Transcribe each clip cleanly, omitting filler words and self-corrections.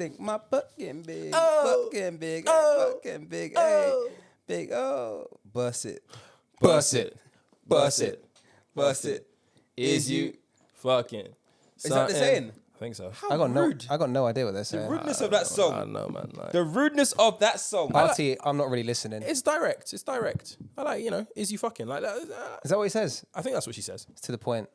think my butt getting big. Oh. Butt getting big. Oh. Butt getting big. Oh. Hey. Big oh. Bust it. Bust it. Bust it. Bust it. Is you fucking? Is that the saying? I think so. How rude. I got no idea what they're saying. The rudeness of that song. I know, man. Like, The rudeness of that song. I'll tell you, I'm not really listening. it's direct. It's direct. I like, is you fucking like that? Is that what he says? I think that's what she says. It's to the point.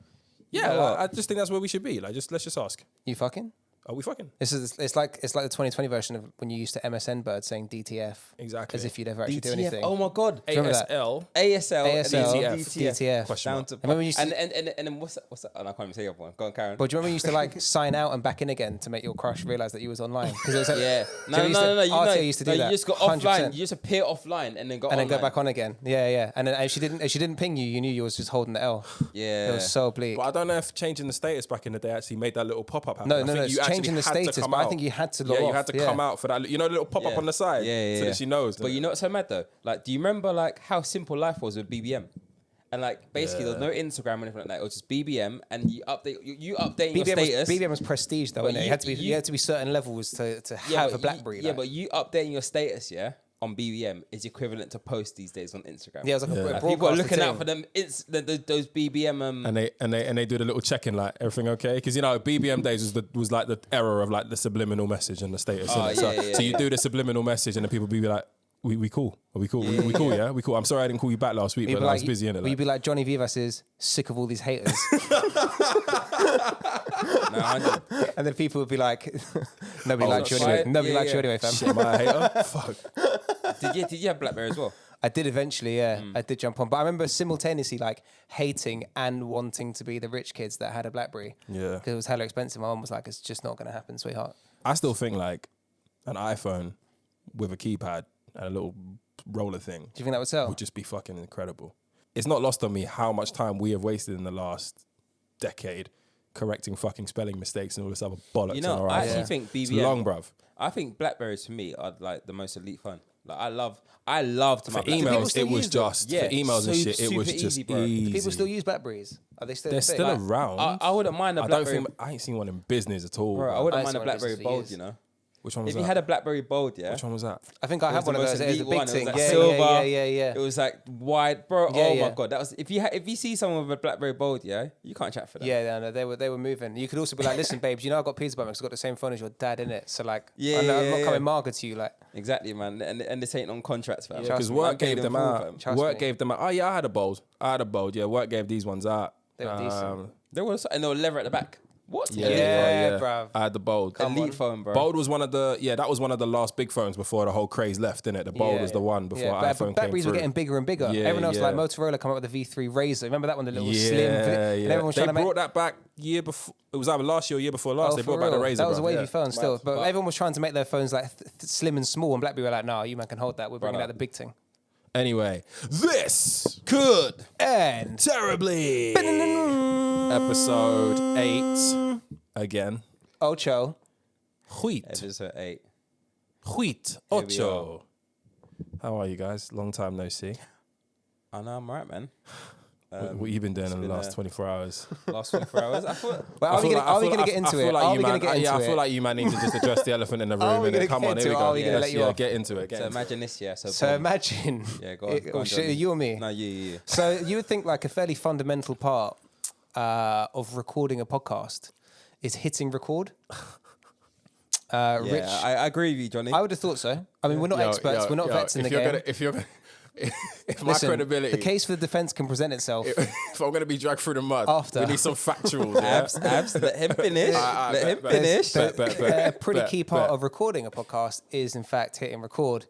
Yeah, know what? I just think that's where we should be. Like, let's just ask. You fucking? Are we fucking? It's like the 2020 version of when you used to MSN Bird saying DTF. Exactly. As if you'd ever actually do DTF. anything. Oh my god. remember that? ASL. ASL. ASL, and DTF. Question Down mark. to Remember when you used to- and then what's that? Oh, no, I can't even say the other one. Go on, Karen. But do you remember you used to like sign out and back in again to make your crush realise that you was online? Because it was like, Yeah. Do you know, RTA used to do You that. just go 100%. offline. You just appear offline and then go and then online. go back on again. Yeah. And then if she didn't ping you, you knew you was just holding the L. Yeah. It was so bleak. But I don't know if changing the status back in the day actually made that little pop-up happen. No, I think it's you actually changing the had to status, come but I out. think you had to log Yeah, you off. had to come out for that. The little pop-up Yeah. on the side. Yeah, So that she knows. But you know what's so mad though? Like, do you remember like how simple life was with BBM? And like basically there was no Instagram or anything like that. It was just BBM, and you updating your status. BBM was prestige though, But innit? You had to be certain levels to have a BlackBerry. But you updating your status, on BBM is equivalent to post these days on Instagram. Yeah, it was like a Like, people are broadcaster looking out thing. for them. Those BBM. and they do the little check-in, like, everything okay? Because BBM days was like the era of like the subliminal message and the status. innit? So you do the subliminal message, and then people be like, "We cool? Are we cool? We cool? Yeah, we cool. I'm sorry I didn't call you back last week, but I was busy in it." You'd be like Johnny Vivas is sick of all these haters, and then people would be like, "Nobody likes you anyway. Nobody likes you anyway, fam." Shit, am I a hater? Fuck. Did you have BlackBerry as well? I did eventually, yeah. I did jump on. But I remember simultaneously like hating and wanting to be the rich kids that had a BlackBerry. Yeah. Because it was hella expensive. My mum was like, it's just not going to happen, sweetheart. I still think like an iPhone with a keypad and a little roller thing Do you think that would sell? would just be fucking incredible. It's not lost on me how much time we have wasted in the last decade correcting fucking spelling mistakes and all this other bollocks. You know, on our I iPhone. actually think BBM. It's long, bruv. I think Blackberries for me are like the most elite phone. Like I love to For my BlackBerry. emails, still it was use them? just Yeah, for emails and so shit. It was super just easy, bro. easy. Do people still use BlackBerries? Are they still? They're a thing? still around. I wouldn't mind a I don't BlackBerry. think I ain't seen one in business at all. Bro, I bro. wouldn't I mind a saw it BlackBerry for Bold, years. you know. Which one was If you that? had a BlackBerry Bold, yeah. Which one was that? I think I had one of those. It was a big It thing. was like Yeah, silver. yeah. It was like wide, bro. Yeah, Oh yeah. my god, that was if you see someone with a BlackBerry Bold, yeah, you can't chat for them. Yeah, no, they were moving. You could also be like, listen, babes, I got pizza because I've got the same phone as your dad in it. So like, Yeah, I'm yeah, not yeah. coming Marga to you, like. Exactly, man. And this ain't on contracts, fam. Because Trust me, work gave them full, out. fam. Trust Work me. gave them out. Oh yeah, I had a Bold. Yeah, work gave these ones out. They were decent. There was and there was leather at the back. What? Yeah, bruv. I had the Bold. Elite phone, bro. Bold was one of the last big phones before the whole craze left, innit? The Bold was the one before iPhone but came BlackBerries through. were getting bigger and bigger. Yeah, Everyone else, yeah. like Motorola, come up with the V3 Razor. Remember that one, the little yeah, slim? And everyone was they trying to brought make. that back year before. It was either last year or year before last. Oh, they for brought back the real? Razor. That was a bruv, wavy yeah. phone still, but but- everyone was trying to make their phones like slim and small, and BlackBerry were like, "No, you man can hold that. We're bringing out the big thing." Anyway, this could And terribly. Episode 8 again. Ocho. Wheat. Episode 8. Wheat. we Ocho. How are you guys? Long time no see. I know I'm right, man. What you been doing in the been last 24 hours? Last 24 hours. I thought. Well, are we going to get into it? Are we going to get into Yeah, I it? feel like you man need to just address the elephant in the Are room. we And then gonna come get on, into here we it? go. Are we gonna let you off? Get into it. So imagine this, yeah. So boom. imagine. Yeah, go on, Johnny. You or me? No, you. So you would think like a fairly fundamental part of recording a podcast is hitting record. Rich, Yeah, I agree with you, Johnny. I would have thought so. I mean, we're not experts. We're not vets in the game. If my Listen, credibility, the case for the defense can present itself. if I'm going to be dragged through the mud, After. we need some factuals. Yeah? Abs, let him finish. Let him finish. A pretty key part of recording a podcast is, in fact, hitting record.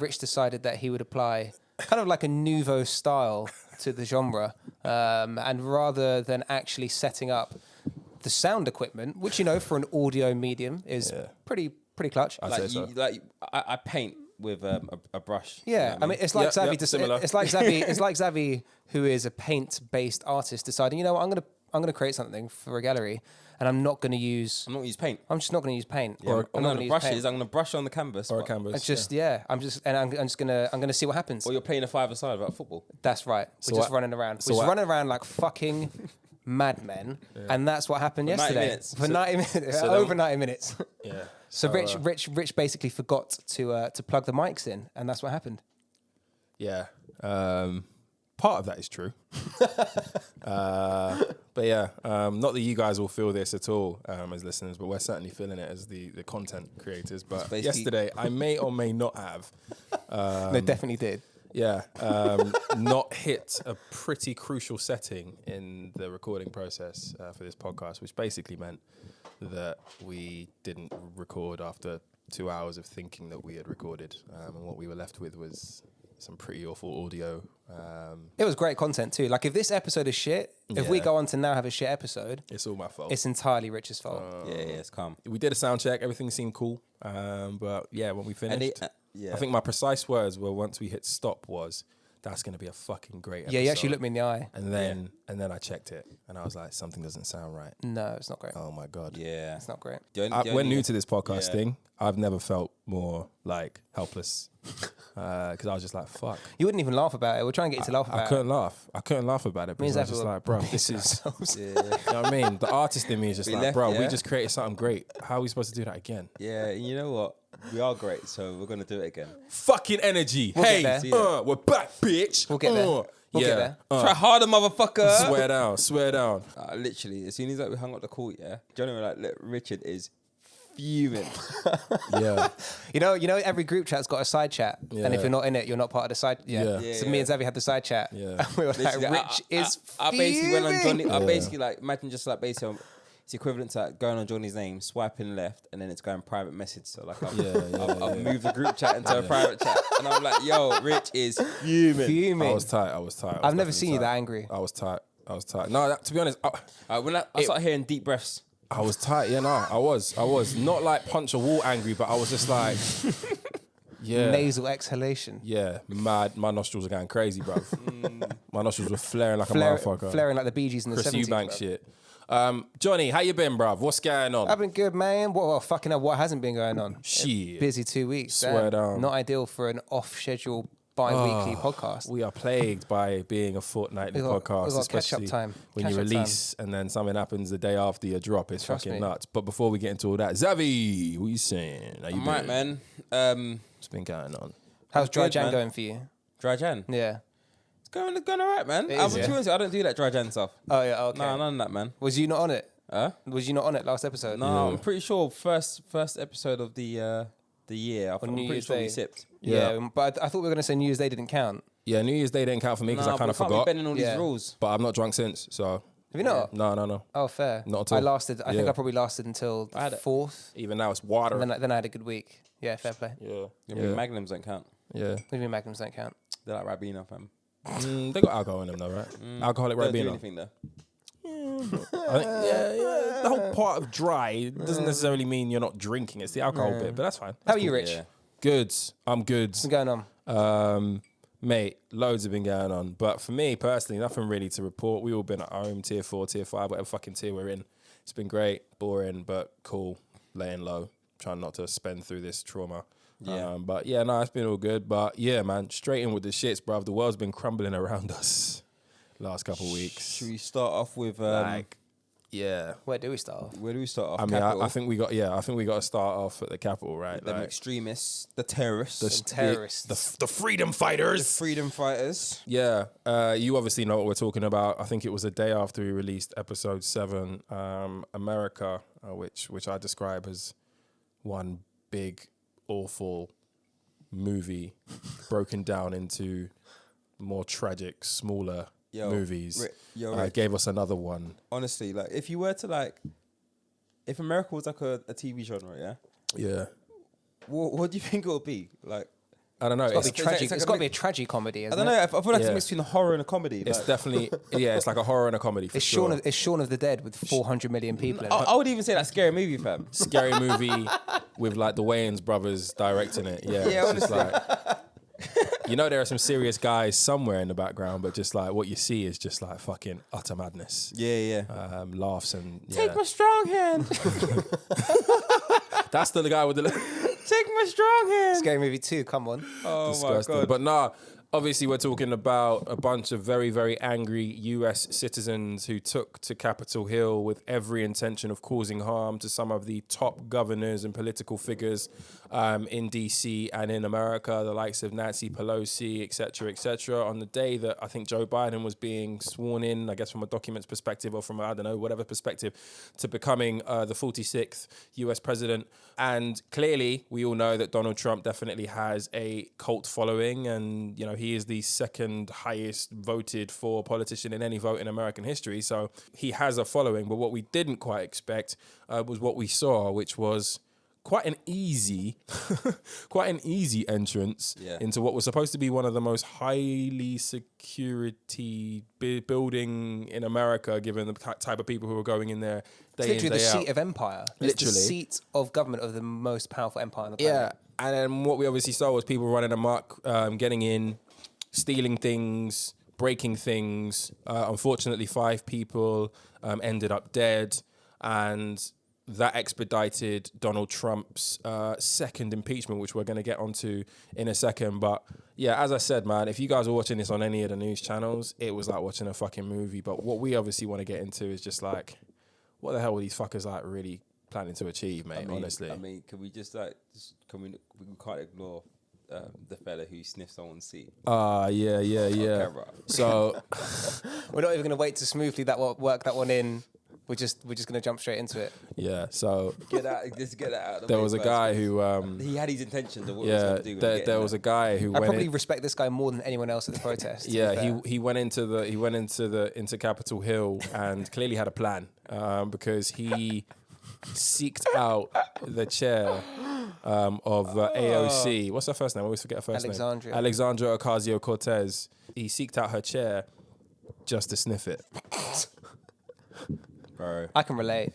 Rich decided that he would apply kind of like a nouveau style to the genre, and rather than actually setting up the sound equipment, which for an audio medium is pretty clutch. I'd say so. I paint with a brush. Yeah, you know what I mean, it's like Yep, Xavi. similar. It's like Xavi. It's like Xavi, who is a paint-based artist, deciding, what, I'm gonna create something for a gallery, and I'm not gonna use. I'm not gonna use paint. I'm just not gonna use paint. Yeah, I'm not gonna use paint. I'm gonna brush on the canvas. or a but- canvas. It's just I'm just gonna see what happens. Or you're playing a five-a-side about football. That's right. So We're just what- running around. so We're just what- running around like fucking Mad Men, and that's what happened yesterday. 90 minutes. For 90 minutes, over 90 minutes. Yeah. So Rich basically forgot to plug the mics in, and that's what happened. Yeah. Part of that is true. But yeah, not that you guys will feel this at all as listeners, but we're certainly feeling it as the content creators. But yesterday, I may or may not have. They definitely did. Yeah, not hit a pretty crucial setting in the recording process for this podcast, which basically meant that we didn't record after 2 hours of thinking that we had recorded, and what we were left with was some pretty awful audio. It was great content too. Like if this episode is shit, if we go on to now have a shit episode, it's all my fault. It's entirely Rich's fault. Yeah, it's calm. We did a sound check, everything seemed cool, but yeah, when we finished, I think my precise words were once we hit stop was, that's going to be a fucking great episode. Yeah, you actually looked me in the eye. And then I checked it and I was like, something doesn't sound right. No, it's not great. Oh my God. Yeah. It's not great. We're new to this podcast thing. I've never felt more like helpless because I was just like, fuck. You wouldn't even laugh about it. We're trying to get you to laugh about it. I couldn't laugh about it because I was just like, bro, this is, you know what I mean? The artist in me is just we just created something great. How are we supposed to do that again? Yeah, and you know what? We are great, so we're going to do it again. Fucking energy. We'll get Hey, we're back, bitch. We'll get there. We'll get there. Try harder, motherfucker. Swear down. Literally, as soon as we hung up the call, Johnny was like, look, Richard is fuming. Yeah. You know, every group chat's got a side chat, and if you're not in it, you're not part of the side. So me and Zavi had the side chat. Yeah. And we were like, Rich is I basically went on Johnny. I Yeah. basically like imagine just like basically. It's equivalent to like going on Johnny's name, swiping left, and then it's going private message. So like I've moved the group chat into a private chat, and I'm like, yo, Rich is fuming. I was tight. I've never seen you that angry. I was tight. No, to be honest, When I started hearing deep breaths, I was tight. Yeah, no, I was not like punch a wall angry, but I was just like, yeah, nasal exhalation. Yeah, mad. My nostrils are going crazy, bruv. My nostrils were flaring like a motherfucker. Flaring like the Bee Gees in the 70s. Chris Eubanks shit. Johnny, how you been, bruv? What's going on? I've been good, man. Well, fucking hell, what hasn't been going on? Shit. Busy 2 weeks. Swear down. Not ideal for an off-schedule bi-weekly podcast. We are plagued by being a fortnightly podcast, especially time. when you release and then something happens the day after you drop. It's fucking nuts. But before we get into all that, Zavi, what you saying? How you been? Right, man. What's been going on? How's Dry Jan going for you? Dry Jan? Yeah. It's going all right, man. I don't do that Dry Jan stuff. Oh, yeah, okay. No, none of that, man. Was you not on it? Huh? Was you not on it last episode? No, I'm pretty sure first episode of the year. I'm pretty sure we sipped. Yeah, but I thought we were going to say New Year's Day didn't count. Yeah, New Year's Day didn't count for me because I kind of forgot. Bending all these rules. But I've not drunk since, so. Have you not? No. Oh, fair. Not at all. I think I probably lasted until the 4th. Even now it's water. And then I had a good week. Yeah, fair play. Yeah. Magnums don't count. Yeah. What do you mean Magnums don't count? They're like Rabina, fam. They got alcohol in them though, right? Alcoholic Don't do Ribena. anything though. I think, the whole part of dry doesn't necessarily mean you're not drinking. It's the alcohol bit, but that's fine. How are you, Rich? Yeah. Good. I'm good. What's been going on? Mate, loads have been going on. But for me personally, nothing really to report. We all been at home, tier 4, tier 5, whatever fucking tier we're in. It's been great, boring, but cool. Laying low, trying not to spend through this trauma. Yeah. But yeah, no, it's been all good. But yeah, man, straight in with the shits, bruv. The world's been crumbling around us last couple of weeks. Should we start off with yeah. Where do we start off? Where do we start off? I mean, I think we got to start off at the capital, right? The extremists, the terrorists, the freedom fighters, the freedom fighters. Yeah, you obviously know what we're talking about. I think it was a day after we released episode 7, America, which I describe as one big awful movie broken down into more tragic, smaller movies. Gave us another one. Honestly, like if you were to if America was like a TV genre, yeah. What do you think it would be? Like, I don't know. It's got to be a tragic comedy. I don't know. I feel like it's a mix between a horror and a comedy. It's definitely it's like a horror and a comedy. It's Shaun of the Dead with 400 million people in it. I would even say that scary movie, fam. Scary movie with like the Wayans brothers directing it. Yeah, it's just like, there are some serious guys somewhere in the background, but just like what you see is just like fucking utter madness. Yeah. Laughs and take my strong hand. That's the guy with the. Take my strong hand. Scary Movie 2, come on. Oh disgusting. my God. But nah, Obviously, we're talking about a bunch of very, very angry US citizens who took to Capitol Hill with every intention of causing harm to some of the top governors and political figures in DC and in America, the likes of Nancy Pelosi, et cetera, on the day that I think Joe Biden was being sworn in, I guess from a documents perspective or from, I don't know, whatever perspective, to becoming the 46th US president. And clearly, we all know that Donald Trump definitely has a cult following, and, you know, he is the second highest voted for politician in any vote in American history. So he has a following. But what we didn't quite expect was what we saw, which was quite an easy entrance into what was supposed to be one of the most highly security building in America, given the type of people who are going in there day it's in, literally day the out. Seat of empire. It's the seat of government of the most powerful empire on the planet. Yeah, and then what we obviously saw was people running amok, getting in, stealing things, breaking things. Unfortunately, 5 people ended up dead, and that expedited Donald Trump's second impeachment, which we're going to get onto in a second. But yeah, as I said, man, if you guys are watching this on any of the news channels, it was like watching a fucking movie. But what we obviously want to get into is just like, what the hell were these fuckers like really planning to achieve, mate? Honestly, I mean, can we just like, we can't ignore the fella who sniffed someone's seat. Yeah. So we're not even going to wait to smoothly work that one in. We're just going to jump straight into it. Yeah. So get that out. There was a guy who he had his intentions of what he was going to do. There was a guy who I probably respect this guy more than anyone else at the protest. Yeah, he went into Capitol Hill and clearly had a plan because he seeked out the chair of AOC. What's her first name? I always forget her first name. Alexandria Ocasio-Cortez. He seeked out her chair just to sniff it. Bro. I can relate.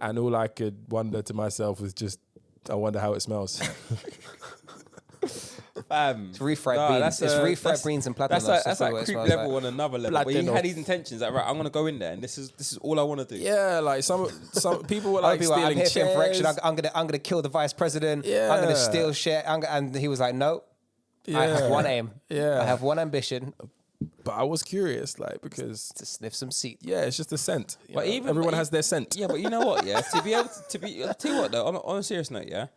And all I could wonder to myself was just, I wonder how it smells. It's refried beans. It's refried beans and platinum. That's like creep level on another level. But he had his intentions. Like, right, I'm gonna go in there, and this is all I want to do. Yeah, like some people were like stealing chairs. I'm here for infraction. I'm gonna kill the vice president. Yeah. I'm gonna steal shit. And he was like, no. Yeah. I have one aim. Yeah. I have one ambition. But I was curious, like, because to sniff some seat. Yeah, it's just a scent. But even everyone has their scent. Yeah, but you know what? Yeah, to be able to be. I'll tell you what though. On a serious note, yeah,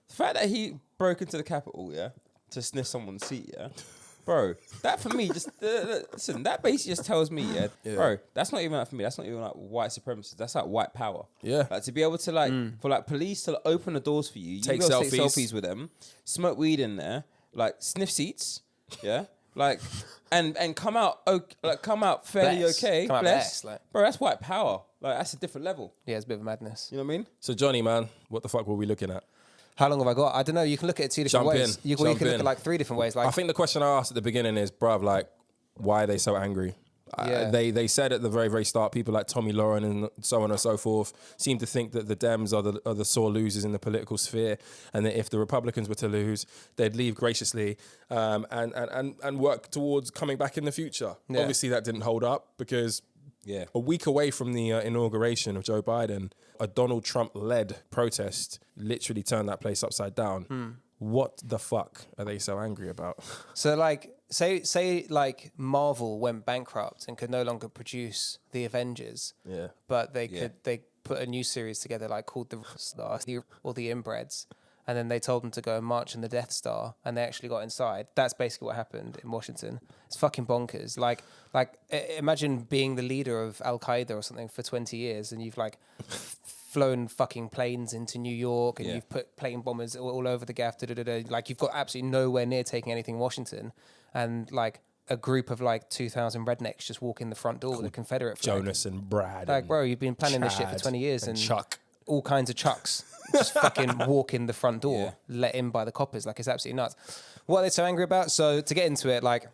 the fact that he broke into the Capitol, yeah, to sniff someone's seat, yeah, bro. That for me, just listen. That basically just tells me, yeah, bro. That's not even like for me. That's not even like white supremacy. That's like white power. Yeah, like to be able to like for like police to open the doors for you, take selfies with them, smoke weed in there, like sniff seats, yeah. Like, and come out fairly okay, blessed. Bro, that's white power. Like, that's a different level. Yeah, it's a bit of madness. You know what I mean? So, Johnny, man, what the fuck were we looking at? How long have I got? I don't know. You can look at it 2 different ways. You can look at it like 3 different ways. Like, I think the question I asked at the beginning is, bruv, like, why are they so angry? Yeah. They said at the very, very start, people like Tommy Lauren and so on and so forth seem to think that the Dems are the sore losers in the political sphere, and that if the Republicans were to lose, they'd leave graciously and work towards coming back in the future. Yeah. Obviously, that didn't hold up because a week away from the inauguration of Joe Biden, a Donald Trump-led protest literally turned that place upside down. What the fuck are they so angry about? So, like, say like Marvel went bankrupt and could no longer produce the Avengers. Yeah. But they put a new series together like called the Star or the Inbreds, and then they told them to go and march on the Death Star, and they actually got inside. That's basically what happened in Washington. It's fucking bonkers. Like imagine being the leader of Al Qaeda or something for 20 years, and you've like flown fucking planes into New York, and you've put plane bombers all over the gaff. Like you've got absolutely nowhere near taking anything in Washington, and like a group of like 2,000 rednecks just walk in the front door with a Confederate flag. Jonas and Brad. Like, bro, you've been planning this shit for 20 years, and Chuck. All kinds of Chucks just fucking walk in the front door, let in by the coppers. Like, it's absolutely nuts. What are they so angry about? So to get into it, like,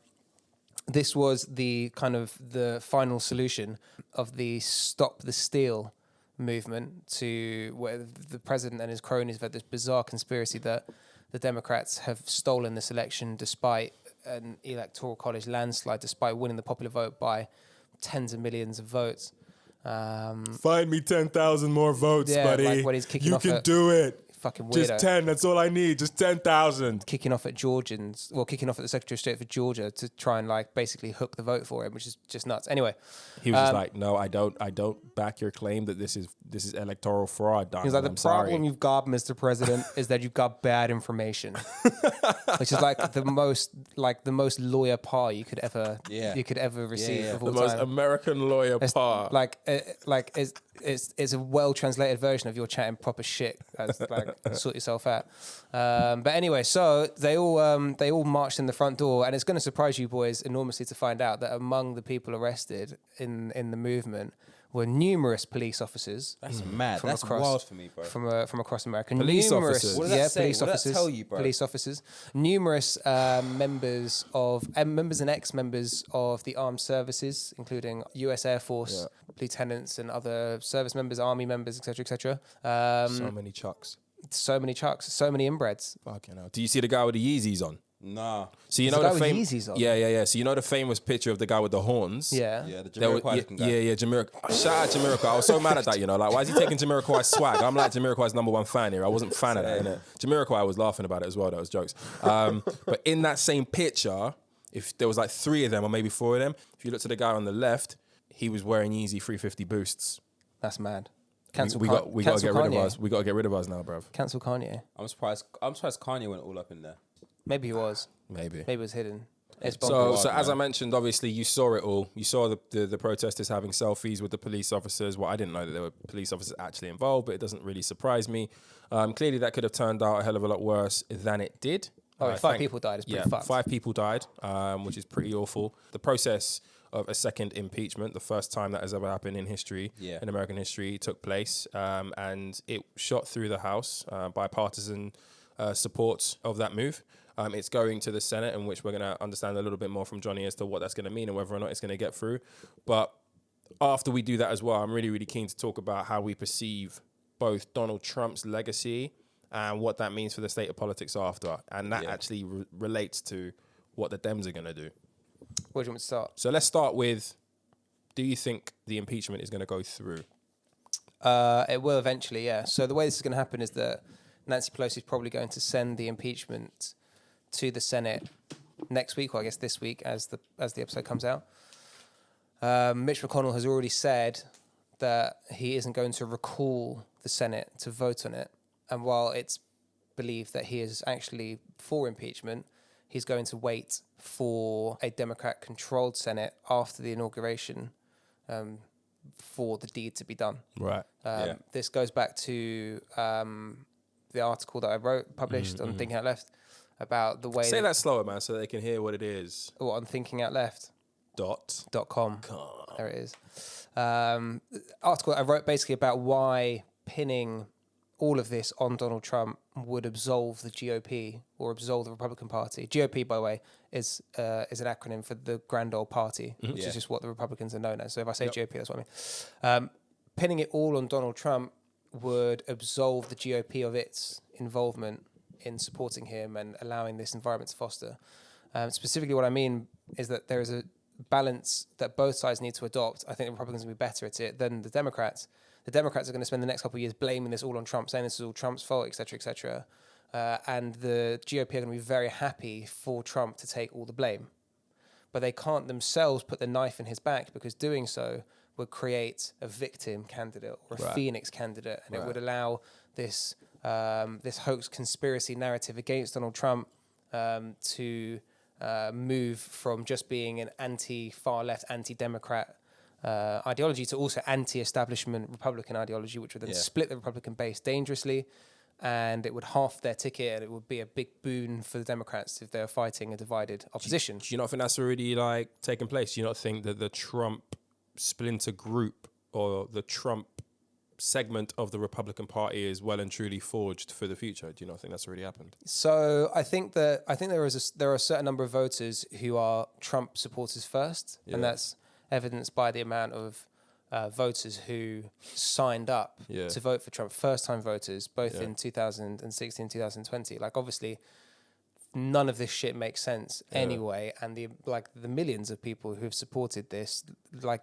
this was the kind of the final solution of the Stop the Steal movement, to where the president and his cronies have had this bizarre conspiracy that the Democrats have stolen this election despite an electoral college landslide, despite winning the popular vote by tens of millions of votes. Find me 10,000 more votes, buddy. Like when he's kicking you off can do it. fucking weirdo. Just 10, that's all I need. Just 10,000. Kicking off at the Secretary of State for Georgia to try and like basically hook the vote for him, which is just nuts. Anyway, he was just like, no, I don't back your claim that this is electoral fraud. He was like, the problem you've got, Mr. President, is that you've got bad information, which is like the most lawyer par you could ever receive of all the time. most American lawyer par. It's a well translated version of you're chatting proper shit. As, like, sort yourself out. But anyway, so they all marched in the front door, and it's going to surprise you boys enormously to find out that among the people arrested in the movement were numerous police officers. That's mad. That's wild for me, bro. From across America. Police officers. What does that say? Police What does officers. that tell you, bro? Police officers. Numerous members and ex-members of the armed services, including U.S. Air Force lieutenants and other service members, army members, etc., etc. So many chucks. So many inbreds. Fucking hell. Do you see the guy with the Yeezys on? Nah. So you There's know a the guy with famous. Yeezys on? Yeah. So you know the famous picture of the guy with the horns. Yeah. Yeah, the Jamiroquai looking guy. Yeah, Jamiroquai. Shout out Jamiroquai. I was so mad at that, like, why is he taking Jamiroquai's swag? I'm like Jamiroquai's number one fan here. I wasn't a fan of that, innit? Jamiroquai was laughing about it as well. That was jokes. But in that same picture, if there was like 3 of them or maybe 4 of them, if you look to the guy on the left, he was wearing Yeezy 350 boosts. That's mad. We got to get rid of us. We got to get rid of us now, bruv. Cancel Kanye. I'm surprised Kanye went all up in there. Maybe he was. Maybe it was hidden. It's so as I mentioned, obviously you saw it all. You saw the protesters having selfies with the police officers. Well, I didn't know that there were police officers actually involved, but it doesn't really surprise me. Clearly, that could have turned out a hell of a lot worse than it did. 5 people died. It's pretty fucked. 5 people died, which is pretty awful. The process of a second impeachment, the first time that has ever happened in history, in American history, took place, and it shot through the House, bipartisan support of that move. It's going to the Senate, in which we're going to understand a little bit more from Johnny as to what that's going to mean and whether or not it's going to get through. But after we do that as well, I'm really, really keen to talk about how we perceive both Donald Trump's legacy and what that means for the state of politics after. And that actually relates to what the Dems are going to do. Where do you want me to start? So let's start with, do you think the impeachment is going to go through? It will eventually, yeah. So the way this is going to happen is that Nancy Pelosi is probably going to send the impeachment to the Senate next week, or I guess this week, as the episode comes out. Mitch McConnell has already said that he isn't going to recall the Senate to vote on it. And while it's believed that he is actually for impeachment, he's going to wait for a Democrat-controlled Senate after the inauguration for the deed to be done. Right. This goes back to the article that I published on Thinking Out Left about the way... Say that slower, man, so they can hear what it is. On Thinking Out Left. .com. There it is. Article I wrote basically about why pinning all of this on Donald Trump would absolve the GOP or absolve the Republican Party. GOP, by the way, is an acronym for the Grand Old Party, which is just what the Republicans are known as. So if I say GOP, that's what I mean. Pinning it all on Donald Trump would absolve the GOP of its involvement in supporting him and allowing this environment to foster. Specifically, what I mean is that there is a balance that both sides need to adopt. I think the Republicans will be better at it than the Democrats. The Democrats are going to spend the next couple of years blaming this all on Trump, saying this is all Trump's fault, et cetera, et cetera. And the GOP are going to be very happy for Trump to take all the blame. But they can't themselves put the knife in his back, because doing so would create a victim candidate or a Phoenix candidate. And it would allow this this hoax conspiracy narrative against Donald Trump to move from just being an anti-far left, anti-Democrat ideology to also anti-establishment Republican ideology, which would then split the Republican base dangerously, and it would half their ticket, and it would be a big boon for the Democrats if they're fighting a divided opposition. Do you not think that's already taken place? Do you not think that the Trump splinter group or the Trump segment of the Republican Party is well and truly forged for the future? Do you not think that's already happened? So I think there are a certain number of voters who are Trump supporters first, and that's evidenced by the amount of voters who signed up to vote for Trump, first-time voters, both in 2016, 2020. Like, obviously, none of this shit makes sense anyway, and the millions of people who have supported this,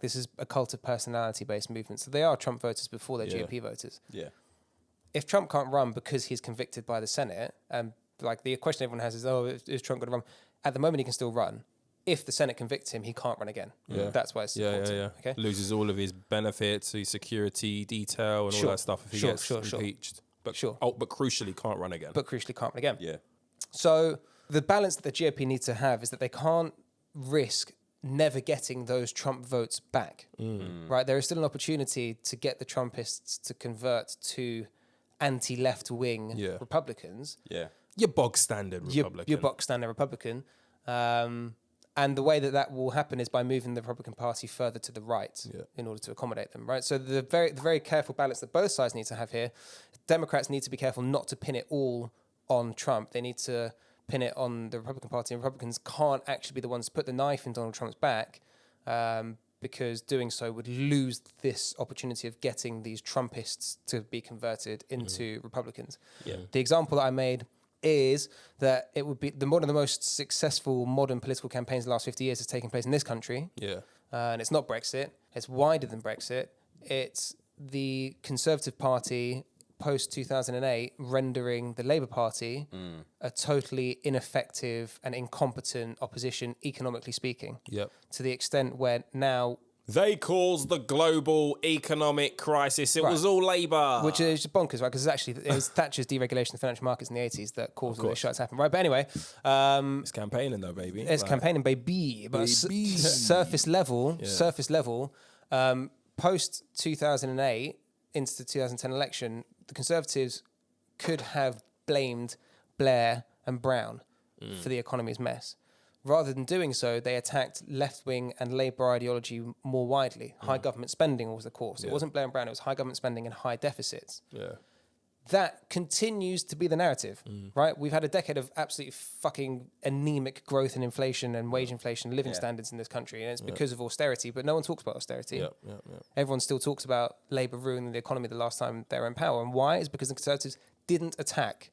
this is a cult of personality-based movement. So they are Trump voters before they're GOP voters. Yeah. if Trump can't run because he's convicted by the Senate, and like the question everyone has is, is Trump going to run? At the moment, he can still run. If the Senate convicts him, he can't run again. Yeah. That's why it's important. Yeah. Okay? Loses all of his benefits, his security, detail, and all that stuff if he gets impeached. But but crucially can't run again. Yeah. So the balance that the GOP needs to have is that they can't risk never getting those Trump votes back. Right? There is still an opportunity to get the Trumpists to convert to anti-left wing Republicans. Yeah. Your bog standard Republican. Your bog standard Republican. And the way that will happen is by moving the Republican Party further to the right in order to accommodate them, right? So the very careful balance that both sides need to have here, Democrats need to be careful not to pin it all on Trump. They need to pin it on the Republican Party, and Republicans can't actually be the ones to put the knife in Donald Trump's back, because doing so would lose this opportunity of getting these Trumpists to be converted into Republicans. Yeah. The example that I made is that it would be one of the most successful modern political campaigns in the last 50 years has taken place in this country. Yeah. And it's not Brexit. It's wider than Brexit. It's the Conservative Party post-2008 rendering the Labour Party a totally ineffective and incompetent opposition, economically speaking. Yep. To the extent where now... They caused the global economic crisis. It was all Labour. Which is just bonkers, right? Because it was Thatcher's deregulation of the financial markets in the 80s that caused all those shutdowns to happen, right? But anyway... it's campaigning though, baby. It's campaigning, baby. But surface level, post-2008 into the 2010 election, the Conservatives could have blamed Blair and Brown for the economy's mess. Rather than doing so, they attacked left-wing and Labour ideology more widely. High government spending was the cause. It wasn't Blair and Brown, it was high government spending and high deficits. Yeah. That continues to be the narrative, right? We've had a decade of absolutely fucking anemic growth in inflation and wage inflation, living standards in this country, and it's because of austerity, but no one talks about austerity. Everyone still talks about Labour ruining the economy the last time they were in power. And why? It's because the Conservatives didn't attack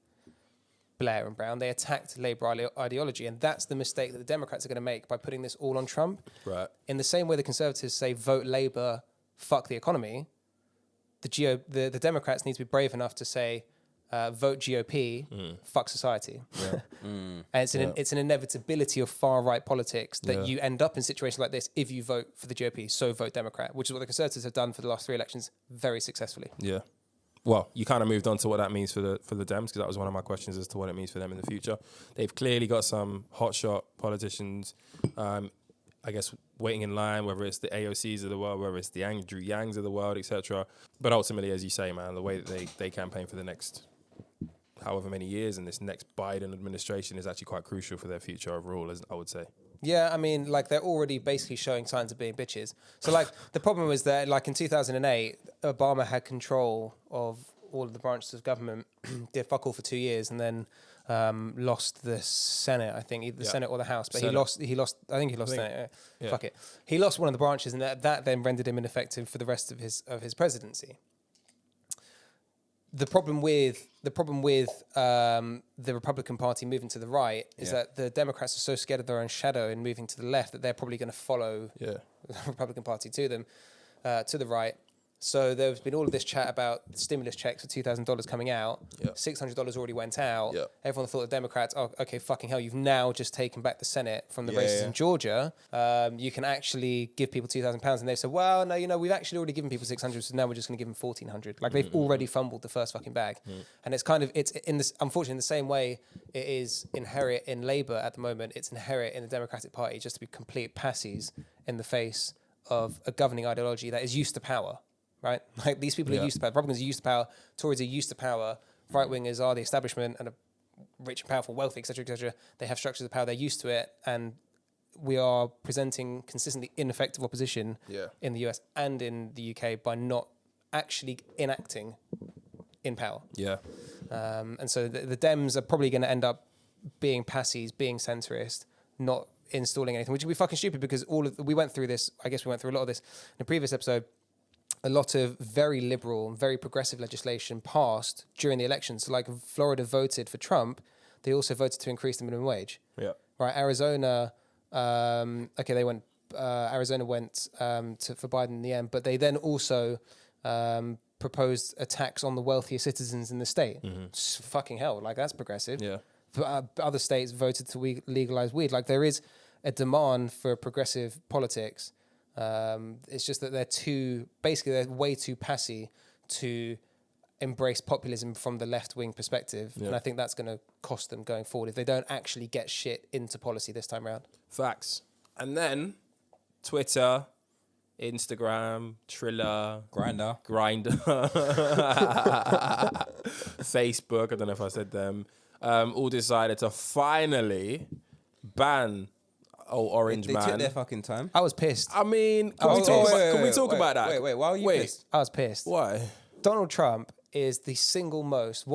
Blair and Brown. They attacked Labour ideology, and that's the mistake that the Democrats are going to make by putting this all on Trump. Right. In the same way the Conservatives say, vote Labour, fuck the economy, the Democrats need to be brave enough to say, vote GOP, fuck society. Yeah. And it's an inevitability of far-right politics that you end up in situations like this if you vote for the GOP, so vote Democrat, which is what the Conservatives have done for the last 3 elections very successfully. Yeah. Well, you kind of moved on to what that means for the Dems, because that was one of my questions as to what it means for them in the future. They've clearly got some hotshot politicians, I guess, waiting in line, whether it's the AOCs of the world, whether it's the Andrew Yangs of the world, etc. But ultimately, as you say, man, the way that they campaign for the next however many years and this next Biden administration is actually quite crucial for their future overall, I would say. Yeah, I mean, like, they're already basically showing signs of being bitches. So, like, the problem was that, like, in 2008, Obama had control of all of the branches of government, did fuck all for 2 years, and then lost the Senate, I think, either the Senate or the House. But Senate. he lost, I think he lost Senate. Fuck it. He lost one of the branches, and that then rendered him ineffective for the rest of his presidency. The problem with the Republican Party moving to the right is that the Democrats are so scared of their own shadow in moving to the left that they're probably going to follow the Republican Party to them, to the right. So there's been all of this chat about stimulus checks for $2,000 coming out. $600 already went out. Everyone thought the Democrats, oh, okay, fucking hell, you've now just taken back the Senate from the races in Georgia. You can actually give people £2,000. And they said, well, no, we've actually already given people $600, so now we're just going to give them $1,400. Like, they've already fumbled the first fucking bag. And it's kind of, it's in this, unfortunately, in the same way it is inherent in Labour at the moment, it's inherent in the Democratic Party just to be complete passies in the face of a governing ideology that is used to power. Right? Like, these people are used to power. Republicans are used to power. Tories are used to power. Right-wingers are the establishment and are rich and powerful, wealthy, etc., etc. They have structures of power. They're used to it. And we are presenting consistently ineffective opposition in the US and in the UK by not actually enacting in power. And so the Dems are probably going to end up being passies, being centrist, not installing anything, which would be fucking stupid, because we went through this. I guess we went through a lot of this in a previous episode. A lot of very liberal, very progressive legislation passed during the election. So, like, Florida voted for Trump. They also voted to increase the minimum wage. Right. Arizona, Arizona went for Biden in the end, but they then also proposed a tax on the wealthier citizens in the state. Fucking hell, like that's progressive. Yeah. Other states voted to legalize weed. Like there is a demand for progressive politics. It's just that they're way too passy to embrace populism from the left-wing perspective. And I think that's going to cost them going forward if they don't actually get shit into policy this time around. Facts. And then Twitter, Instagram, Triller, Grindr, Facebook, I don't know if I said them, all decided to finally ban old Orange they Man. took their fucking time. I was pissed. I mean, can we talk about that? Wait, why are you pissed? I was pissed. Why? Donald Trump was the single most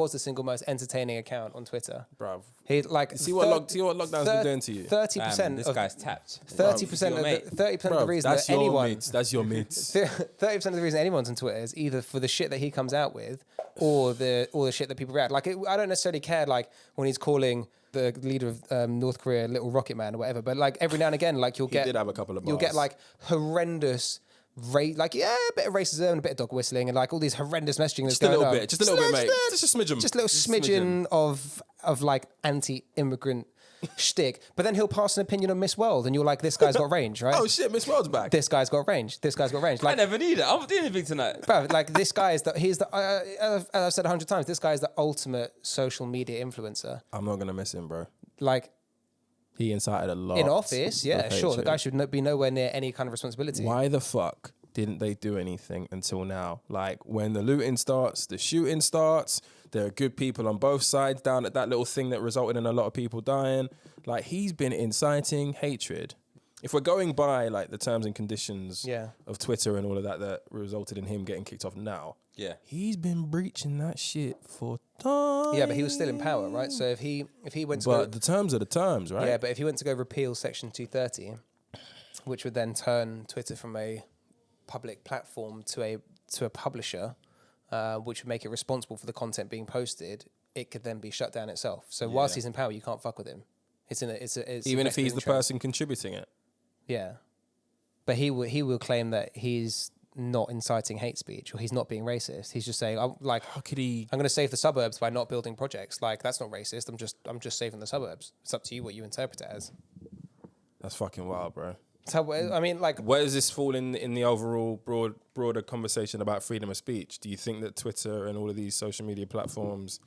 entertaining account on Twitter. Bruv. He like See what lockdown's been doing to you. 30%. This guy's tapped. 30% of the reason that anyone. That's your mates. 30% of the reason anyone's on Twitter is either for the shit that he comes out with, or the shit that people react. Like I don't necessarily care like when he's calling the leader of North Korea Little Rocket Man or whatever. But like every now and again, like He did have a couple of bars. You'll get like horrendous. A bit of racism and a bit of dog whistling and like all these horrendous messaging that's going on. Just a little bit, mate. Just a smidgen. Just a little smidgen of like anti-immigrant shtick. But then he'll pass an opinion on Miss World and you're like, this guy's got range, right? Oh shit, Miss World's back. This guy's got range. Like, I never need it. I don't do anything tonight. Bro, like this guy is as I've said 100 times, this guy is the ultimate social media influencer. I'm not gonna miss him, bro. Like, he incited a lot. in office, yeah, of sure. The hatred. guy should be nowhere near any kind of responsibility. Why the fuck didn't they do anything until now? Like when the looting starts, the shooting starts, there are good people on both sides down at that little thing that resulted in a lot of people dying. Like he's been inciting hatred. If we're going by like the terms and conditions of Twitter and all of that resulted in him getting kicked off now, he's been breaching that shit for time. Yeah, but he was still in power, right? So if he went to But the terms are the terms, right? Yeah, but if he went to go repeal Section 230, which would then turn Twitter from a public platform to a publisher, which would make it responsible for the content being posted, it could then be shut down itself. So whilst he's in power, you can't fuck with him. It's even if he's the person contributing it. Yeah, but he will claim that he's not inciting hate speech or he's not being racist. He's just saying, how could he? I'm going to save the suburbs by not building projects. Like that's not racist. I'm just saving the suburbs. It's up to you what you interpret it as. That's fucking wild, bro. So I mean, like, where does this fall in the overall broader conversation about freedom of speech? Do you think that Twitter and all of these social media platforms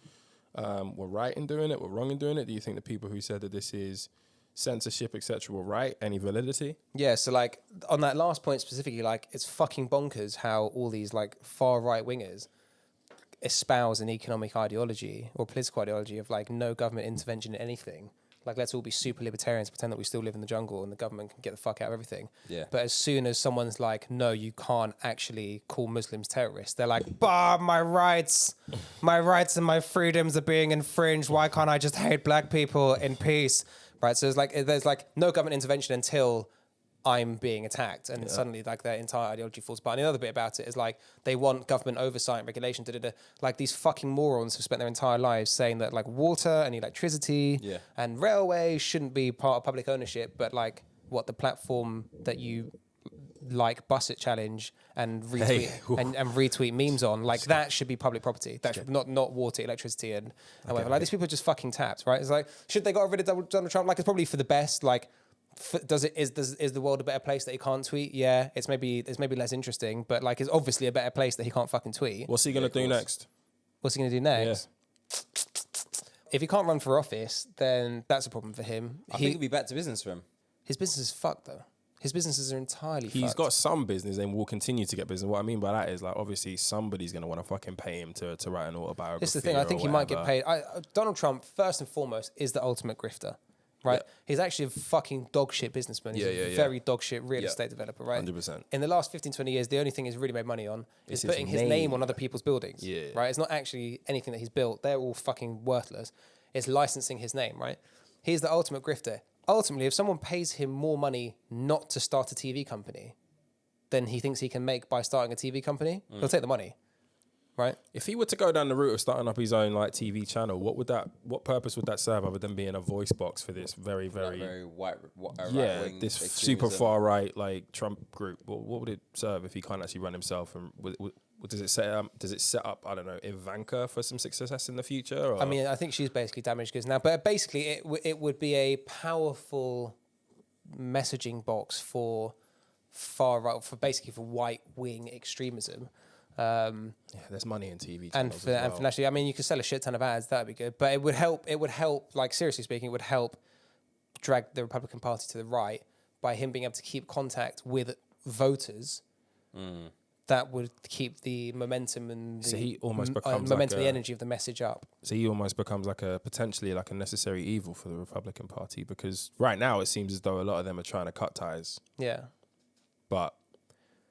were right in doing it, were wrong in doing it? Do you think the people who said that this is censorship, etc., were right? Any validity? Yeah, so like on that last point specifically, like it's fucking bonkers how all these like far right wingers espouse an economic ideology or political ideology of like no government intervention in anything. Like let's all be super libertarians, pretend that we still live in the jungle and the government can get the fuck out of everything. Yeah. But as soon as someone's like, no, you can't actually call Muslims terrorists, they're like, bah, my rights and my freedoms are being infringed. Why can't I just hate black people in peace? Right, so there's like no government intervention until I'm being attacked, and suddenly like their entire ideology falls apart. And the other bit about it is like they want government oversight and regulation. Like these fucking morons have spent their entire lives saying that like water and electricity and railways shouldn't be part of public ownership, but like what the platform that you like Bus It challenge and retweet and retweet memes on, like that should be public property. That should not water, electricity and whatever. Like these people are just fucking tapped, right? It's like, should they got rid of Donald Trump? Like it's probably for the best. Like, is the world a better place that he can't tweet? Yeah, it's maybe less interesting, but like it's obviously a better place that he can't fucking tweet. What's he gonna do next? What's he gonna do next? Yeah. If he can't run for office, then that's a problem for him. I think it'll be back to business for him. His business is fucked though. His businesses are entirely He's fucked. got some business and will continue to get business. What I mean by that is like obviously somebody's going to want to fucking pay him to write an autobiography. This is the thing. I think he might get paid. Donald Trump, first and foremost, is the ultimate grifter, right? Yeah. He's actually a fucking dog shit businessman. He's a very dog shit real estate developer, right? 100%. In the last 15, 20 years, the only thing he's really made money on is putting his name on other people's buildings, right? It's not actually anything that he's built. They're all fucking worthless. It's licensing his name, right? He's the ultimate grifter. Ultimately, if someone pays him more money not to start a TV company than he thinks he can make by starting a TV company, he'll take the money, right? If he were to go down the route of starting up his own like TV channel, what purpose would that serve other than being a voice box for this very white right-wing this super far right like Trump group? What would it serve if he can't actually run himself? And does it set up? I don't know, Ivanka for some success in the future? Or? I mean, I think she's basically damaged goods now. But basically, it would be a powerful messaging box for far right, for white wing extremism. There's money in TV and channels and for nationally, I mean, you could sell a shit ton of ads. That'd be good. But it would help. Like seriously speaking, it would help drag the Republican Party to the right by him being able to keep contact with voters. That would keep the momentum and the he almost becomes momentum, the energy of the message up. So he almost becomes potentially like a necessary evil for the Republican Party, because right now it seems as though a lot of them are trying to cut ties. Yeah. But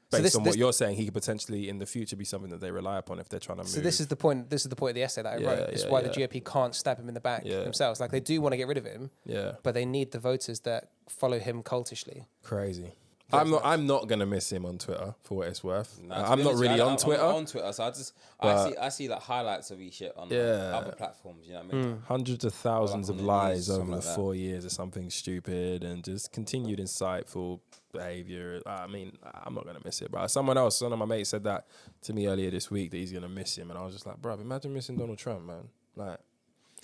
based on what you're saying, he could potentially in the future be something that they rely upon if they're trying to move. So this is the point. This is the point of the essay that I wrote. It's why the GOP can't stab him in the back themselves. Like they do want to get rid of him. Yeah. But they need the voters that follow him cultishly. Crazy. I'm not gonna miss him on Twitter for what it's worth. Nah, I'm not really on Twitter. I'm on Twitter, so I see like highlights of his shit on other platforms. You know what I mean? Hundreds of thousands of lies over the 4 years or something stupid, and just continued insightful behavior. I mean, I'm not gonna miss it, bro. One of my mates said that to me earlier this week, that he's gonna miss him, and I was just like, bro, imagine missing Donald Trump, man. Like,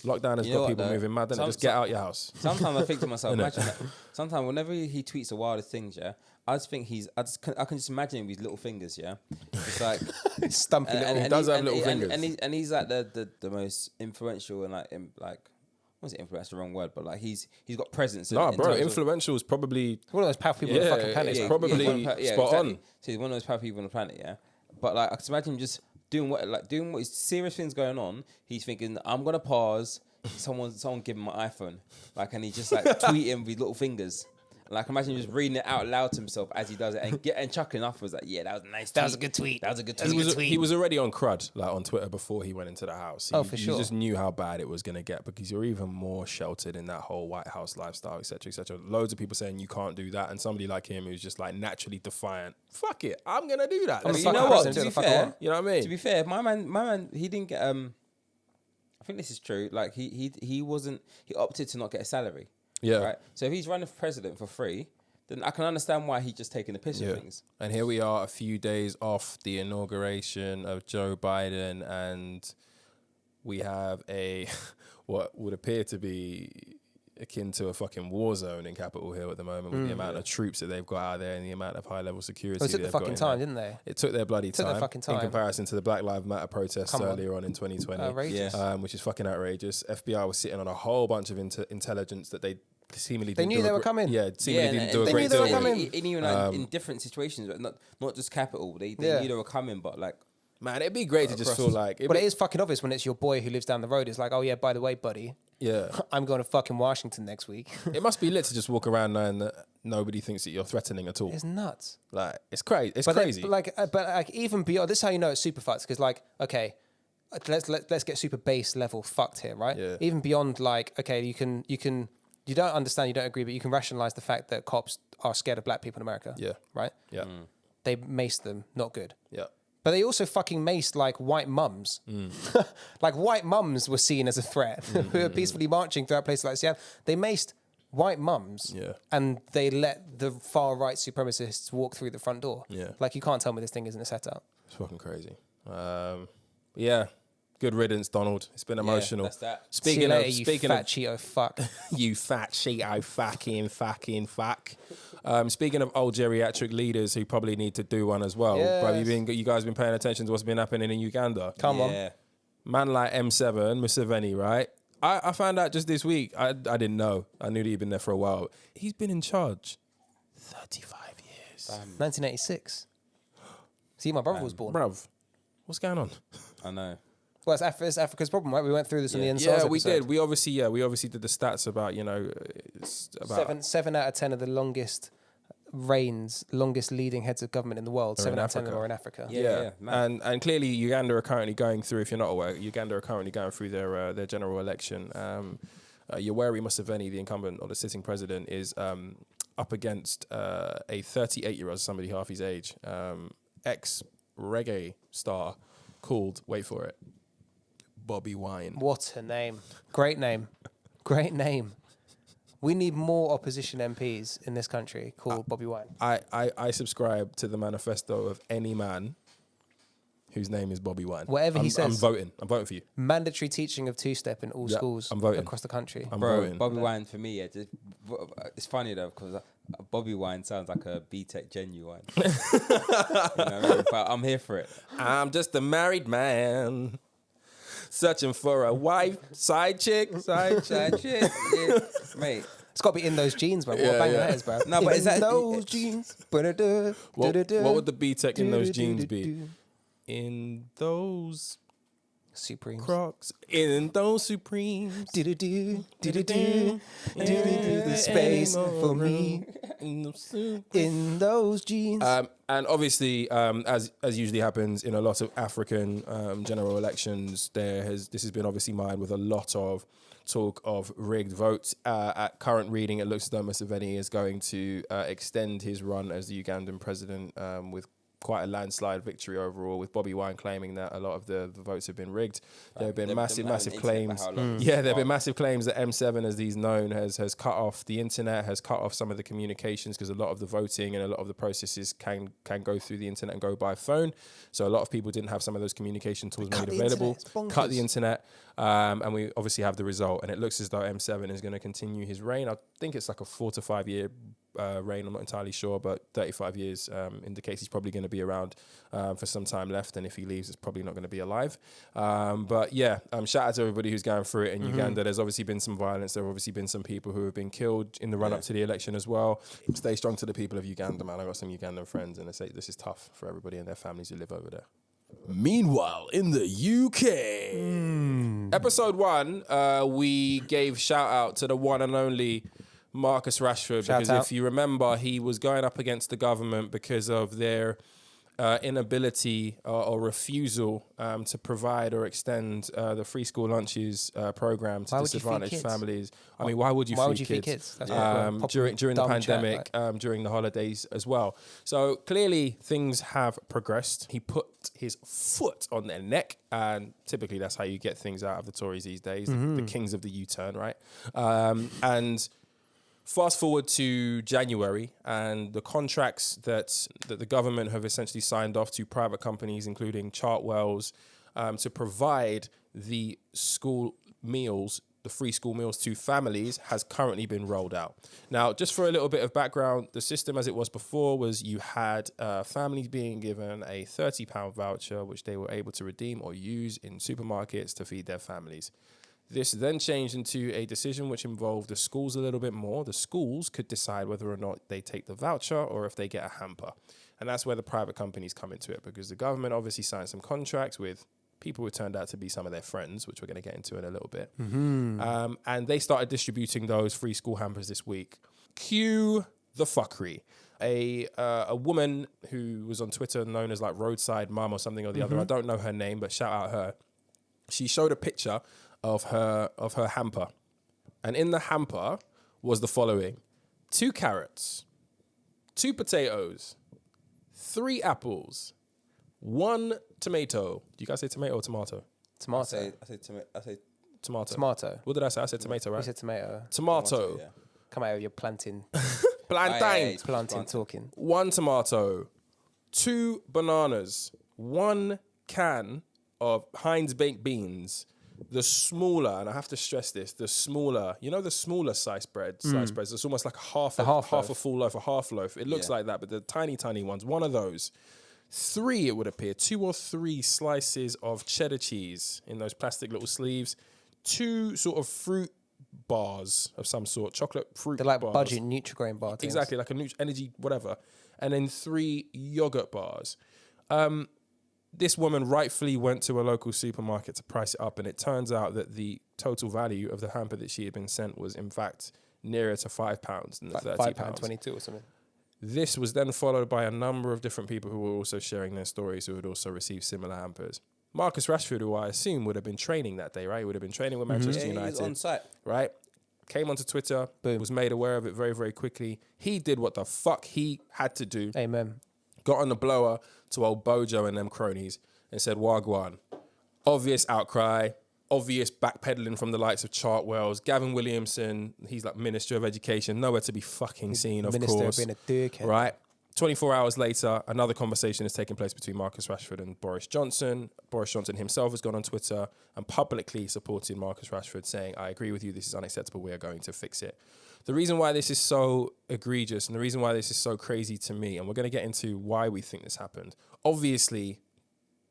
lockdown has got people moving mad, just get out your house. Sometimes I think to myself, imagine that. Sometimes whenever he tweets the wildest things, I just think I can just imagine him with his little fingers, It's like stumpy little. He does have little fingers, and he's like the most influential and like was it influence the wrong word, but like he's got presence. No, bro, influential is probably one of those powerful people on the fucking planet. It's probably spot on. So he's one of those powerful people on the planet, But like I can imagine him just doing what is serious things going on. He's thinking, I'm gonna pause. Someone give him my iPhone, and he just like tweeting with his little fingers. Like imagine just reading it out loud to himself as he does it and chuckling afterwards. Like, that was a nice tweet. That was a good tweet. That was a good tweet. He was already on crud on Twitter before he went into the house. For sure. You just knew how bad it was going to get, because you're even more sheltered in that whole White House lifestyle, etc., etc. Loads of people saying you can't do that, and somebody like him who's just like naturally defiant. Fuck it, I'm gonna do that. You know what? To be fair, you know what I mean. To be fair, my man, he didn't get. I think this is true. Like he opted to not get a salary. Yeah. Right. So if he's running for president for free, then I can understand why he's just taking the piss of things. And here we are, a few days off the inauguration of Joe Biden, and we have what would appear to be akin to a fucking war zone in Capitol Hill at the moment, with the amount of troops that they've got out there and the amount of high-level security. It took the fucking time, didn't they? It took their bloody time. It took their fucking time. In comparison to the Black Lives Matter protests earlier on in 2020. Outrageous. Which is fucking outrageous. FBI was sitting on a whole bunch of intelligence that they seemingly they knew they were coming. Yeah, seemingly didn't do a great deal. And even in different situations, not just Capitol. They knew they were coming, but like, man, it'd be great to just feel like. But it is fucking obvious when it's your boy who lives down the road. It's like, oh yeah, by the way, buddy. Yeah. I'm going to fucking Washington next week. It must be lit to just walk around knowing that nobody thinks that you're threatening at all. It's nuts. Like, it's crazy. It's crazy. But even beyond, this is how you know it's super fucked. Because like, okay, let's get super base level fucked here, right? Yeah. Even beyond like, okay, you don't understand, you don't agree, but you can rationalize the fact that cops are scared of black people in America. Yeah. Right? Yeah. They maced them, not good. Yeah. But they also fucking maced like white mums. Like white mums were seen as a threat who were peacefully marching throughout places like Seattle. They maced white mums and they let the far right supremacists walk through the front door. Yeah. Like you can't tell me this thing isn't a setup. It's fucking crazy. Yeah. Good riddance, Donald. It's been emotional. That's that. Speaking of fat Cheeto fuck. You fat Cheeto fucking fuck. Speaking of old geriatric leaders who probably need to do one as well. Yes. Bro, you guys been paying attention to what's been happening in Uganda? Come on. Man like M7, Museveni, right? I found out just this week. I didn't know. I knew that he'd been there for a while. He's been in charge 35 years. 1986. See, my brother was born. Bruv, what's going on? I know. Well, it's Africa's problem, right? We went through this in the Insights Yeah, episode. we did. We obviously did the stats about, it's about 7 out of 10 of the longest leading heads of government in the world. 7 out of 10 of them are in Africa. Yeah. And clearly Uganda are currently going through, if you're not aware, their general election. Yoweri Museveni, the incumbent or the sitting president, is up against a 38-year-old, somebody half his age, ex-reggae star called, wait for it, Bobby Wine. What a name. Great name. Great name. We need more opposition MPs in this country called Bobby Wine. I subscribe to the manifesto of any man whose name is Bobby Wine. Whatever he says. I'm voting. I'm voting for you. Mandatory teaching of two-step in all schools I'm voting. across the country. I'm Bro, voting. Bobby Wine for me, it's funny though, because Bobby Wine sounds like a B-Tech genuine. You know what I mean? But I'm here for it. I'm just a married man searching for a wife, side chick. Side chick, yeah. Mate. It's got to be in those jeans, man. What a banger that is, bro. No, but is that those jeans? What would the B-Tech in those jeans be? In those Supremes. Crocs. In those Supremes. Do-do-do. Do-do-do. Do-do-do. The space for me. In those jeans. And obviously, as usually happens in a lot of African general elections, this has been obviously mired with a lot of talk of rigged votes. At current reading, it looks as though Museveni is going to extend his run as the Ugandan president with quite a landslide victory overall, with Bobby Wine claiming that a lot of the votes have been rigged. There have been massive claims. Yeah, there have been massive claims that M7, as he's known, has cut off the internet, has cut off some of the communications, because a lot of the voting and a lot of the processes can go through the internet and go by phone. So a lot of people didn't have some of those communication tools made available. Cut the internet. And we obviously have the result. And it looks as though M7 is going to continue his reign. I think it's like a 4 to 5 year reign. I'm not entirely sure, but 35 years indicates he's probably going to be around for some time left. And if he leaves, it's probably not going to be alive. But yeah, shout out to everybody who's going through it in Uganda. There's obviously been some violence. There have obviously been some people who have been killed in the run up to the election as well. Stay strong to the people of Uganda, man. I got some Ugandan friends, and they say this is tough for everybody and their families who live over there. Meanwhile, in the UK, episode 1, we gave shout out to the one and only Marcus Rashford, because if you remember, he was going up against the government because of their inability or refusal to provide or extend the free school lunches program to disadvantaged families. I mean, why would you feed kids? During the pandemic, during the holidays as well. So clearly things have progressed. He put his foot on their neck, and typically that's how you get things out of the Tories these days, the kings of the U-turn, right? And fast forward to January, and the contracts that the government have essentially signed off to private companies, including Chartwell's, to provide the school meals, the free school meals to families, has currently been rolled out. Now, just for a little bit of background, the system as it was before was you had families being given a £30 voucher, which they were able to redeem or use in supermarkets to feed their families. This then changed into a decision which involved the schools a little bit more. The schools could decide whether or not they take the voucher or if they get a hamper. And that's where the private companies come into it, because the government obviously signed some contracts with people who turned out to be some of their friends, which we're going to get into in a little bit. And they started distributing those free school hampers this week. Cue the fuckery. A woman who was on Twitter known as like Roadside Mum or something or the other. I don't know her name, but shout out her. She showed a picture of her hamper. And in the hamper was the following: 2 carrots, 2 potatoes, 3 apples, 1 tomato. Do you guys say tomato or tomato? Tomato. I say Tomato. Tomato. What did I say? I said tomato, right? You said tomato. Tomato. yeah. Come out with your plantain. Plantain. Plantain talking. 1 tomato, 2 bananas, 1 can of Heinz baked beans, the smaller, and I have to stress this, the smaller, you know, the smaller sliced breads. It's almost like half a full loaf, a half loaf. It looks like that, but the tiny ones, 1 of those. 3, it would appear, 2 or 3 slices of cheddar cheese in those plastic little sleeves. 2 sort of fruit bars of some sort, chocolate fruit bars. They're like budget Nutri-Grain bar things. Exactly, like a energy, whatever. And then 3 yogurt bars. This woman rightfully went to a local supermarket to price it up, and it turns out that the total value of the hamper that she had been sent was, in fact, nearer to £5 than the £30. £5.22 or something. This was then followed by a number of different people who were also sharing their stories who had also received similar hampers. Marcus Rashford, who I assume would have been training that day, right? He would have been training with Manchester United. He was on site. Right? Came onto Twitter, was made aware of it very, very quickly. He did what the fuck he had to do. Amen. Got on the blower to old Bojo and them cronies and said, Wagwan. Obvious outcry, obvious backpedaling from the likes of Chartwell's. Gavin Williamson, he's like Minister of Education, nowhere to be fucking seen, of Minister course. of being a dickhead. Right? 24 hours later, another conversation is taking place between Marcus Rashford and Boris Johnson. Boris Johnson himself has gone on Twitter and publicly supported Marcus Rashford, saying, I agree with you, this is unacceptable, we are going to fix it. The reason why this is so egregious and the reason why this is so crazy to me, and we're going to get into why we think this happened. Obviously,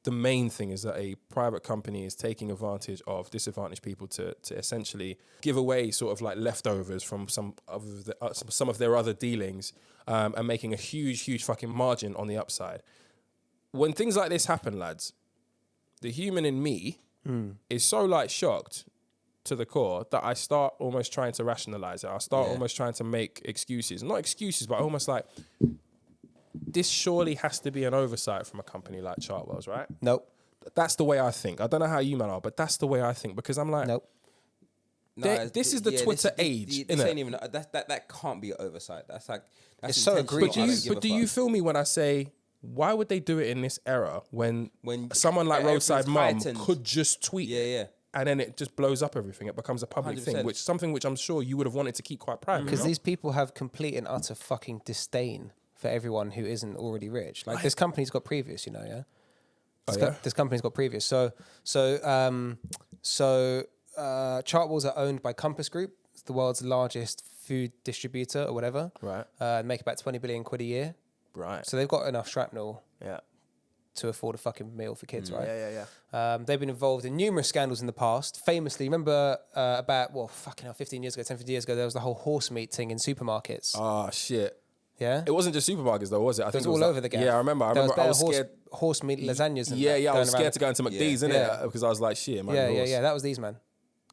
the main thing is that a private company is taking advantage of disadvantaged people to essentially give away sort of like leftovers from some of their other dealings, and making a huge fucking margin on the upside. When things like this happen, lads, the human in me is so like shocked to the core that I start almost trying to rationalize it. I start almost trying to make excuses. Not excuses, but almost like, this surely has to be an oversight from a company like Chartwell's, right? Nope. That's the way I think. I don't know how you man are, but that's the way I think, because I'm like, Nope. This is the Twitter age, This innit? ain't even that can't be an oversight. That's It's so egregious. But do you feel me when I say, why would they do it in this era when someone like Roadside Mum could just tweet and then it just blows up everything? It becomes a public 100%. thing, which I'm sure you would have wanted to keep quite private. Because these people have complete and utter fucking disdain for everyone who isn't already rich. Like, this company's got previous, you know, yeah? This company's got previous. So Chartwells are owned by Compass Group. It's the world's largest food distributor or whatever. Right. Make about 20 billion quid a year. Right. So they've got enough shrapnel to afford a fucking meal for kids, right? Yeah. They've been involved in numerous scandals in the past. Famously, remember about, 15 years ago, 10, 15 years ago, there was the whole horse meat thing in supermarkets. Oh, shit. Yeah? It wasn't just supermarkets though, was it? I think it was all over the gaff. Yeah, I remember. I was scared. Horse meat lasagnas. And I was scared to go into McD's, innit? Because I was like, shit, man. Yeah. That was these, man.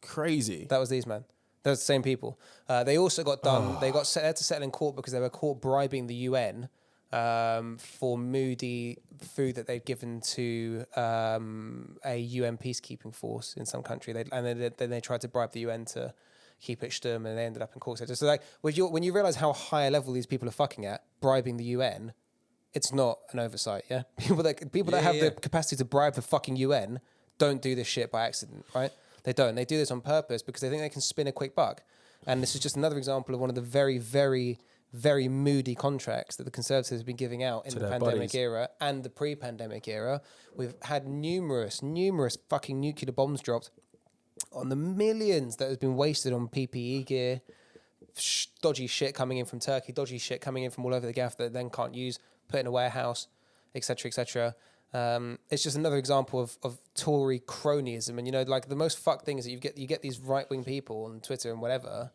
Crazy. That was these, man. Those the same people. They also got done. They had to settle in court because they were caught bribing the UN for moody food that they'd given to a UN peacekeeping force in some country. Then they tried to bribe the UN to keep it stum, and they ended up in court. So like, when you realise how high a level these people are fucking at, bribing the UN, it's not an oversight, yeah? People that have the capacity to bribe the fucking UN don't do this shit by accident, right? They don't. They do this on purpose because they think they can spin a quick buck. And this is just another example of one of the very, very, very moody contracts that the Conservatives have been giving out in the pandemic era and the pre-pandemic era. We've had numerous fucking nuclear bombs dropped on the millions that has been wasted on PPE gear, dodgy shit coming in from Turkey, dodgy shit coming in from all over the gaff that then can't use, put in a warehouse, etc., etc. It's just another example of Tory cronyism. And, you know, like, the most fucked thing is that you get these right-wing people on Twitter and whatever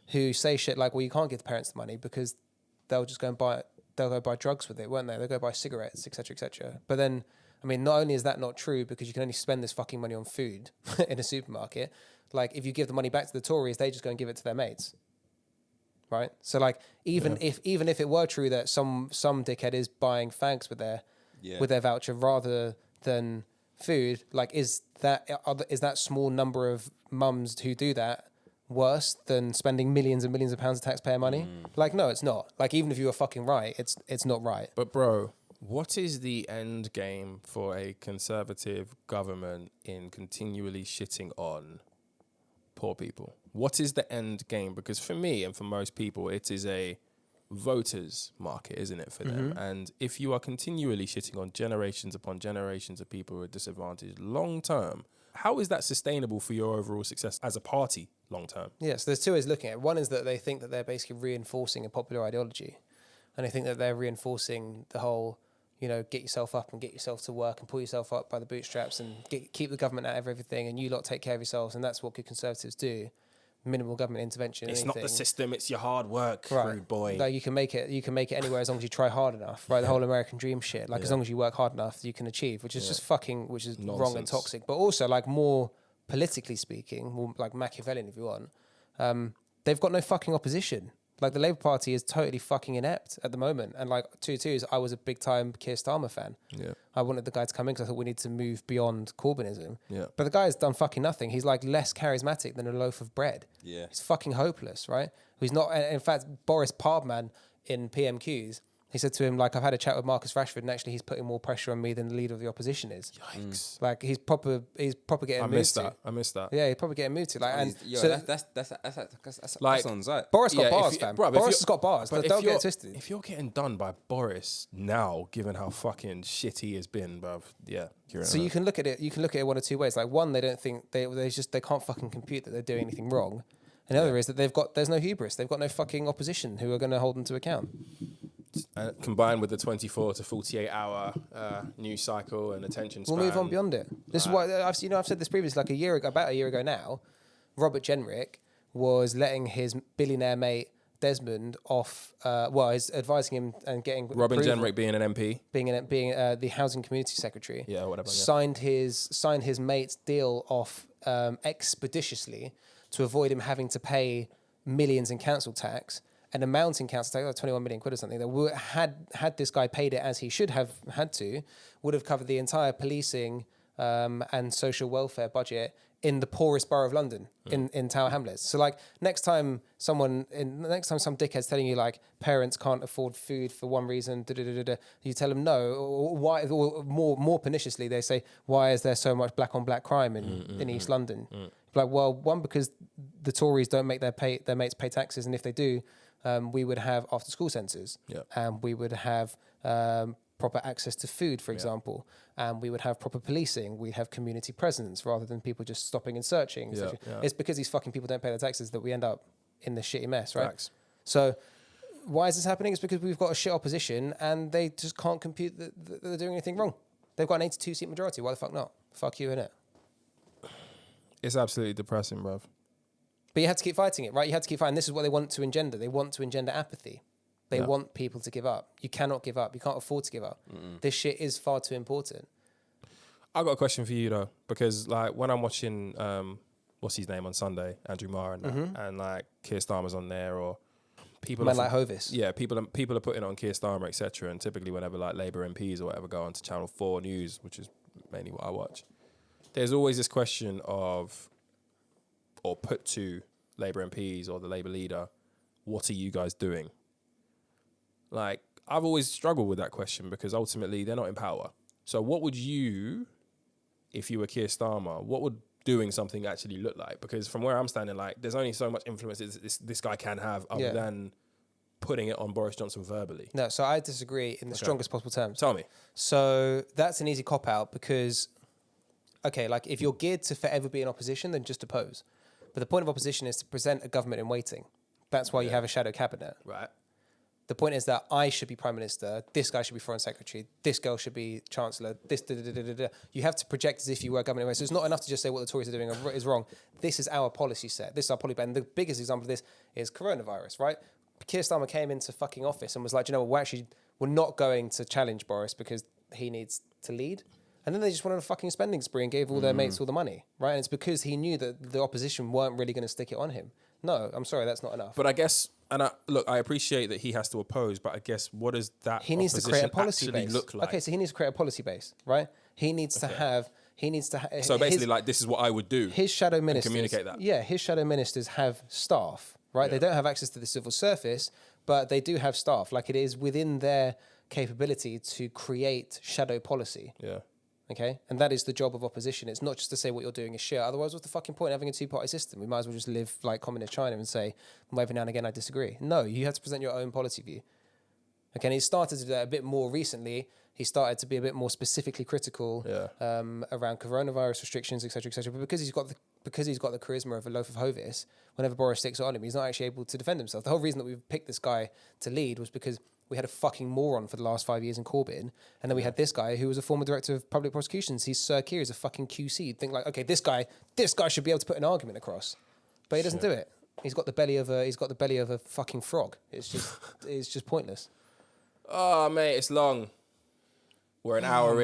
who say shit like, well, you can't give the parents the money because they'll just go buy drugs with it, won't they? They'll go buy cigarettes, etc., etc. But then, I mean, not only is that not true because you can only spend this fucking money on food in a supermarket, like, if you give the money back to the Tories, they just go and give it to their mates. Right? So, like, even if it were true that some dickhead is buying fags with their voucher rather than food, like, is that small number of mums who do that worse than spending millions and millions of pounds of taxpayer money? Like, no, it's not. Like, even if you were fucking right, it's not right. But bro, what is the end game for a Conservative government in continually shitting on poor people? What is the end game? Because for me and for most people, it is a voters market, isn't it, for them? And if you are continually shitting on generations upon generations of people who are disadvantaged long term, how is that sustainable for your overall success as a party long term? Yeah, so there's two ways of looking at it. One is that they think that they're basically reinforcing a popular ideology. And I think that they're reinforcing the whole, you know, get yourself up and get yourself to work and pull yourself up by the bootstraps and keep the government out of everything, and you lot take care of yourselves. And that's what good Conservatives do. Minimal government intervention. It's not the system, it's your hard work, right. rude boy. Like, you can make it anywhere as long as you try hard enough, right? The whole American dream shit. Like, as long as you work hard enough, you can achieve, which is just which is nonsense. Wrong and toxic. But also, like, more politically speaking, more like Machiavellian if you want, they've got no fucking opposition. Like, the Labour Party is totally fucking inept at the moment. And, like, twos, I was a big time Keir Starmer fan. Yeah. I wanted the guy to come in because I thought we need to move beyond Corbynism. Yeah. But the guy's done fucking nothing. He's, like, less charismatic than a loaf of bread. Yeah. He's fucking hopeless, right? He's not. In fact, Boris Pardman in PMQs, He said to him, like, I've had a chat with Marcus Rashford, and actually he's putting more pressure on me than the leader of the opposition is. Yikes! Like he's proper getting moved to. I missed that. Yeah, he's probably getting moved to. Like, and that's like on site. Boris got bars, fam. Boris has got bars. But don't get twisted. If you're getting done by Boris now, given how fucking shit he has been, bruv, yeah. So you can look at it. You can look at it one of two ways. Like one, they don't think they can't fucking compute that they're doing anything wrong. And the other is that there's no hubris. They've got no fucking opposition who are going to hold them to account. Combined with the 24 to 48 hour news cycle and attention span. We'll move on beyond it. This is why I've said this previously, like about a year ago now. Robert Jenrick was letting his billionaire mate Desmond off. He's advising him and getting Robin Jenrick being an MP, being the housing community secretary. Yeah, whatever. Signed his mate's deal off expeditiously to avoid him having to pay millions in council tax. An amount in council tax, like 21 million quid or something, that had this guy paid it as he should have had to, would have covered the entire policing and social welfare budget in the poorest borough of London, in Tower Hamlets. So like next time some dickhead's telling you like parents can't afford food for one reason, you tell them no. Or why? Or more perniciously, they say, why is there so much black on black crime in East London? Like, well, one, because the Tories don't make their mates pay taxes, and if they do, we would have after school centres, and we would have proper access to food, for example, and we would have proper policing. We'd have community presence rather than people just stopping and searching. It's because these fucking people don't pay their taxes that we end up in this shitty mess, right? Facts. So why is this happening? It's because we've got a shit opposition and they just can't compute that they're doing anything wrong. They've got an 82-seat majority. Why the fuck not? Fuck you, innit? It's absolutely depressing, bruv. But you had to keep fighting it, right? You had to keep fighting. This is what they want to engender. They want to engender apathy. They want people to give up. You cannot give up. You can't afford to give up. This shit is far too important. I got a question for you though, because like when I'm watching, what's his name on Sunday, Andrew Marr and like Keir Starmer's on there, or people like Hovis. Yeah, people are putting on Keir Starmer, etc. And typically whenever like Labour MPs or whatever go onto Channel 4 News, which is mainly what I watch, there's always this question of, or put to Labour MPs or the Labour leader, what are you guys doing? Like, I've always struggled with that question because ultimately they're not in power. So what would you, if you were Keir Starmer, what would doing something actually look like? Because from where I'm standing, like, there's only so much influence this guy can have other than putting it on Boris Johnson verbally. No, so I disagree in the strongest possible terms. Tell me. So that's an easy cop-out because, okay, like if you're geared to forever be in opposition, then just oppose. But the point of opposition is to present a government in waiting. That's why you have a shadow cabinet. Right. The point is that I should be Prime Minister, this guy should be Foreign Secretary, this girl should be Chancellor, this You have to project as if you were government. So it's not enough to just say what the Tories are doing is wrong. This is our policy set. This is our policy. And the biggest example of this is coronavirus, right? Keir Starmer came into fucking office and was like, you know what, we're not going to challenge Boris because he needs to lead. And then they just went on a fucking spending spree and gave all their mates all the money, right? And it's because he knew that the opposition weren't really going to stick it on him. No, I'm sorry, that's not enough. But I guess, I appreciate that he has to oppose, but I guess what does that he needs to create a policy base. Look like? Okay, so he needs to create a policy base, right? He needs to have. So basically, like, this is what I would do. His shadow ministers communicate that. Yeah, his shadow ministers have staff, right? They don't have access to the civil service, but they do have staff. Like, it is within their capability to create shadow policy. Yeah. Okay, and that is the job of opposition. It's not just to say what you're doing is shit. Otherwise, what's the fucking point of having a two-party system? We might as well just live like communist China and say, well, every now and again I disagree. No, you have to present your own policy view. Okay, and he started to do that a bit more recently. He started to be a bit more specifically critical around coronavirus restrictions, etc., etc. But because he's got the charisma of a loaf of Hovis, whenever Boris sticks it on him, he's not actually able to defend himself. The whole reason that we picked this guy to lead was because we had a fucking moron for the last 5 years in Corbyn, and then we had this guy who was a former director of public prosecutions. He's Sir Keir, he's a fucking QC. You'd think like, okay, this guy should be able to put an argument across, but he doesn't do it. He's got the belly of a fucking frog. It's just pointless. Oh mate, it's long. We're an hour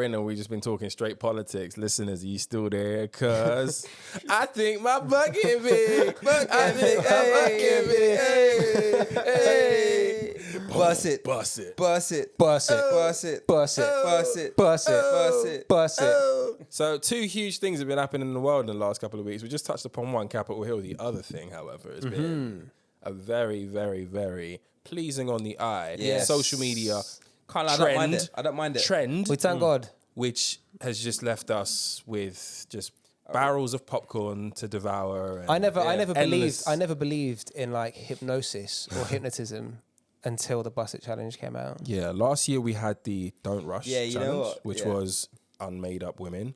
in and we've just been talking straight politics. Listeners, are you still there? Cause I think my bucket big. Hey. Bust it. Bust it. Bust it. Bust it. Bust it. Bust it. Bust it. Bust it. Bust it. Bust it. So 2 huge things have been happening in the world in the last couple of weeks. We just touched upon one, Capitol Hill. The other thing, however, has been a very, very, very pleasing on the eye Yes. social media Can't lie, trend. I don't mind it. Trend, We thank God. which has just left us with just barrels of popcorn to devour. And I never endless- believed in like hypnosis or hypnotism until the Buss It Challenge came out. Yeah, last year we had the Don't Rush Yeah, you know challenge, what? which Yeah. was unmade up women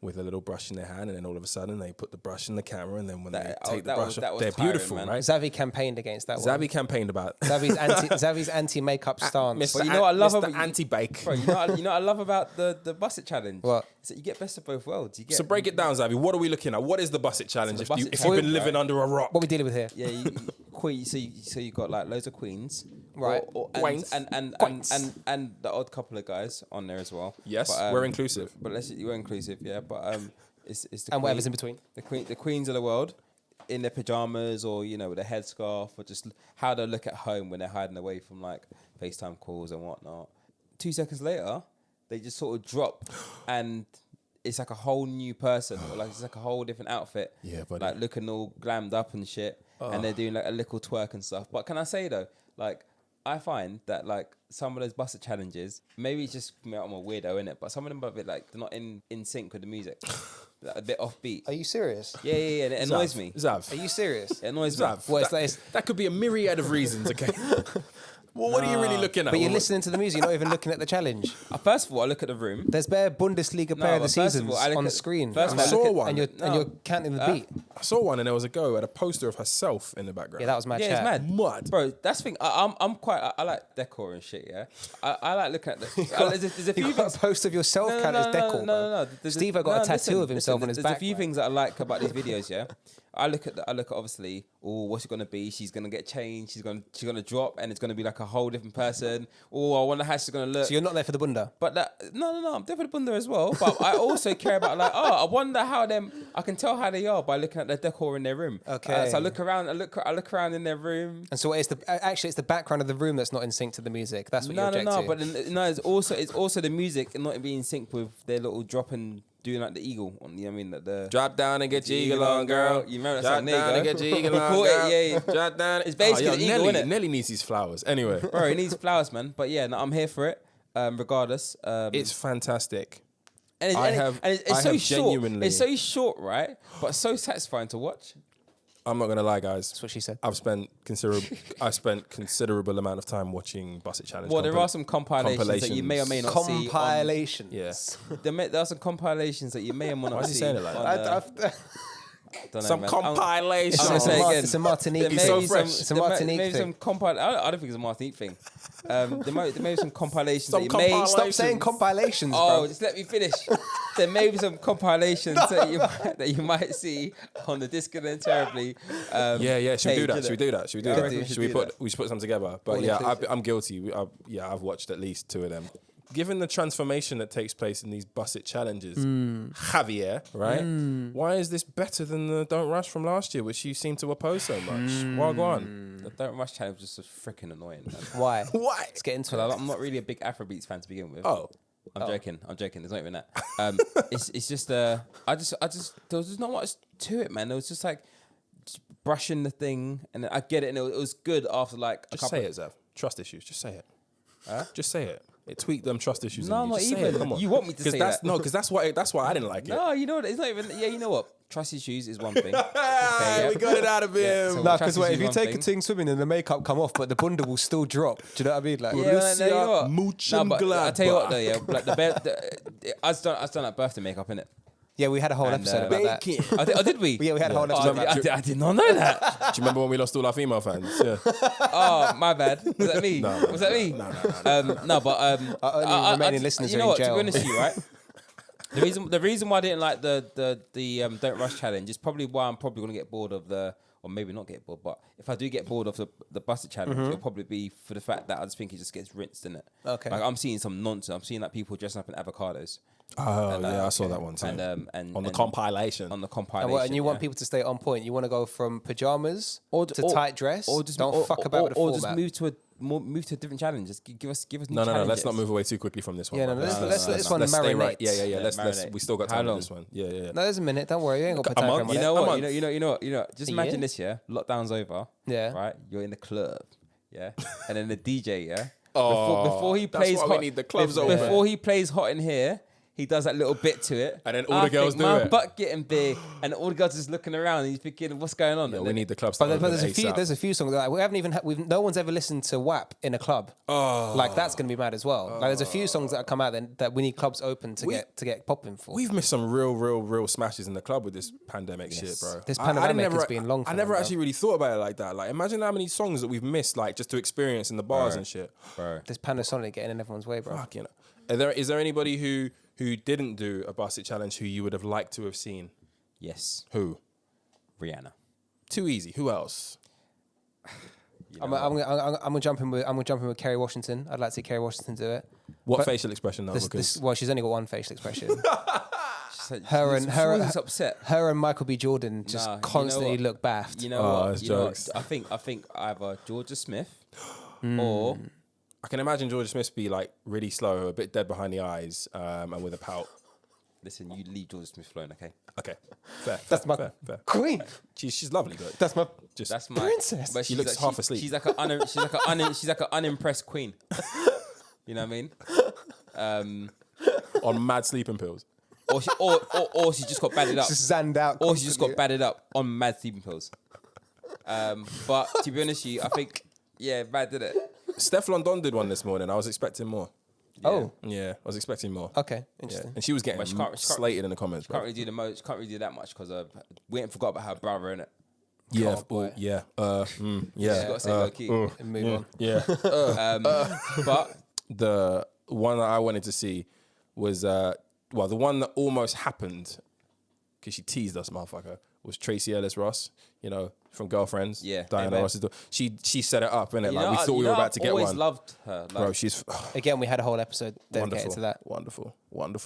with a little brush in their hand, and then all of a sudden they put the brush in the camera, and then when they take the brush off, they're tiring, beautiful, man. right? Zavi campaigned against that one. Zavi campaigned about Zavi's anti-makeup stance. But you know what I love Mr. about Anti-Bake. Bro, you know what I love about the Buss It Challenge? What? Is that you get best of both worlds. You get So break it down, Zavi. What are we looking at? What is the Buss It Challenge? So If, the Buss you, It if Challenge, you've been living right? under a rock, What we dealing with here? Yeah, queen. So you got like loads of queens, Right. Queens. and the odd couple of guys on there as well. yes, But, we're inclusive. But we're inclusive, yeah. But it's the And whatever's queen- in between. the queens of the world in their pajamas or with a headscarf or just how they look at home when they're hiding away from like FaceTime calls and whatnot. 2 seconds later, they just sort of drop and it's like a whole new person or like it's like a whole different outfit. Yeah, buddy. Like looking all glammed up and shit, and they're doing like a little twerk and stuff. But can I say though, like I find that like some of those Buss It challenges, maybe it's just I'm a weirdo in it, but some of them are a bit like they're not in sync with the music, like, a bit offbeat. Are you serious? Yeah, it annoys me. Zav. Are you serious? It annoys me. Zav. Well, it's That could be a myriad of reasons, okay? Well, what are you really looking at? But you're What- listening to the music, you're not even looking at the challenge. First of all, I look at the room. There's bare Bundesliga player of the but first of seasons all, I look on the at- screen. first And of I all, look I saw one. and you're counting the beat. I saw one and there was a girl who had a poster of herself in the background. Yeah, that was my Yeah, chat. it's mad. Mud. Bro, that's the thing. I like decor and shit, yeah? I like looking at the... there's a few You got things... a post of yourself count as decor, No. Steve got a tattoo of himself on his There's back. a few man. things that I like about these videos, yeah? I look at obviously, what's it gonna be? She's gonna get changed. She's gonna drop, and it's gonna be like a whole different person. I wonder how she's gonna look. So you're not there for the bunda. But no, I'm definitely bunda as well. But I also care about like, I wonder how I can tell how they are by looking at the decor in their room. Okay. So I look around in their room. And so it's the background of the room that's not in sync to the music. That's what you object to. But it's also the music and not being in sync with their little drop and doing like the eagle on. You know what I mean? The Drop down and get your eagle on, girl. You remember that Drop song? There you down go. and get your eagle We on, caught girl. it, yeah. Drop down. It's basically the eagle, Nelly, innit? Nelly needs his flowers. Anyway, Bro, it needs flowers, man. But yeah, no, I'm here for it. Regardless, it's fantastic. and I it's have so short. genuinely- It's so short, right? But so satisfying to watch. I'm not gonna lie, guys. That's what she said. I spent considerable amount of time watching Buss It Challenge. Well, there are some compilations that you may or may not see. Compilations. Yes. There are some compilations that you may or may not see. Why is he saying it like on, don't know, Some man. compilation. I'm gonna say it again. It's a Martinique There thing. may so be fresh. It's a Martinique maybe thing. I don't think it's a Martinique thing. There may be some compilations Some that you may... compilation- Stop saying compilations, Oh, bro. just let me finish. There may be some compilations that you might see on the Disconnect Terribly. Yeah. Should we do that? Should we do that? I reckon we should do that. We should put some together. But All yeah, inclusive. I'm guilty. I've watched at least 2 of them. Given the transformation that takes place in these Buss It challenges, Javier, right? Why is this better than the Don't Rush from last year, which you seem to oppose so much? Why go on? The Don't Rush challenge was just freaking annoying, man. Why? Why? Let's get into So it. I'm not really a big Afrobeats fan to begin with. Oh, I'm joking. There's not even that. It's just I just there was just not much to it, man. It was just like just brushing the thing, and then I get it, and it was good after like a just couple. say it, Zev. Trust issues. Just say it. Just say it. It tweaked them trust issues. No, in you. not Just say even. it. Come on. You want me to say that's, that? No, because that's why I didn't like it. No, you know what? It's not even. Yeah, you know what? Trust issues is one thing. Okay, yeah. We got it out of him. Yeah, so- No, Trust because issues if you one take thing. a thing swimming and the makeup come off, but the bunda will still drop. Do you know what I mean? Like, Yeah, well, no, you know what? Mooch No, and but I tell you what though, Gladbach. yeah, like I was done like birthday makeup, innit? yeah, we had a whole And, episode about that. Bacon. Oh, did we? Yeah, we had a whole Oh, episode about that. I did not know that. Do you remember when we lost all our female fans? Yeah. Oh, my bad. Was that me? No, Was that me? No. Our only remaining listeners you are know in what? jail. To be honest with you, right? The reason why I didn't like the Don't Rush challenge is probably why I'm probably gonna get bored of or maybe not get bored, but if I do get bored of the Buss It challenge, it'll probably be for the fact that I just think it just gets rinsed in it. Okay. Like I'm seeing some nonsense. I'm seeing like people dressing up in avocados. Oh, yeah, I saw that one too. And on the and- compilation. On the And, compilation. what, and you want yeah. people to stay on point. You want to go from pajamas Or- to or- tight dress. or just don't fuck about with the or format. just move to a different challenge. Just give us new No. challenges. Let's not move away too quickly from this one. Yeah, no, let's let this one stay marinate. right. Yeah. Let's. marinate. We still got How time long? for this one. Yeah. No, there's a minute. Don't worry. You ain't got to put A time month? frame on You it. know Come what? on. You know what? Just A imagine year? this, yeah. Lockdown's over. Yeah. Right. You're in the club. Yeah. And then the DJ, yeah. Oh, before he that's plays why hot, we need the clubs open. Before he plays Hot in Here, he does that little bit to it. And then all the girls do it. My butt getting big, and all the girls just looking around, and he's thinking, "What's going on?" Yeah, And we then- need the clubs to But open there's a few songs that we haven't even no one's ever listened to WAP in a club. Oh. Like that's gonna be mad as well. Like there's a few songs that have come out that we need clubs open to get popping for. We've missed some real smashes in the club with this pandemic shit, bro. This pandemic has been long for I never them, actually really thought about it like that. Like, imagine how many songs that we've missed, like, just to experience in the bars and shit. bro. This Panasonic getting in everyone's way, bro. Fuck, you know. Is there anybody who didn't do a Basset challenge who you would have liked to have seen? Yes, Who? Rihanna. Too easy. Who else? I'm gonna jump in with Kerry Washington. I'd like to see Kerry Washington do it. What But facial expression though? Because Well, she's only got one facial expression. She's always upset. Her and Michael B. Jordan just Nah, you know constantly what? look baffed. You know Oh, what? it's You know jokes. what? I think either Georgia Smith or I can imagine Georgia Smith be like really slow, a bit dead behind the eyes, and with a pout. listen. You leave Georgia Smith alone, okay? Okay, fair. That's my fair. queen. She's lovely, but That's my just That's my Princess. But She she's looks half asleep. She's like an unimpressed queen. You know what I mean? on mad sleeping pills. Or she just got batted up. just zanned out. Or she just got constantly. batted up on mad sleeping pills. But to be honest with you, I think Mad did it. Steph London did one this morning. I was expecting more. Oh, Yeah, I was expecting more. okay, Yeah. interesting. And she was getting But she can't- slated in the comments, bro. Can't really do the most. Can't really do that much because we ain't forgot about her brother, innit? Yeah, Oh, boy. yeah, yeah. She's got to say low key. And move on. Yeah. But The one that I wanted to see was the one that almost happened because she teased us, motherfucker, was Tracy Ellis Ross, you know, from Girlfriends. Yeah. Diana Amen. Ross's daughter. She set it up, innit? you Like know, we thought we were about to get I've always one. loved her. Like, Bro, she's Again, we had a whole episode dedicated wonderful, to that. wonderful,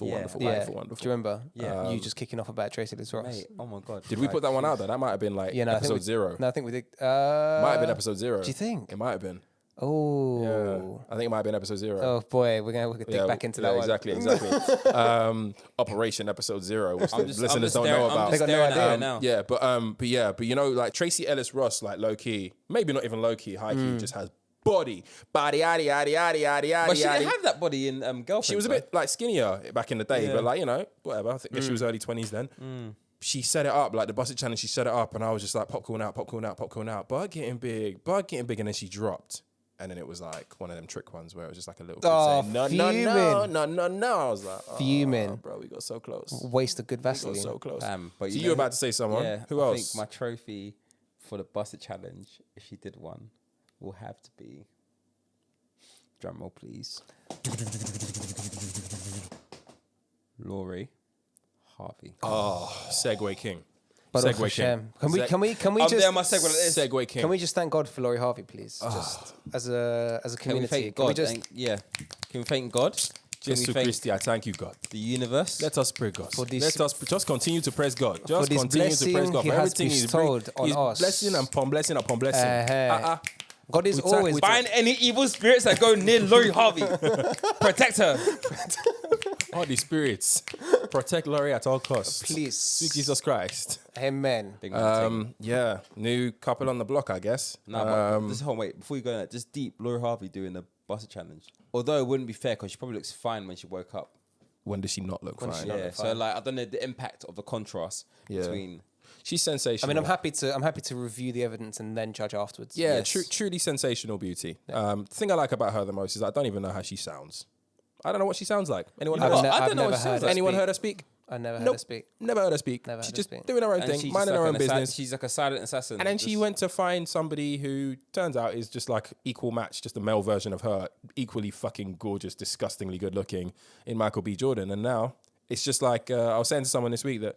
Yeah. wonderful, Do wonderful. you remember? Yeah. You just kicking off about Tracy Ellis Ross. mate, oh my god. Did we put that one out there? That might have been like Yeah, no, I think episode we, 0. No, I think we did. Might have been episode 0. do you think? It might have been. Oh. Yeah. I think it might have been episode 0. Oh boy, we're gonna dig back into that one. Exactly. Operation episode 0, which the listeners don't know about. They got no idea. now. Yeah, but you know, like Tracy Ellis Ross, like low key, maybe not even low key, high key, just has body, yaddy, yaddy, yaddy, yaddy, But she yaddy. didn't have that body in Girlfriend. She was a bit like skinnier back in the day, Yeah. but like, you know, whatever. I think she was early 20s then. She set it up, like the Busted Challenge, she set it up, and I was just like, popcorn out. Bud getting big, and then she dropped. And then it was like one of them trick ones where it was just like a little kid Oh, saying, no. I was like, Fuming. bro, we got so close. Waste of good We got Vaseline. so close. But So you you were know about to say someone. Yeah, Who I else? think my trophy for the Busted Challenge, if she did one, will have to be. Drum roll, please. Laurie, Harvey. Oh, Segway King. But Segway Hashem. King. Can we I'm just there, my segue like this. Segway King. can we just thank God for Laurie Harvey, please? Just as a Can we community. thank Can we God? just Can we thank God? Can we Jesus thank Christi, I thank you, God. the universe? Let us pray, God. For this- Let us just continue to praise God. for Just this continue to praise blessing God. he For has everything He's bestowed on He's us. blessing upon blessing upon blessing. God is We thank- always we Find any evil spirits that go near Laurie Harvey. Protect her. All the spirits. Protect Laurie at all costs. please. Sweet Jesus Christ. Amen. Big man thing. Yeah. New couple on the block, I guess. Nah, but just hold on, wait. Before you go, just deep Laurie Harvey doing the Busted Challenge. Although it wouldn't be fair because she probably looks fine when she woke up. When does she not look When fine? she not Yeah, look so fine. like I don't know the impact of the contrast Yeah. between. She's I sensational. mean, I'm happy to review the evidence and then judge afterwards. Yeah, Yes. truly sensational beauty. The thing I like about her the most is I don't even know how she sounds. I don't know what she sounds like. Anyone heard I've her? ne- I I've don't know never what she sounds heard like. Anyone speak. heard her speak? I never heard Nope. her speak. Never heard her speak. Never heard She's her just speak. doing her own And thing, she's minding just her like own business. She's like a silent assassin. And then she just- went to find somebody who turns out is just like equal match, just a male version of her, equally fucking gorgeous, disgustingly good looking in Michael B. Jordan. And now it's just like, I was saying to someone this week that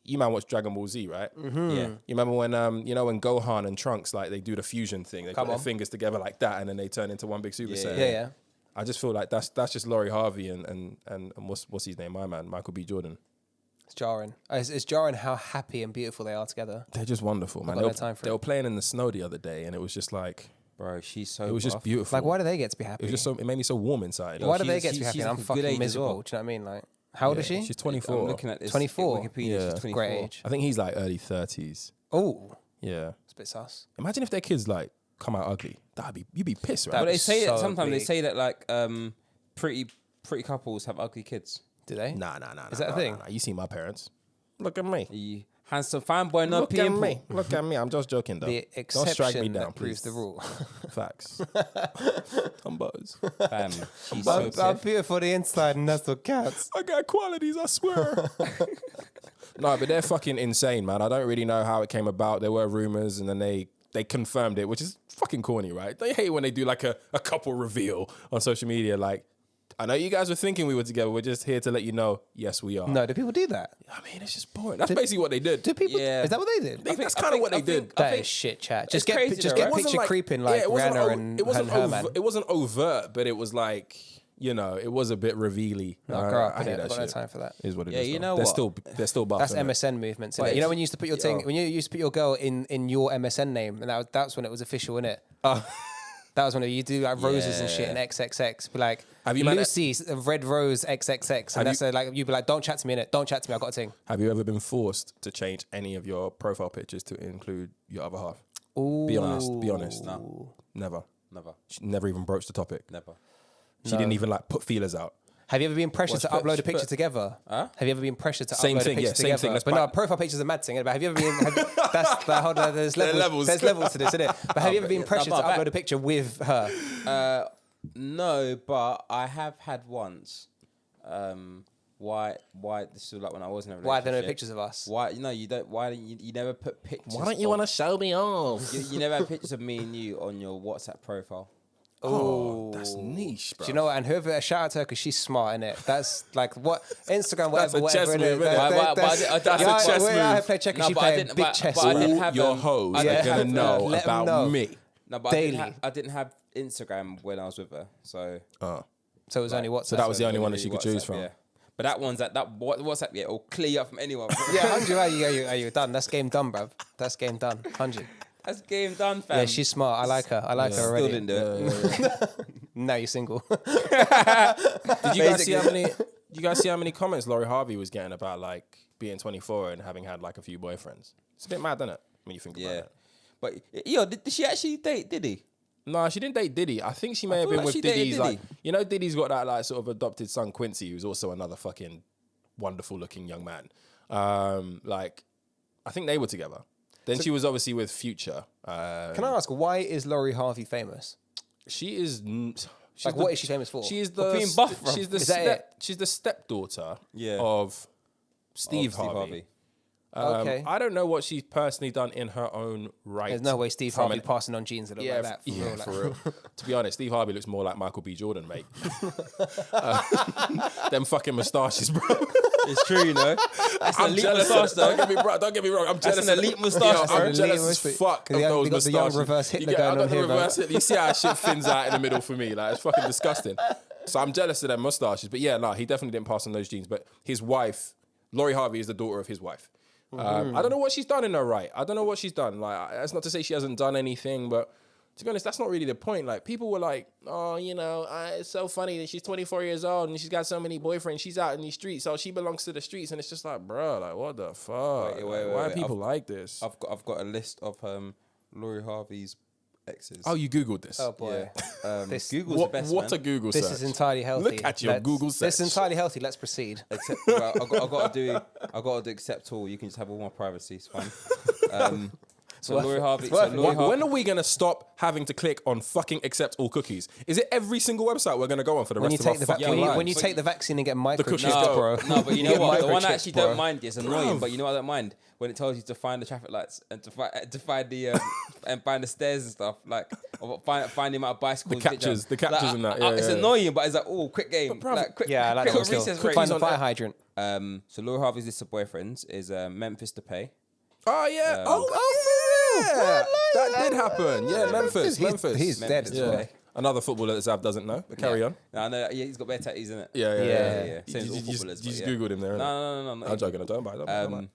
you man watch Dragon Ball Z, right? Yeah. You remember when, when Gohan and Trunks, like they do the fusion thing, they Come put their on. fingers together like that and then they turn into one big Super Saiyan. Yeah. I just feel like that's just Laurie Harvey and what's his name, my man, Michael B. Jordan. It's jarring. It's jarring how happy and beautiful they are together. They're just wonderful, man. got no time for They it. were playing in the snow the other day, and it was just like Bro, she's so. It was just beautiful. Like, why do they get to be happy? It was just it made me so warm inside. Why do they get to be happy? And I'm fucking miserable. Do you know what I mean? Like, how old is she? She's 24. I'm looking at this 24? Wikipedia, Yeah. she's 24. Great age. I think he's like early 30s. Oh, Yeah. it's a bit sus. Imagine if their kids like come out ugly. You'd be pissed, right? But they say that so sometimes they big. say that like pretty couples have ugly kids. Do they? Nah. Is that a thing? Nah. You see my parents. Look at me. You handsome fine boy, not Look at people. me. Look at me. I'm just joking though. The Don't strike me exception down, that proves please. the rule. Facts. I'm buzz. Fam, she's so I'm pissed. beautiful on the inside, and that's what counts. I got qualities, I swear. No, but they're fucking insane, man. I don't really know how it came about. There were rumors, and then they confirmed it, which is fucking corny, right? They hate when they do like a couple reveal on social media. Like, I know you guys were thinking we were together. We're just here to let you know, yes, we are. No, do people do that? I mean, it's just boring. That's basically what they did. Do people? Yeah. Is that what they did? That's kind of what they did. That is shit, chat. Just it's get crazy just though, get right? picture creeping like it wasn't Rihanna and Herman. It wasn't overt, but it was like, you know, it was a bit revealy. No, grow up. I hate I've that got no shit. time for that. Is what it Yeah, is. you though. know they're still buff. That's innit? MSN movements. Innit? Wait, You know when you used to put your thing, yeah. when you used to put your girl in your MSN name, and that's when it was official, innit? That was when you do like roses and shit and XXX. Be like, Have you met Lucy's a red rose XXX, and that's like you'd be like, don't chat to me, innit? Don't chat to me. I got a thing. Have you ever been forced to change any of your profile pictures to include your other half? Ooh. Be honest. Be honest. No. Never. Never. She never even broached the topic. Never. She didn't even like put feelers out. Have you ever been pressured to upload a picture together? Huh? Have you ever been pressured to Same upload thing, a picture yeah, same together? thing. Let's But buy- no, profile pictures are mad thing. But have you ever been? There's levels. There's levels to this, isn't it? But have you ever been pressured to upload a picture with her? No, but I have had once. Why? This was like when I wasn't in a relationship. Why are there no pictures of us? Why? No, you don't. Why don't you never put pictures? Why don't you want to show me off? You never had pictures of me and you on your WhatsApp profile. Oh, that's niche, bro. Do you know what? And whoever, shout out to her because she's smart, innit? That's like what Instagram, That's whatever, a chess whatever. move, innit? That's a chess I move. play checkers. No, She but I play didn't- big but- chess. but I didn't All have your them. hoes I are didn't gonna have know let 'em about know. me. No, but Daily. I didn't have Instagram when I was with her, so So it was only WhatsApp. So that was the only one that only she could choose WhatsApp, from. yeah. But that one's that WhatsApp, yeah, it'll clear you up from anyone. Bro. Yeah, 100. Are you done? That's game done, bruv. That's game done. 100. That's game done, fam. Yeah, she's smart. I like her. I like her Still already. didn't do it. Now you're single. Did you guys see how many? You guys see how many comments Laurie Harvey was getting about like being 24 and having had like a few boyfriends? It's a bit mad, isn't it? When you think about Yeah, it. but yo, did she actually date Diddy? No, she didn't date Diddy. I think she may have feel been like with she dated Diddy's like, Diddy. you know, Diddy's got that like sort of adopted son Quincy, who's also another fucking wonderful looking young man. Like, I think they were together. Then she was obviously with Future. Can I ask, why is Laurie Harvey famous? She is. She's Like, what is she famous for? She is For the. being buff, bro. She's the Is that it? She's the stepdaughter Yeah. of Steve Steve Harvey. Okay. I don't know what she's personally done in her own right. There's no way Steve from Harvey an- passing on genes that look like that. For real, like. for real. To be honest, Steve Harvey looks more like Michael B. Jordan, mate. Them fucking moustaches, bro. It's true, you know. That's an I'm elite jealous. moustache, though. Don't get me wrong. I'm jealous. an of elite the- moustache, Yo, bro. I'm Elite jealous moustache. as fuck of Yeah, those we got the young moustaches. reverse Hitler I going got on the here, bro. reverse Hitler. You see how shit thins out in the middle for me? Like, it's fucking disgusting. So I'm jealous of them moustaches. But yeah, no, he definitely didn't pass on those genes. But his wife, Laurie Harvey, is the daughter of his wife. I don't know what she's done in her right. I don't know what she's done. Like, that's not to say she hasn't done anything, but to be honest, that's not really the point. Like, people were like, oh, you know, it's so funny that she's 24 years old and she's got so many boyfriends. She's out in these streets, so she belongs to the streets. And it's just like, bro, like, what the fuck? Wait, Like, why are people like this? I've got a list of Laurie Harvey's exes. Oh, you Googled this? Oh boy. This Google's what the best, what man. a Google This search. is entirely healthy. Look at your Google This is search. entirely healthy. Let's proceed. Except, well, I got to do accept all. You can just have all my privacy. It's fine. So Laurie Harvey. So Laurie Harvey. When are we going to stop having to click on fucking accept all cookies? Is it every single website we're going to go on for the When you rest of take our the fucking when you, lives? when you take the vaccine and get microchipped, cookies go. bro. No, but you know get what? The one I microchipped, actually bro. don't mind is annoying. But you know what I don't mind when it tells you to find the traffic lights and to find the and find the stairs and stuff. Like or finding my bicycle. The captures and that. Yeah, it's yeah. annoying, but it's like quick game. bruv, Like, quick, Yeah, I like that quick one still. recess Quick break. find the fire hydrant. So Laurie Harvey's list of boyfriends is Memphis Depay. Oh, yeah. Yeah. That did happen. Yeah, Memphis. He's dead as Yeah. well. Another footballer that Zav doesn't know, but carry on. No, I know. Yeah, he's got better tattoos, isn't it? Yeah. yeah. You Same as all just footballers, you just but yeah. Googled him there. innit? No. I'm joking. I don't buy it.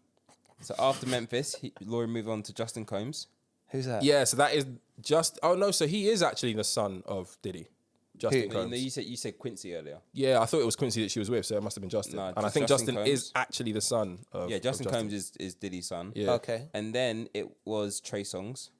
So after Memphis, Laurie moved on to Justin Combs. Who's that? Yeah, so that is So he is actually the son of Diddy. Justin Combs. No, you said Quincy earlier. Yeah, I thought it was Quincy that she was with, so it must have been Justin. No, and I think Justin Justin is actually the son of Justin Combs is Diddy's son. Yeah. Okay. And then it was Trey Songz.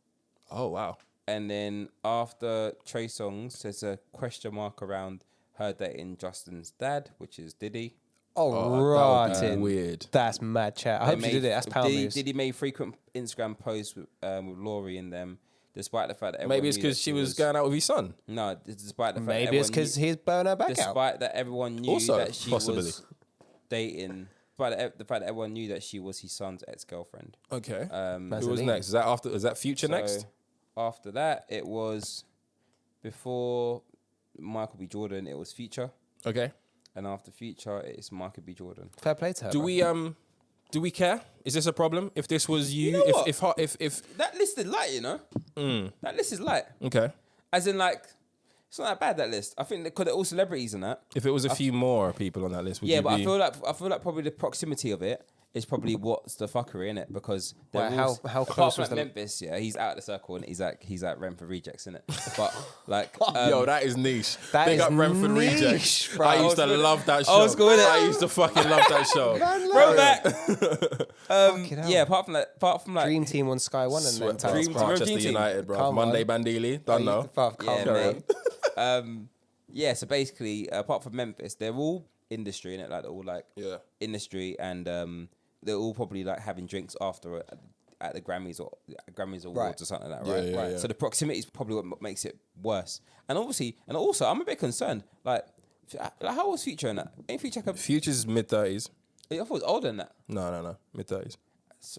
Oh, wow. And then after Trey Songz, there's a question mark around her dating Justin's dad, which is Diddy. Oh, right. That would be weird. That's mad chat. I hope she did it. That's power moves. Diddy made frequent Instagram posts with Laurie in them. Despite the fact that maybe it's because she was going out with his son. No, despite the fact maybe it's because he's burning her back out. Despite that everyone knew Also, that she possibly. was dating. Despite the fact that everyone knew that she was his son's ex-girlfriend. Okay. Azealia. Who was next? Is that Future next? After that, it was before Michael B. Jordan. It was Future, Okay. and after Future, it's Michael B. Jordan. Fair play to her. Do we care? Is this a problem? If this was you, know what? if That list is light, you know. That list is light. okay. As in, like, it's not that bad, that list. I think because they're all celebrities and that. If it was a few more people on that list, would you But be... I feel like probably the proximity of it is probably what's the fuckery in it, because Well, they're all- how apart close from was like the- Memphis, he's out of the circle and he's like Renford Rejects, innit? But like Yo, that is niche. That Big is up Renford niche, Rejects. bro. I used to love that show. Old school, innit? I used to fucking love that show. throwback. Fucking hell. Yeah, apart from like Dream Team on Sky One and then Sweat Dream Past Manchester Team. United, bro. Come Monday on. Bandili. Don't know. yeah, Calm down. mate. So basically, apart from Memphis, they're all industry, innit? Like they're all like industry, and they're all probably like having drinks after at the Grammys or Awards Right. or something like that, right? Yeah, yeah. So the proximity is probably what makes it worse. And also, I'm a bit concerned. Like how old was Future in that? Ain't Future like Future's mid-30s. I thought it was older than that. No. Mid-30s.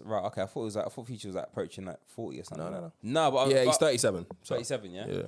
Right, okay. I thought Future was like approaching like 40 or something. No. No, but Yeah, he's 37. So. 37, yeah. Yeah.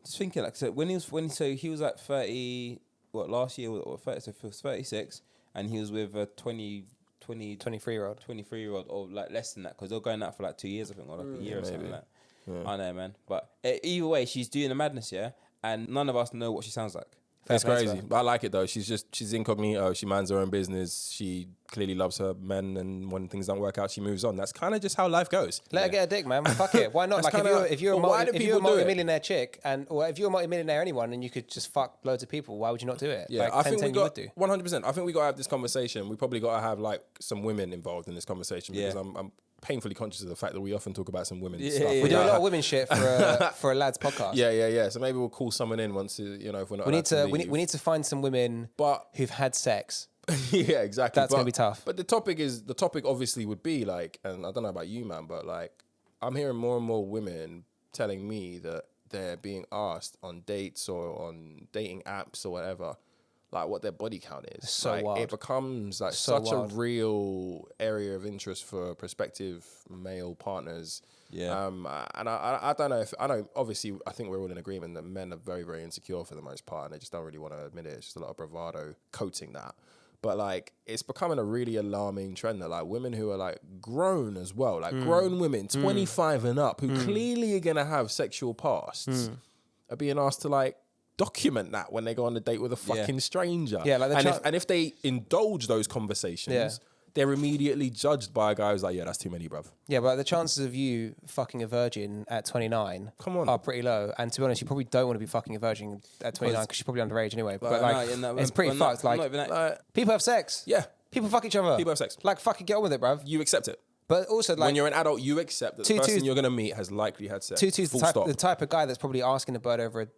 Just thinking, like, so he was like 30. What, last year or 30? So he was 36, and he was with a 23-year-old. 23-year-old, or like less than that, because they're going out for like 2 years, I think, or like a year or something maybe. like that. I know, man. But either way, she's doing the madness, yeah, and none of us know what she sounds like. It's crazy. But I like it though. She's incognito. She minds her own business. She clearly loves her men, and when things don't work out, she moves on. That's kind of just how life goes. Let her get a dick, man. Fuck it. Why not? That's Like kinda- if you're a Well, why do people do it? multi-millionaire chick, or if you're a multi-millionaire anyone, and you could just fuck loads of people, why would you not do it? Yeah, like, I think we you got would do. 100%. I think we got to have this conversation. We probably got to have like some women involved in this conversation because Yeah. I'm painfully conscious of the fact that we often talk about some women Yeah, stuff. yeah, We do a yeah. lot of women shit for a lads podcast. Yeah. So maybe we'll call someone in once, if we're not. We need allowed to leave. we need to find some women But who've had sex. yeah, exactly. That's gonna be tough. But the topic obviously would be like, and I don't know about you, man, but like I'm hearing more and more women telling me that they're being asked on dates or on dating apps or whatever, like what their body count is. So like, wild. It becomes like So such wild. a real area of interest for prospective male partners. Yeah. And I don't know if I know. Obviously, I think we're all in agreement that men are very, very insecure for the most part, and they just don't really want to admit it. It's just a lot of bravado coating that. But like, it's becoming a really alarming trend that like women who are like grown as well, like grown women, 25 and up, who clearly are gonna have sexual pasts, are being asked to like document that when they go on a date with a fucking stranger. Yeah, like the and if they indulge those conversations, they're immediately judged by a guy who's like, yeah, that's too many, bruv. Yeah, but the chances of you fucking a virgin at 29 are pretty low. And to be honest, you probably don't want to be fucking a virgin at 29 because you're probably underage anyway. But like, it's pretty fucked. Like, people have sex. Yeah. People fuck each other. People have sex. Like, fucking get on with it, bruv. You accept it. But also, like, When you're an adult, you accept that the person you're going to meet has likely had sex. Tutu's Full stop. the type of guy that's probably asking a bird over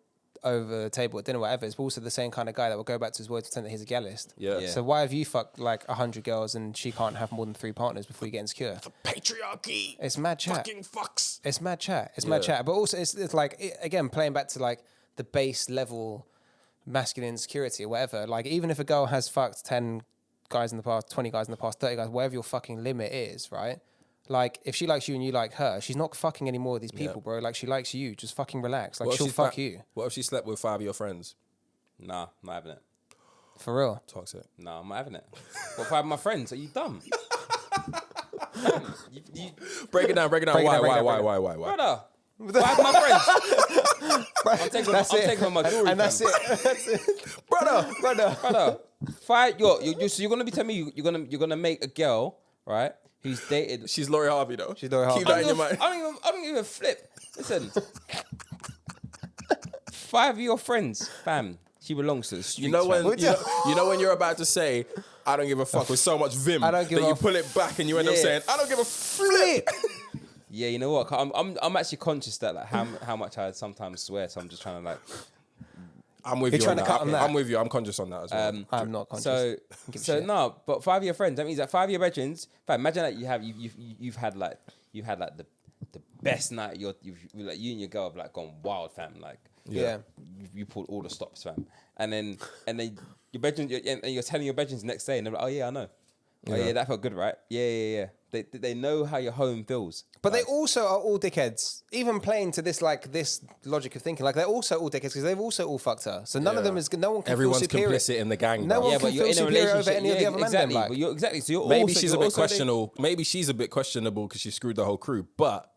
the table at dinner, whatever. It's also the same kind of guy that will go back to his words, pretend that he's a gallist. Yeah. So why have you fucked like 100 girls and she can't have more than 3 partners before you get insecure? Patriarchy. It's mad chat. Fucking fucks. It's mad chat. It's mad chat. But also, it's like, again, playing back to like the base level masculine insecurity or whatever. Like, even if a girl has fucked 10 guys in the past, 20 guys in the past, 30 guys, whatever your fucking limit is, right? Like, if she likes you and you like her, she's not fucking any more of these people, bro. Like, she likes you. Just fucking relax. Like, she'll fuck you. What if she slept with 5 of your friends? Nah, I'm not having it. For real. Toxic. Nah, I'm not having it. What if I have my friends? Are you dumb? Break it down. Why? Brother, I have my friends. I'm taking on my jewelry. And that's it. Brother. Fight so you're gonna be telling me you're gonna make a girl, right, who's dated. She's Laurie Harvey though. She's Laurie Harvey. Keep that in your mind. I don't even flip. Listen. 5 of your friends, fam. She belongs to the streets. You know when you're about to say, I don't give a fuck with so much vim that you pull it back and you end up saying, I don't give a flip. Yeah, you know what? I'm actually conscious that like how much I sometimes swear, so I'm just trying to like. I'm with you on that. I'm with you. I'm conscious on that as well. I'm not conscious. So no, but 5 of your friends. That means that 5 of your veterans. Imagine that you've had the best night. You and your girl have like gone wild, fam. Like you pulled all the stops, fam. And then your veterans, and you're telling your veterans next day, and they're like, oh yeah, I know. Oh yeah, that felt good, right? Yeah. They know how your home feels. But they also are all dickheads. Even playing to this logic of thinking, like they're also all dickheads because they've also all fucked her. So no one can Everyone's feel superior. complicit in the gang. No one Yeah, can but you're feel in a superior over relationship. any of the other Exactly. men. But you're so you're Maybe also, she's a you're bit also questionable. Maybe she's a bit questionable because she screwed the whole crew. But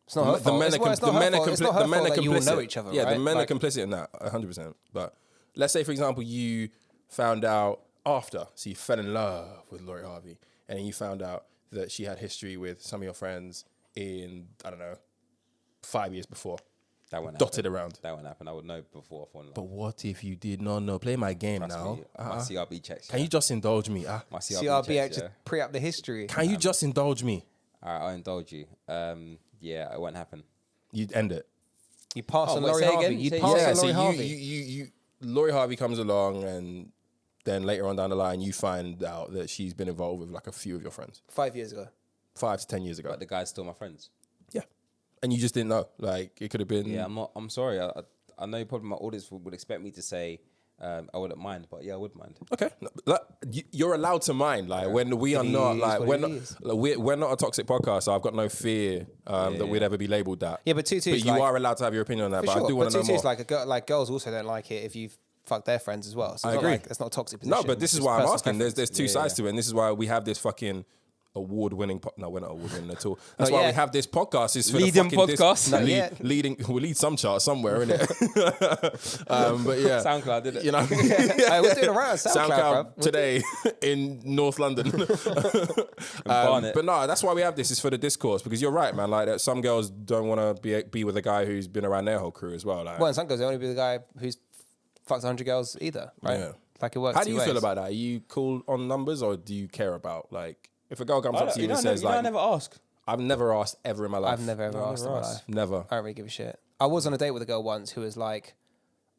it's not her fault. The men are complicit. You all know each other, yeah, right? the men are complicit in that, 100%. But let's say, for example, you found out after, so you fell in love with Laurie Harvey, and then you found out that she had history with some of your friends in, I don't know, 5 years before. That won't dotted happen. around. That won't happen. I would know before I fall in love. But what if you did not know? Play my game now. My CRB checks. Can you just indulge me? My CRB checks, just pre up the history. Can you just indulge me? All right, I'll indulge you. Yeah, it won't happen. You'd end it. You pass on wait, Laurie say Harvey. again? You Say- pass yeah, on so Laurie Harvey. you Laurie Harvey comes along, and then later on down the line, you find out that she's been involved with like a few of your friends 5 years ago. 5 to 10 years ago. But the guy's still my friends. Yeah, and you just didn't know. Like it could have been. Yeah, I'm sorry. I know probably my audience would expect me to say I wouldn't mind, but yeah, I would mind. Okay, like, you're allowed to mind. Like when we are not like we're not a toxic podcast, so I've got no fear that we'd ever be labelled that. Yeah, but Tutu's But you are allowed to have your opinion on that. But sure. I do want to know Tutu's more. like girls also don't like it if you've fucked their friends as well. So I it's agree. Not it's not a toxic position. No, but this is It's why I'm personal asking. preference. There's two sides to it, and this is why we have this fucking award-winning. No, we're not award-winning at all. That's why we have this podcast. Is for Leading the fucking podcast. Not yet. leading. We'll lead some chart somewhere, innit? But yeah, SoundCloud did it. you know, Hey, we're doing around SoundCloud, bruv. today in North London. Barnet. But no, that's why we have this. Is for the discourse, because you're right, man. Like some girls don't want to be with a guy who's been around their whole crew as well. Like, Well, and some girls, they only be the guy who's fucked 100 girls either, right? Yeah. Like it works. how do two you feel ways. about that? Are you cool on numbers, or do you care about like if a girl comes up to you You and know, says I like, never ask. I've never asked ever in my life. I've never ever asked in my life. Never. I don't really give a shit. I was on a date with a girl once who was like,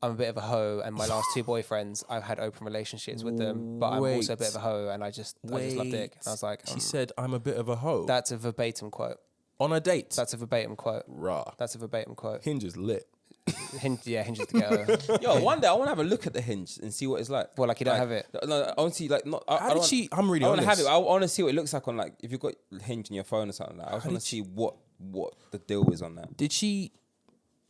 I'm a bit of a hoe, and my last 2 boyfriends, I've had open relationships with them, but I'm also a bit of a hoe, and I just love dick. And I was like, she said, I'm a bit of a hoe. that's a verbatim quote. On a date. That's a verbatim quote. Raw. That's a verbatim quote. Hinge is lit. Hinge is the ghetto. Yo, one day I want to have a look at the Hinge and see what it's like. Well, like you don't have it. No, I want to see like not. How did she? I'm really I want on to have this. it. I want to see what it looks like on like if you've got Hinge on your phone or something. Like, I just want to see what the deal is on that. Did she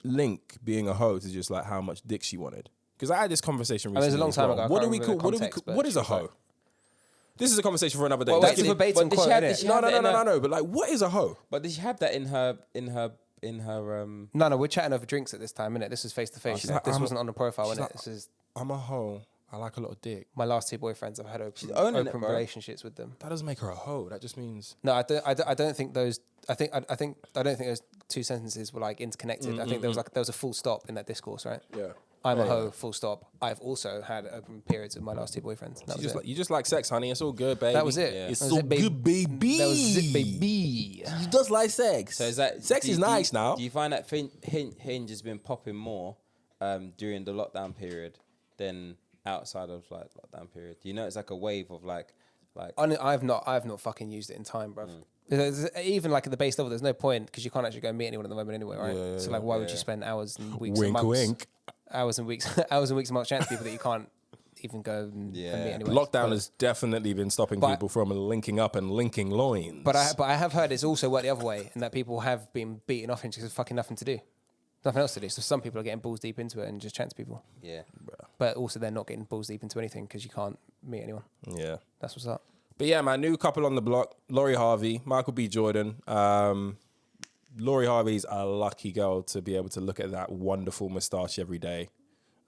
link being a hoe to just like how much dick she wanted? Because I had this conversation recently. it was a long as time well. ago. I What do can't we remember call? the What do we? context, but What is a she was hoe? This is a conversation for another day. Well, Let's that's give a it- verbatim quote, innit? No. But like, what is a hoe? But did she have that in her? No, we're chatting over drinks at this time, innit? This is face to face. she's like, This wasn't on the profile, she's innit? like- This is I'm a hoe. I like a lot of dick. my last 2 boyfriends. I've had owning it, open bro. relationships with them. That doesn't make her a hoe. That just means No, I don't think those. I don't think those 2 sentences were like interconnected. I think there was a full stop in that discourse, right? yeah. I'm a hoe. Full stop. I've also had open periods with my last 2 boyfriends. That was it. You just like sex, honey. It's all good, baby. That was it. Yeah. It's That was so it, babe. good, baby. That was it, baby. You just like sex. So is that sex is nice now? Do you find that Hinge has been popping more during the lockdown period than outside of like lockdown period? Do you know it's like a wave of like? I've not fucking used it in time, bro. Even like at the base level, there's no point because you can't actually go meet anyone at the moment anyway, right? So like, why would you spend hours and weeks and Wink, months, wink. hours and weeks and months chatting to people that you can't even go and meet anyway? Lockdown has definitely been stopping people from linking up and linking loins. But I have heard it's also worked the other way, and that people have been beaten off because there's fucking nothing to do, nothing else to do. So some people are getting balls deep into it and just chatting to people. Yeah. But also they're not getting balls deep into anything because you can't meet anyone. Yeah. That's what's up. But yeah, man, new couple on the block. Laurie Harvey, Michael B. Jordan. Laurie Harvey's a lucky girl to be able to look at that wonderful moustache every day.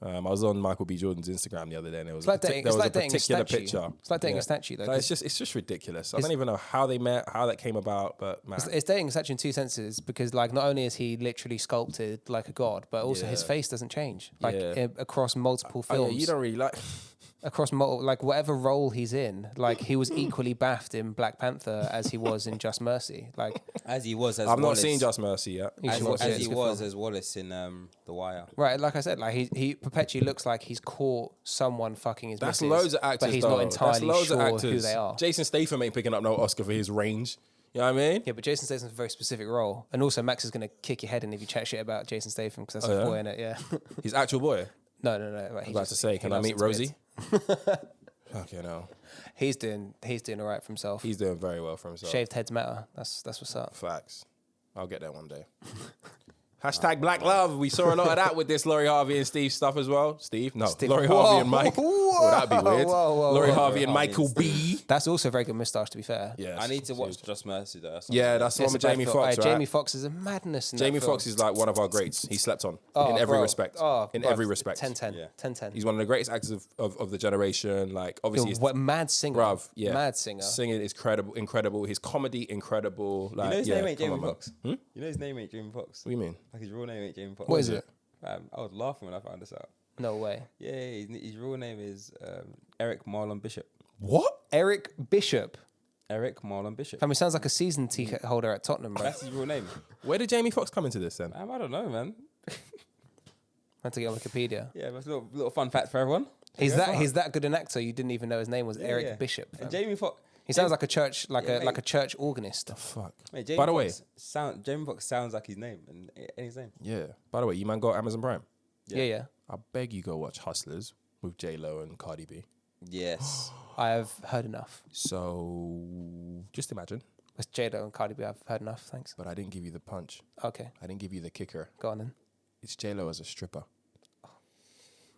I was on Michael B. Jordan's Instagram the other day, and there was It's like a particular picture. It's like dating a statue, though. Like, it's just ridiculous. I don't even know how they met, how that came about, but man. It's dating a statue in two senses, because like not only is he literally sculpted like a god, but also his face doesn't change across multiple films. You don't really like. Across like whatever role he's in, like he was equally baffed in Black Panther as he was in Just Mercy. Like as he was as I've Wallace. not seen Just Mercy yet. As he was as Wallace in The Wire. Right, like I said, like he perpetually looks like he's caught someone fucking his That's missus, loads of actors, but he's though. not entirely sure who they are. Jason Statham ain't picking up no Oscar for his range. You know what I mean? Yeah, but Jason Statham's a very specific role, and also Max is gonna kick your head in if you chat shit about Jason Statham, because that's his boy in it. Yeah. His actual boy. No. Right, I was about to say, can I meet Rosie? Okay, no. He's doing all right for himself. He's doing very well for himself. Shaved heads matter. That's what's up. Facts. I'll get there one day. Hashtag Black Love. We saw a lot of that with this Laurie Harvey and Steve stuff as well. Laurie Harvey and Mike. Oh, that'd be weird. Laurie Harvey and Michael B. That's also a very good moustache, to be fair. Yeah, I need to watch Just Mercy though. That's the one with Jamie Foxx, right? Jamie Foxx is a madness in that Jamie film. Foxx is like one of our greats. He slept on in every respect. In every respect. 10-10. He's one of the greatest actors of the generation. Like, obviously, What mad singer. Bruv, yeah. Mad singer. Singing is incredible. His comedy, incredible. Like, You know his name ain't Jamie on, Foxx? You know his name ain't Jamie Foxx? What do you mean? Like his real name ain't Jamie Foxx. What is it? I was laughing when I found this out. No way. Yeah, his real name is Eric Marlon Bishop. What? Eric Bishop. Eric Marlon Bishop. I mean, sounds like a season ticket holder at Tottenham, bro. That's his real name. Where did Jamie Foxx come into this then? I don't know, man. I had to get on Wikipedia. Yeah, that's a little fun fact for everyone. He's that good an actor. You didn't even know his name was Eric Bishop. And Jamie Foxx. He sounds like a church, like a church organist. The fuck. Mate, Jamie By the way, Jamie Foxx sounds like his name and his name. yeah. By the way, you man got Amazon Prime. Yeah. I beg you go watch Hustlers with J-Lo and Cardi B. Yes. I have heard enough. So just imagine. With J-Lo and Cardi B, I've heard enough. Thanks. But I didn't give you the punch. Okay. I didn't give you the kicker. Go on then. It's J-Lo as a stripper.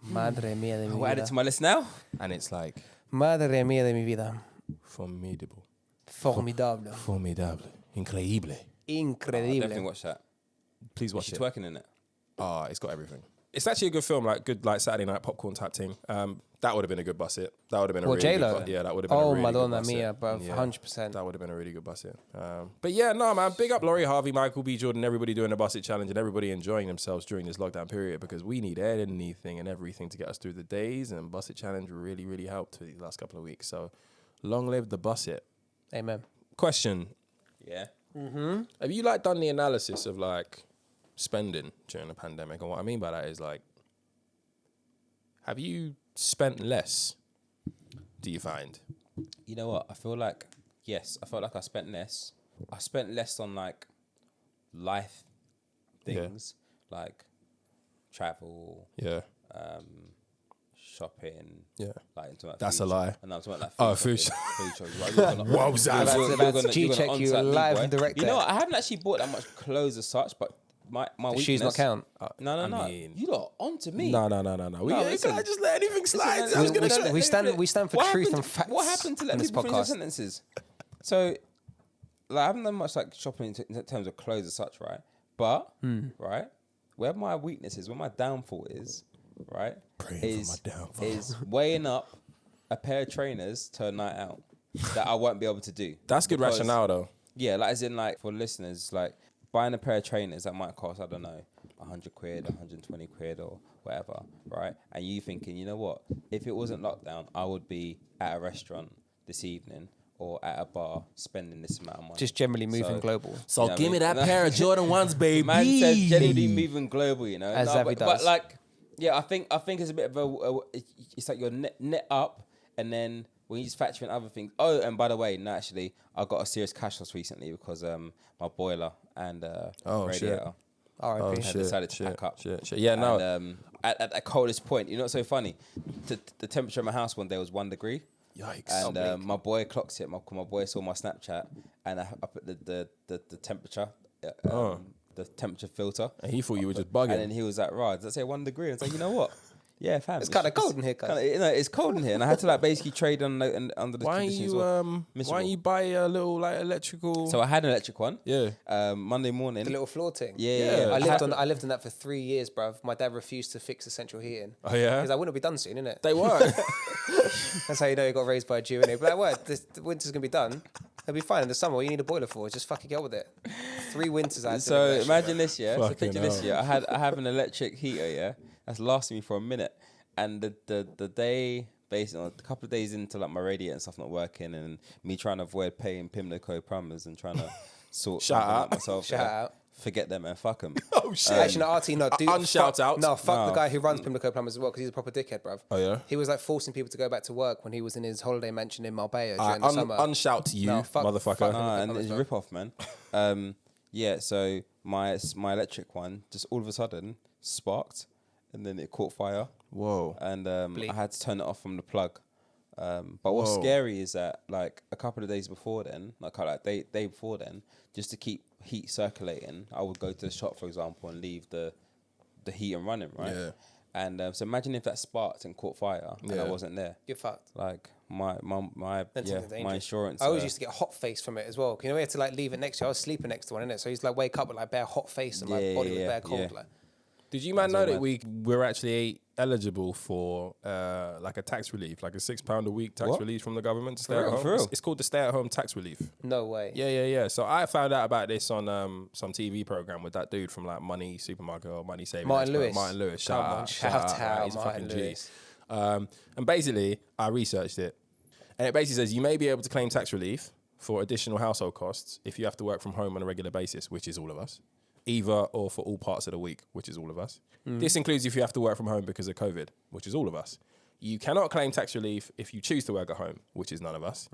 Madre mía de mi I'll add it vida. to my list now. And it's like Madre mía de mi vida. formidable. Formidable. Formidable. Increíble. I'll definitely Increíble. watch that. Please watch She's it. twerking in it. It's got everything. It's actually a good film, like good like Saturday night popcorn type thing. That would have been a good bus hit. That would have been a really J-Lo? good that would have been a really Madonna good bus mia, hit. bro. 100%. That would have been a really good bus hit. But yeah, no, man. Big up Laurie Harvey, Michael B. Jordan, everybody doing the bus hit challenge and everybody enjoying themselves during this lockdown period, because we need anything and everything to get us through the days, and bus hit challenge really, really helped these last couple of weeks. So long live the bus hit. Amen. Question. Yeah. Have you like done the analysis of like spending during the pandemic? And what I mean by that is like, have you spent less, do you find? You know what? I feel like, yes, I felt like I spent less. I spent less on like life things, like travel, shopping. Yeah. Like, into like That's food a lie. shop- And I'm talking about Oh, like food shopping, shop. food shops. Right? You're gonna- Wowza. That's G-check you on-site live boy. and direct You know there. what? I haven't actually bought that much clothes as such, but my The weakness. shoes not count. No. I mean- You lot onto me. No. listen. Can I just let anything slide? Listen, I was we- gonna we- say. We stand for What truth happened and to- facts. What happened to let in this people finish their podcast? sentences? So, like, I haven't done much like shopping in terms of clothes as such, right? But right, where my weakness is, where my downfall is, right, Praying for my downfall. is weighing up a pair of trainers to a night out that I won't be able to do. That's good Because- rationale though. Yeah, like as in like for listeners, like buying a pair of trainers that might cost, I don't know, 100 quid, 120 quid or whatever, right? And you thinking, you know what? If it wasn't lockdown, I would be at a restaurant this evening or at a bar spending this amount of money. Just generally moving So- global. So Yeah, I give me mean- that pair of Jordan 1s, baby. Man said generally moving global, you know. As Zavi but does. like, yeah, I think it's a bit of it's like your net up, and then when you just factor in other things. Oh, and by the way, no, actually, I got a serious cash loss recently because my boiler and radiator R.I.P. had decided to pack up. Shit. Yeah, no. And, at the coldest point, you know what's so funny? The temperature in my house one day was 1 degree. Yikes. And my boy clocked it. My boy saw my Snapchat, and I put the temperature, the temperature filter. And he thought you were just And bugging. then he was like, "Right, does that say 1 degree?" And it's like, you know what? Yeah, fam. It's kind of cold in here, cuz. It's cold in here, and I had to like basically trade under the Why conditions. don't you buy a little like electrical? So I had an electric one. Yeah. Monday morning. The little floor thing. Yeah. I lived on that for 3 years, bruv. My dad refused to fix the central heating. Oh yeah. Because I wouldn't be done soon, innit? They were. That's how you know you got raised by a Jew, innit? But like, what? The winter's gonna be done. It'll be fine in the summer. What you need a boiler for? Just fucking get with it. 3 winters I had to So live that imagine shit, this, yeah. So Fucking picture this, hell. yeah. I have an electric heater, yeah. That's lasting me for a minute, and the day, basically, a couple of days into like my radiator and stuff not working, and me trying to avoid paying Pimlico plumbers and trying to sort Shout something out. out myself. Shout out. Forget them and fuck them. Oh shit. Actually, no, RT, no. Unshout out. No, fuck No. the guy who runs Pimlico Plumbers as well, because he's a proper dickhead, bruv. Oh yeah. He was like forcing people to go back to work when he was in his holiday mansion in Marbella during the summer. Unshout to you, No, fuck- motherfucker. fuck- And it's a rip off, man. Yeah. So my electric one just all of a sudden sparked, and then it caught fire. Whoa. And Bleak. I had to turn it off from the plug. But what's scary is that like a couple of days before then, like day before then, just to keep heat circulating, I would go to the shop, for example, and leave the heating running, right? Yeah. And so imagine if that sparked and caught fire and I wasn't there. You're fucked. Like my That's yeah, dangerous. my insurance. I always used to get a hot face from it as well. You know, we had to like leave it next to you. I was sleeping next to one, innit? So he's like wake up with like bare hot face and my body was bare cold. yeah. Like, Did you man know all that mad. we're actually eligible for like a tax relief, like a £6 a week tax What? relief from the government to stay real? at home? For real? It's called the Stay at Home Tax Relief. no way. Yeah. So I found out about this on some TV program with that dude from like Money Supermarket or Money Saving Martin Expert. Lewis. Martin Lewis. Come on, shout out He's a Martin fucking G. Lewis. And basically, I researched it, and it basically says you may be able to claim tax relief for additional household costs if you have to work from home on a regular basis, which is all of us, either or for all parts of the week, which is all of us. This includes if you have to work from home because of COVID, which is all of us. You cannot claim tax relief if you choose to work at home, which is none of us.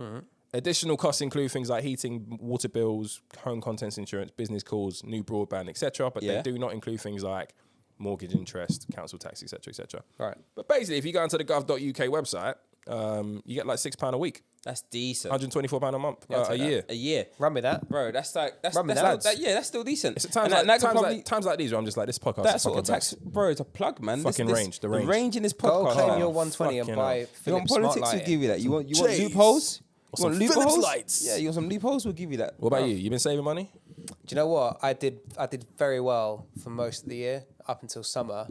Additional costs include things like heating, water bills, home contents insurance, business calls, new broadband, etc. But they do not include things like mortgage interest, council tax, etc., etc. Right. But basically, if you go into the gov.uk website, you get like £6 a week, That's decent. £124 a month, I'll a take that. year. A year. Run me that. Bro, that's like that's Run me that's that. that's still decent. It's at And times like these where I'm just like, this podcast that is sort fucking of tax, best. bro. It's a plug, man. Fucking range, the range. The range in this Go podcast. claim man. your 120 and Fucking buy hell. You want Philips Smart politics? We'll lighting. give you that. You want Jeez. loopholes? You Some want Philips loopholes? lights. Yeah, you want some loopholes? We'll give you that. What about you? You been saving money? Do you know what? I did very well for most of the year up until summer.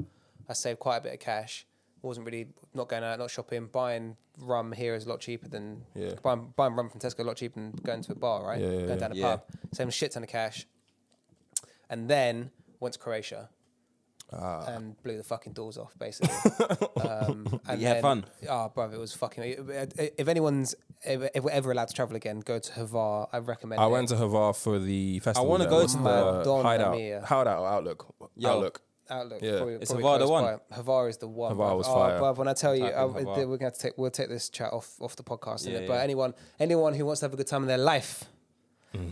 I saved quite a bit of cash. Wasn't really not going out, not shopping. Buying rum here is a lot cheaper than buying rum from Tesco. A lot cheaper than going to a bar, right? Going down a pub. Saving a shit ton of cash. And then went to Croatia. And blew the fucking doors off, basically. And you had fun? Oh, bruv, it was fucking... If anyone's ever allowed to travel again, go to Hvar. I recommend I it. went to Hvar for the festival. wanna there. go What's to the Madonna hideout. Mia. Hideout or Outlook. Yo. Outlook. Outlook. Yeah. It's probably Hvar the close one? by. Hvar is the one. Hvar bruv. was fire. Bruv, when I tell you, Type in Hvar. we're going to we'll take this chat off the podcast. Yeah, innit? But anyone who wants to have a good time in their life,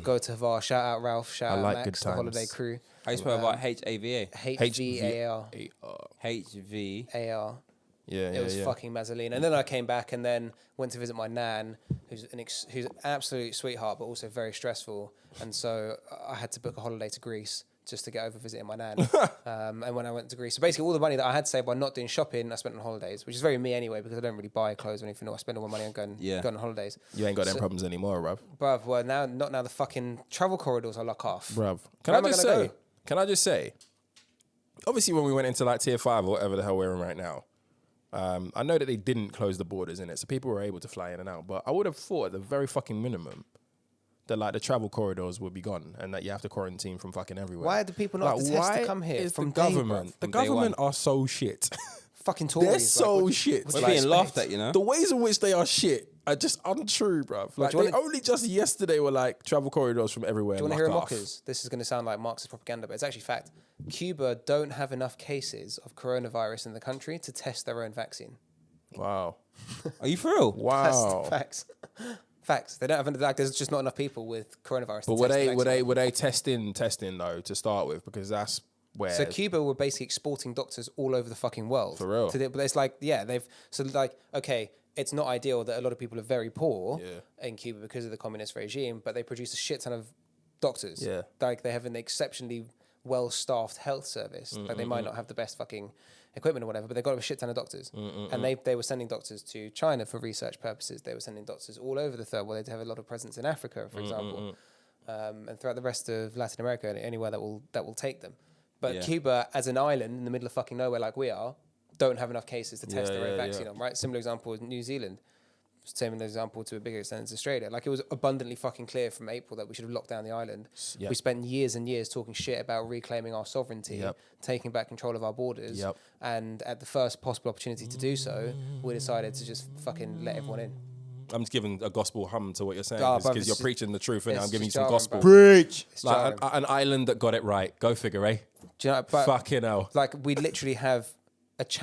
go to Hvar. Shout out Ralph. Shout out like Max, good the times. holiday crew. How you spell about HAVA? HVAR. HV. Yeah, It was fucking Mazzolina. And then I came back and then went to visit my nan, who's an absolute sweetheart, but also very stressful. And so I had to book a holiday to Greece just to get over visiting my nan. And when I went to Greece, so basically all the money that I had saved by not doing shopping, I spent on holidays, which is very me anyway, because I don't really buy clothes or anything. I spend all my money on going on holidays. You ain't got them problems anymore, bruv. Bruv, well, not now the fucking travel corridors are lock off. Bruv. Where am I gonna go? Can I just say, obviously when we went into like tier 5 or whatever the hell we're in right now, I know that they didn't close the borders in it, so people were able to fly in and out, but I would have thought at the very fucking minimum that like the travel corridors would be gone and that you have to quarantine from fucking everywhere. Why do people not have to test to why come here is from the government? day, The From day government one. are so shit. Fucking Tories. They're so what- shit. what We're do you being expect? laughed at, you know. The ways in which they are shit are just untrue, bruv. Like do you they wanna- only just yesterday were like travel corridors from everywhere. Do you want to hear a lock off. mockers? This is going to sound like Marxist propaganda, but it's actually fact. Cuba don't have enough cases of coronavirus in the country to test their own vaccine. Wow. Are you for real? Wow. That's facts. Facts. They don't have like. There's just not enough people with coronavirus. But to were test the they vaccine. were they testing though to start with, because that's where So Cuba were basically exporting doctors all over the fucking world. For real. But it's like, okay, it's not ideal that a lot of people are very poor in Cuba because of the communist regime, but they produce a shit ton of doctors. Yeah. Like they have an exceptionally well-staffed health service. Like they might not have the best fucking equipment or whatever, but they've got a shit ton of doctors. And they were sending doctors to China for research purposes. They were sending doctors all over the third world. They have a lot of presence in Africa, for example, and throughout the rest of Latin America, and anywhere that will take them. But Cuba, as an island in the middle of fucking nowhere like we are, don't have enough cases to test their own vaccine on, right? Similar example with New Zealand. Same example to a bigger extent as Australia. Like, it was abundantly fucking clear from April that we should have locked down the island. Yep. We spent years and years talking shit about reclaiming our sovereignty, taking back control of our borders, and at the first possible opportunity to do so, we decided to just fucking let everyone in. I'm just giving a gospel hum to what you're saying, because you're preaching the truth, and I'm giving you some gospel. Preach! Like an island that got it right. Go figure, eh? Do you know, but fucking hell. Like, we literally have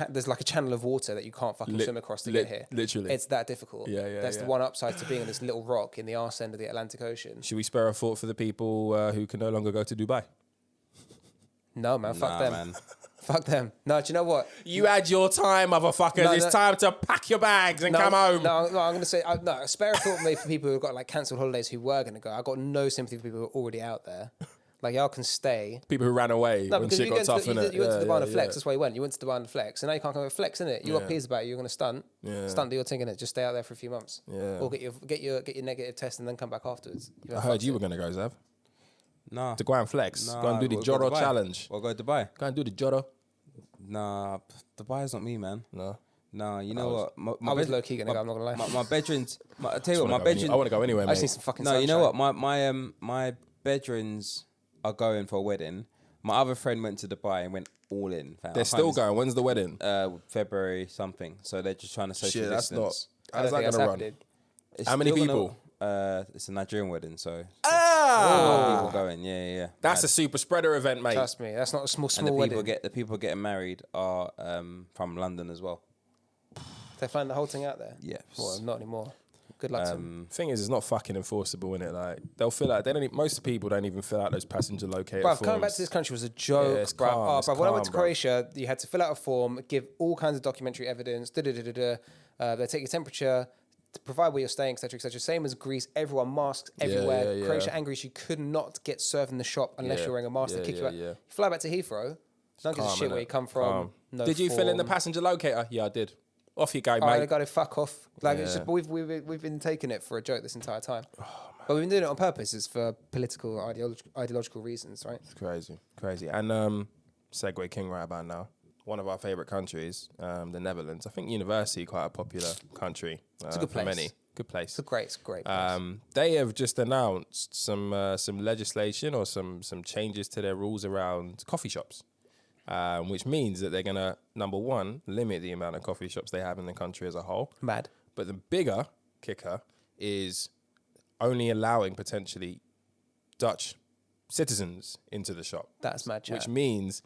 there's like a channel of water that you can't fucking swim across to get here. Literally. It's that difficult. That's the one upside to being on this little rock in the arse end of the Atlantic Ocean. Should we spare a thought for the people who can no longer go to Dubai? No, man. Fuck them. Man. Fuck them. No, do you know what? You had your time, motherfuckers. It's time to pack your bags and come home. No, I'm going to say, no, spare a thought for me for people who've got like cancelled holidays who were going to go. I've got no sympathy for people who are already out there. Like, y'all can stay. People who ran away when shit got tough, innit? You went to Dubai on a flex. That's why you went. You went to Dubai on a flex. And now you can't come with a flex, innit? You got peas about it. You're going to stunt. Stunt do your thing, innit? Just stay out there for a few months. Or get your negative test and then come back afterwards. I heard you were going to go, Zav. Nah. To go and flex. Go and do the Joro challenge. We'll go to Dubai. Go and do the Joro. Nah, Dubai's not me, man. No. Nah, you know what? I was low-key going to go, I'm not going to lie. My bedrooms... I tell you what, my bedrooms... I want to go anywhere, mate. I just need some fucking sunshine. You know what? My bedrooms are going for a wedding. My other friend went to Dubai and went all in. Fam. They're still going. When's the wedding? February something. So they're just trying to social distance. That's not... How's that going to run? How many people? It's a Nigerian wedding, so... Ah! People going, yeah. That's a super spreader event, mate. Trust me, that's not a small and wedding. The people getting married are from London as well. They find the whole thing out there? Yeah. Well, not anymore. Good luck to them. Thing is, it's not fucking enforceable, innit? Like, they'll fill out. Most people don't even fill out those passenger locator forms. Coming back to this country was a joke. Yeah, calm, when I went to Croatia, you had to fill out a form, give all kinds of documentary evidence. They take your temperature, to provide where you're staying, etc., etc. Same as Greece, everyone masks everywhere. Yeah. Croatia and Greece, you could not get served in the shop unless you're wearing a mask. They kick you out. You fly back to Heathrow. Don't give a shit where you come from. No did you form. fill in the passenger locator? Yeah, I did. Off you go, mate. I got to fuck off. Like it's just, we've been taking it for a joke this entire time. But we've been doing it on purpose. It's for political, ideological reasons, right? It's crazy. And segue king right about now. One of our favourite countries, the Netherlands. I think university quite a popular country. It's a good place. For many. Good place. It's a great place. They have just announced some legislation or some changes to their rules around coffee shops. Which means that they're going to, number one, limit the amount of coffee shops they have in the country as a whole. Mad. But the bigger kicker is only allowing potentially Dutch citizens into the shop. That's mad, chat. Which means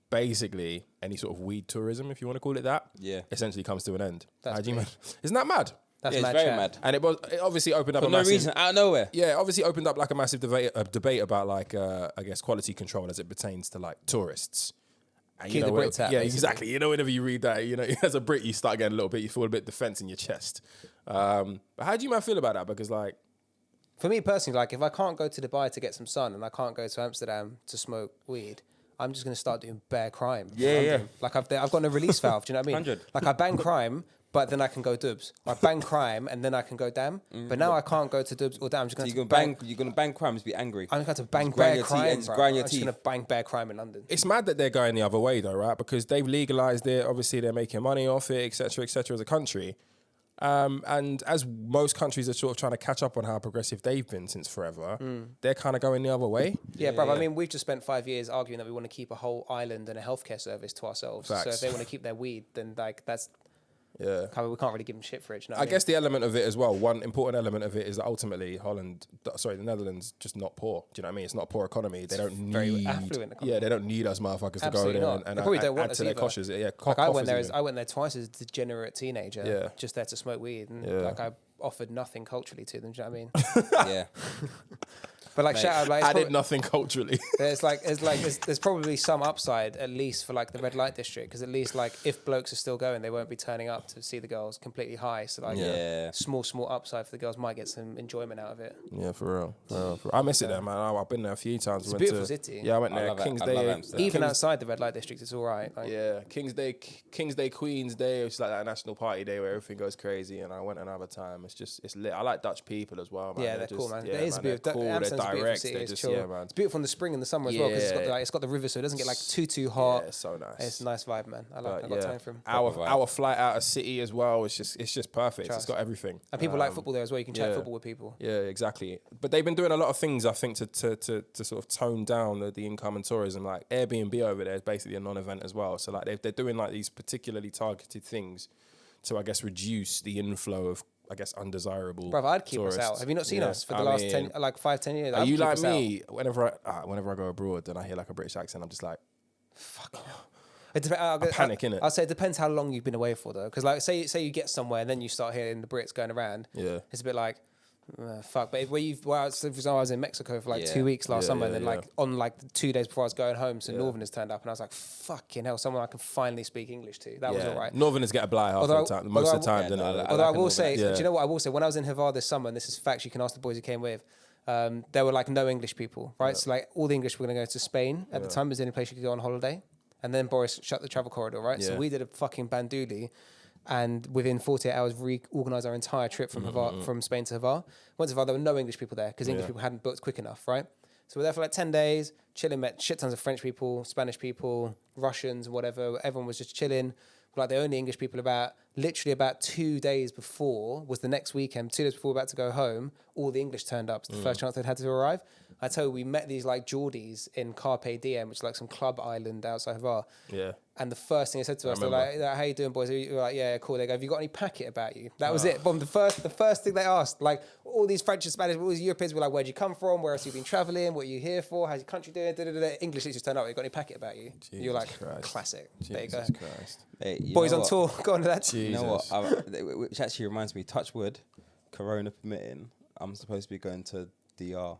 basically any sort of weed tourism, if you want to call it that, essentially comes to an end. Isn't that mad? That's it's mad, very chat. mad. And it obviously opened up for no reason, out of nowhere. Yeah, obviously opened up like a massive debate about like, I guess, quality control as it pertains to like tourists. And Keep the Brits out. Yeah, exactly. You know, whenever you read that, you know, as a Brit, you start getting a little bit, you feel a bit defense in your chest. But how do you man feel about that? Because like, for me personally, like if I can't go to Dubai to get some sun and I can't go to Amsterdam to smoke weed, I'm just going to start doing bare crime. Yeah. Like I've got no release valve. Do you know what I mean? 100. Like I ban crime, but then I can go dubs. I ban crime and then I can go dam. But now I can't go to dubs or dam. I'm just You're gonna bang crime to be angry. I'm going to bang bare crime. Just grind your I'm teeth. just going to bang bare crime in London. it's mad that they're going the other way though, right? Because they've legalized it. Obviously, they're making money off it, etc., as a country. And as most countries are sort of trying to catch up on how progressive they've been since forever, they're kind of going the other way. Yeah, bro. I mean, we've just spent 5 years arguing that we want to keep a whole island and a healthcare service to ourselves. Facts. So if they want to keep their weed, then like that's... Yeah. We can't really give them shit for it. You know I guess the element of it as well, one important element of it is that ultimately the Netherlands just not poor. Do you know what I mean? It's not a poor economy. They don't need... very affluent economy. Yeah, they don't need us motherfuckers to Absolutely go not. there and They probably don't want add us to their either. coffers. Yeah, Like I went there twice as a degenerate teenager, just there to smoke weed, and like I offered nothing culturally to them. Do you know what I mean? Yeah. But like, shout out, like, added nothing culturally. there's probably some upside at least for like the red light district, because at least like if blokes are still going, they won't be turning up to see the girls completely high. So like, small upside for the girls, might get some enjoyment out of it. Yeah, for real. I miss it there, man. I've been there a few times. It's a beautiful city. Yeah, I went there. King's Day. Even outside the red light district, it's all right. Like, yeah, King's Day, Queen's Day. It's like that national party day where everything goes crazy. And I went another time. It's lit. I like Dutch people as well, man. Yeah, they're cool, man. Yeah, it is beautiful. Cool. They're direct. They're just, yeah, man. It's beautiful in the spring and the summer as well, because it's got the river, so it doesn't get like too hot. Yeah, it's so nice. It's a nice vibe, man. I've got time for him. Our flight out of city as well. It's just perfect. It's got everything. And people like football there as well. You can chat football with people. Yeah, exactly. But they've been doing a lot of things, I think, to sort of tone down the income and tourism. Like Airbnb over there is basically a non-event as well. So like they're doing like these particularly targeted things to, I guess, reduce the inflow of, I guess, undesirable. Brother, I'd keep tourists. us out. Have you not seen us for the last 5-10 years? Are you like me? Whenever I go abroad and I hear like a British accent, I'm just like, fuck. I panic, innit? I'll say it depends how long you've been away for, though. Because like, say you get somewhere and then you start hearing the Brits going around. Yeah, it's a bit like, fuck. But for example, I was in Mexico for like 2 weeks last summer, and then like on like 2 days before I was going home, some Northerners turned up, and I was like, fucking hell, someone I can finally speak English to. That was all right. Northerners get a blight half the time, most of the time. Although I will say, do you know what I will say? When I was in Harvey this summer, and this is facts, you can ask the boys who came with. There were like no English people, right? So like all the English were going to go to Spain at the time. It was the only place you could go on holiday. And then Boris shut the travel corridor, right? So we did a fucking banduli, and within 48 hours reorganised our entire trip from Spain to Havre. Went to Havre, there were no English people there because English people hadn't booked quick enough, right? So we're there for like 10 days, chilling, met shit tons of French people, Spanish people, Russians, whatever. Everyone was just chilling. Like the only English people literally about 2 days before was the next weekend, 2 days before we were about to go home, all the English turned up. It's the first chance they'd had to arrive. I tell you, we met these like Geordies in Carpe Diem, which is like some club island outside of Havre. Yeah. And the first thing they said to us, they're like, "How you doing, boys?" We were like, "Yeah, cool." They go, "Have you got any packet about you?" That was it. Boom. The first thing they asked, like all these French and Spanish, all these Europeans were like, "Where'd you come from? Where else have you been traveling? What are you here for? How's your country doing?" English just turned up. "You got any packet about you?" You're like, Christ. Classic. There you go. Hey, boys on tour. Go on to that. You know what? Which actually reminds me, touch wood, Corona permitting, I'm supposed to be going to DR.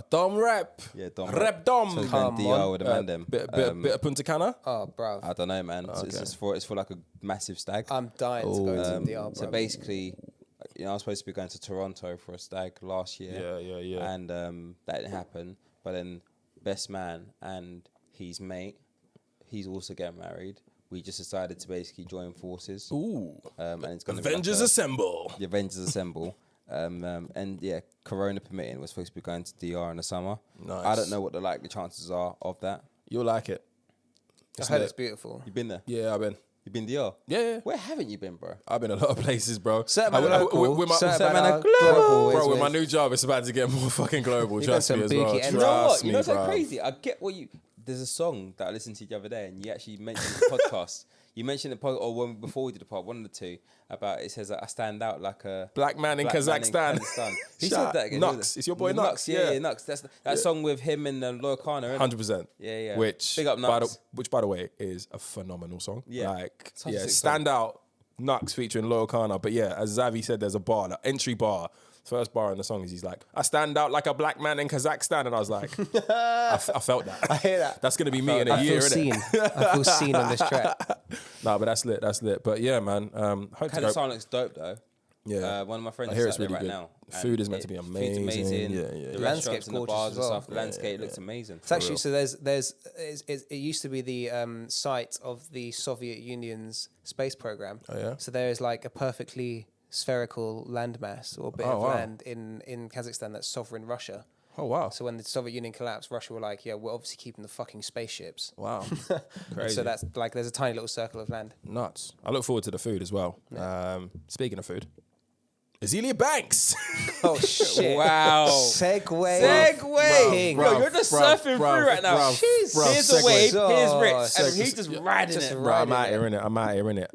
Dom rep. Yeah, Dom rep. Dom. So going DR with the man them. Bit of Punta Cana. Oh, bro. I don't know, man. Okay. It's for like a massive stag. I'm dying to go to DR, bro. So basically, you know, I was supposed to be going to Toronto for a stag last year. Yeah. And that didn't happen. But then best man and his mate, he's also getting married. We just decided to basically join forces. Ooh. And it's going to Avengers Assemble. The Avengers Assemble. And yeah, Corona permitting, we're supposed to be going to DR in the summer. Nice. I don't know what the likely chances are of that. You'll like it. I heard it's beautiful. You been there? Yeah, I've been. You been DR? Yeah. Where haven't you been, bro? I've been a lot of places, bro. With my new job, it's about to get more fucking global. Trust me as well. You know what? You know what's so crazy? I get what you... There's a song that I listened to the other day, and you actually mentioned the podcast. You mentioned the pod, or before we did the pod, one of the two, about it says that I stand out like a black man in Kazakhstan. Who said that again? Nux. It's your boy Nux. Yeah, Nux. That's that song with him and Laurie. 100%. Yeah. Which, big up Nux. By the way, is a phenomenal song. Yeah. Stand out Nux featuring Laurie. But yeah, as Zavi said, there's a bar, the entry bar. First bar in the song is he's like, "I stand out like a black man in Kazakhstan," and I was like, I felt that. I hear that. That's gonna be me in a year. I feel seen on this track. Nah, but that's lit. But yeah, man. Kind of song looks dope though. Yeah, one of my friends I hear is it's really right good. now. Food is meant to be amazing. Food's amazing. Yeah. The landscape's and the gorgeous bars as and well. stuff. The landscape looks amazing. It's actually it used to be the site of the Soviet Union's space program. Oh yeah. So there is like a perfectly spherical landmass or bit of land in Kazakhstan that's sovereign Russia. Oh wow. So when the Soviet Union collapsed, Russia were like, yeah, we're obviously keeping the fucking spaceships. Wow. Crazy. So that's like there's a tiny little circle of land. Nuts. I look forward to the food as well. Yeah. Speaking of food, Azealia Banks. Oh shit! Wow. Segue. Bro, you're just surfing through right now. Here's a wave. Here's Rich, and he's just riding it. Bro, I'm out here in it.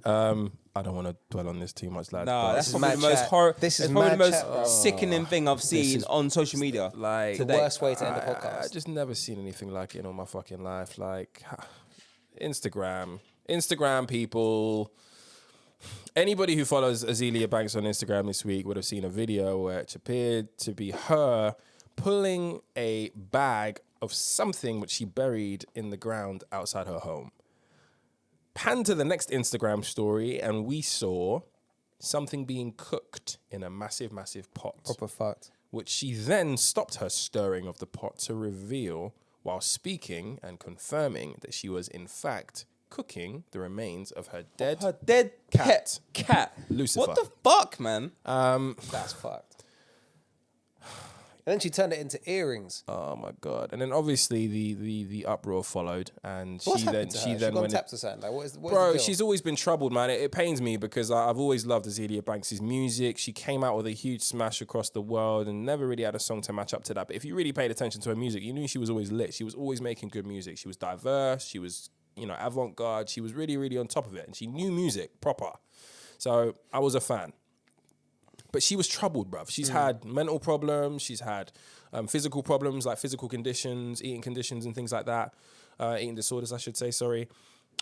I don't want to dwell on this too much, lads. No, that's probably the most horrible. This is probably the most sickening thing I've seen on social media. Like the worst way to end a podcast. I just never seen anything like it in all my fucking life. Like Instagram people. Anybody who follows Azealia Banks on Instagram this week would have seen a video where it appeared to be her pulling a bag of something which she buried in the ground outside her home. Pan to the next Instagram story, and we saw something being cooked in a massive, massive pot. Proper fucked. Which she then stopped her stirring of the pot to reveal while speaking and confirming that she was in fact cooking the remains of her dead cat, Lucifer. What the fuck, man? That's fucked. And then she turned it into earrings. Oh my god! And then obviously the uproar followed, and What's she happened then to her? She gone tapped or something? Like, what is the deal? she's always been troubled, man. It pains me because I've always loved Azealia Banks' music. She came out with a huge smash across the world and never really had a song to match up to that. But if you really paid attention to her music, you knew she was always lit. She was always making good music. She was diverse. She was, avant-garde. She was really, really on top of it, and she knew music proper. So I was a fan. But she was troubled, bruv. She's had mental problems. She's had physical problems, like physical conditions, eating conditions and things like that. Eating disorders, I should say, sorry.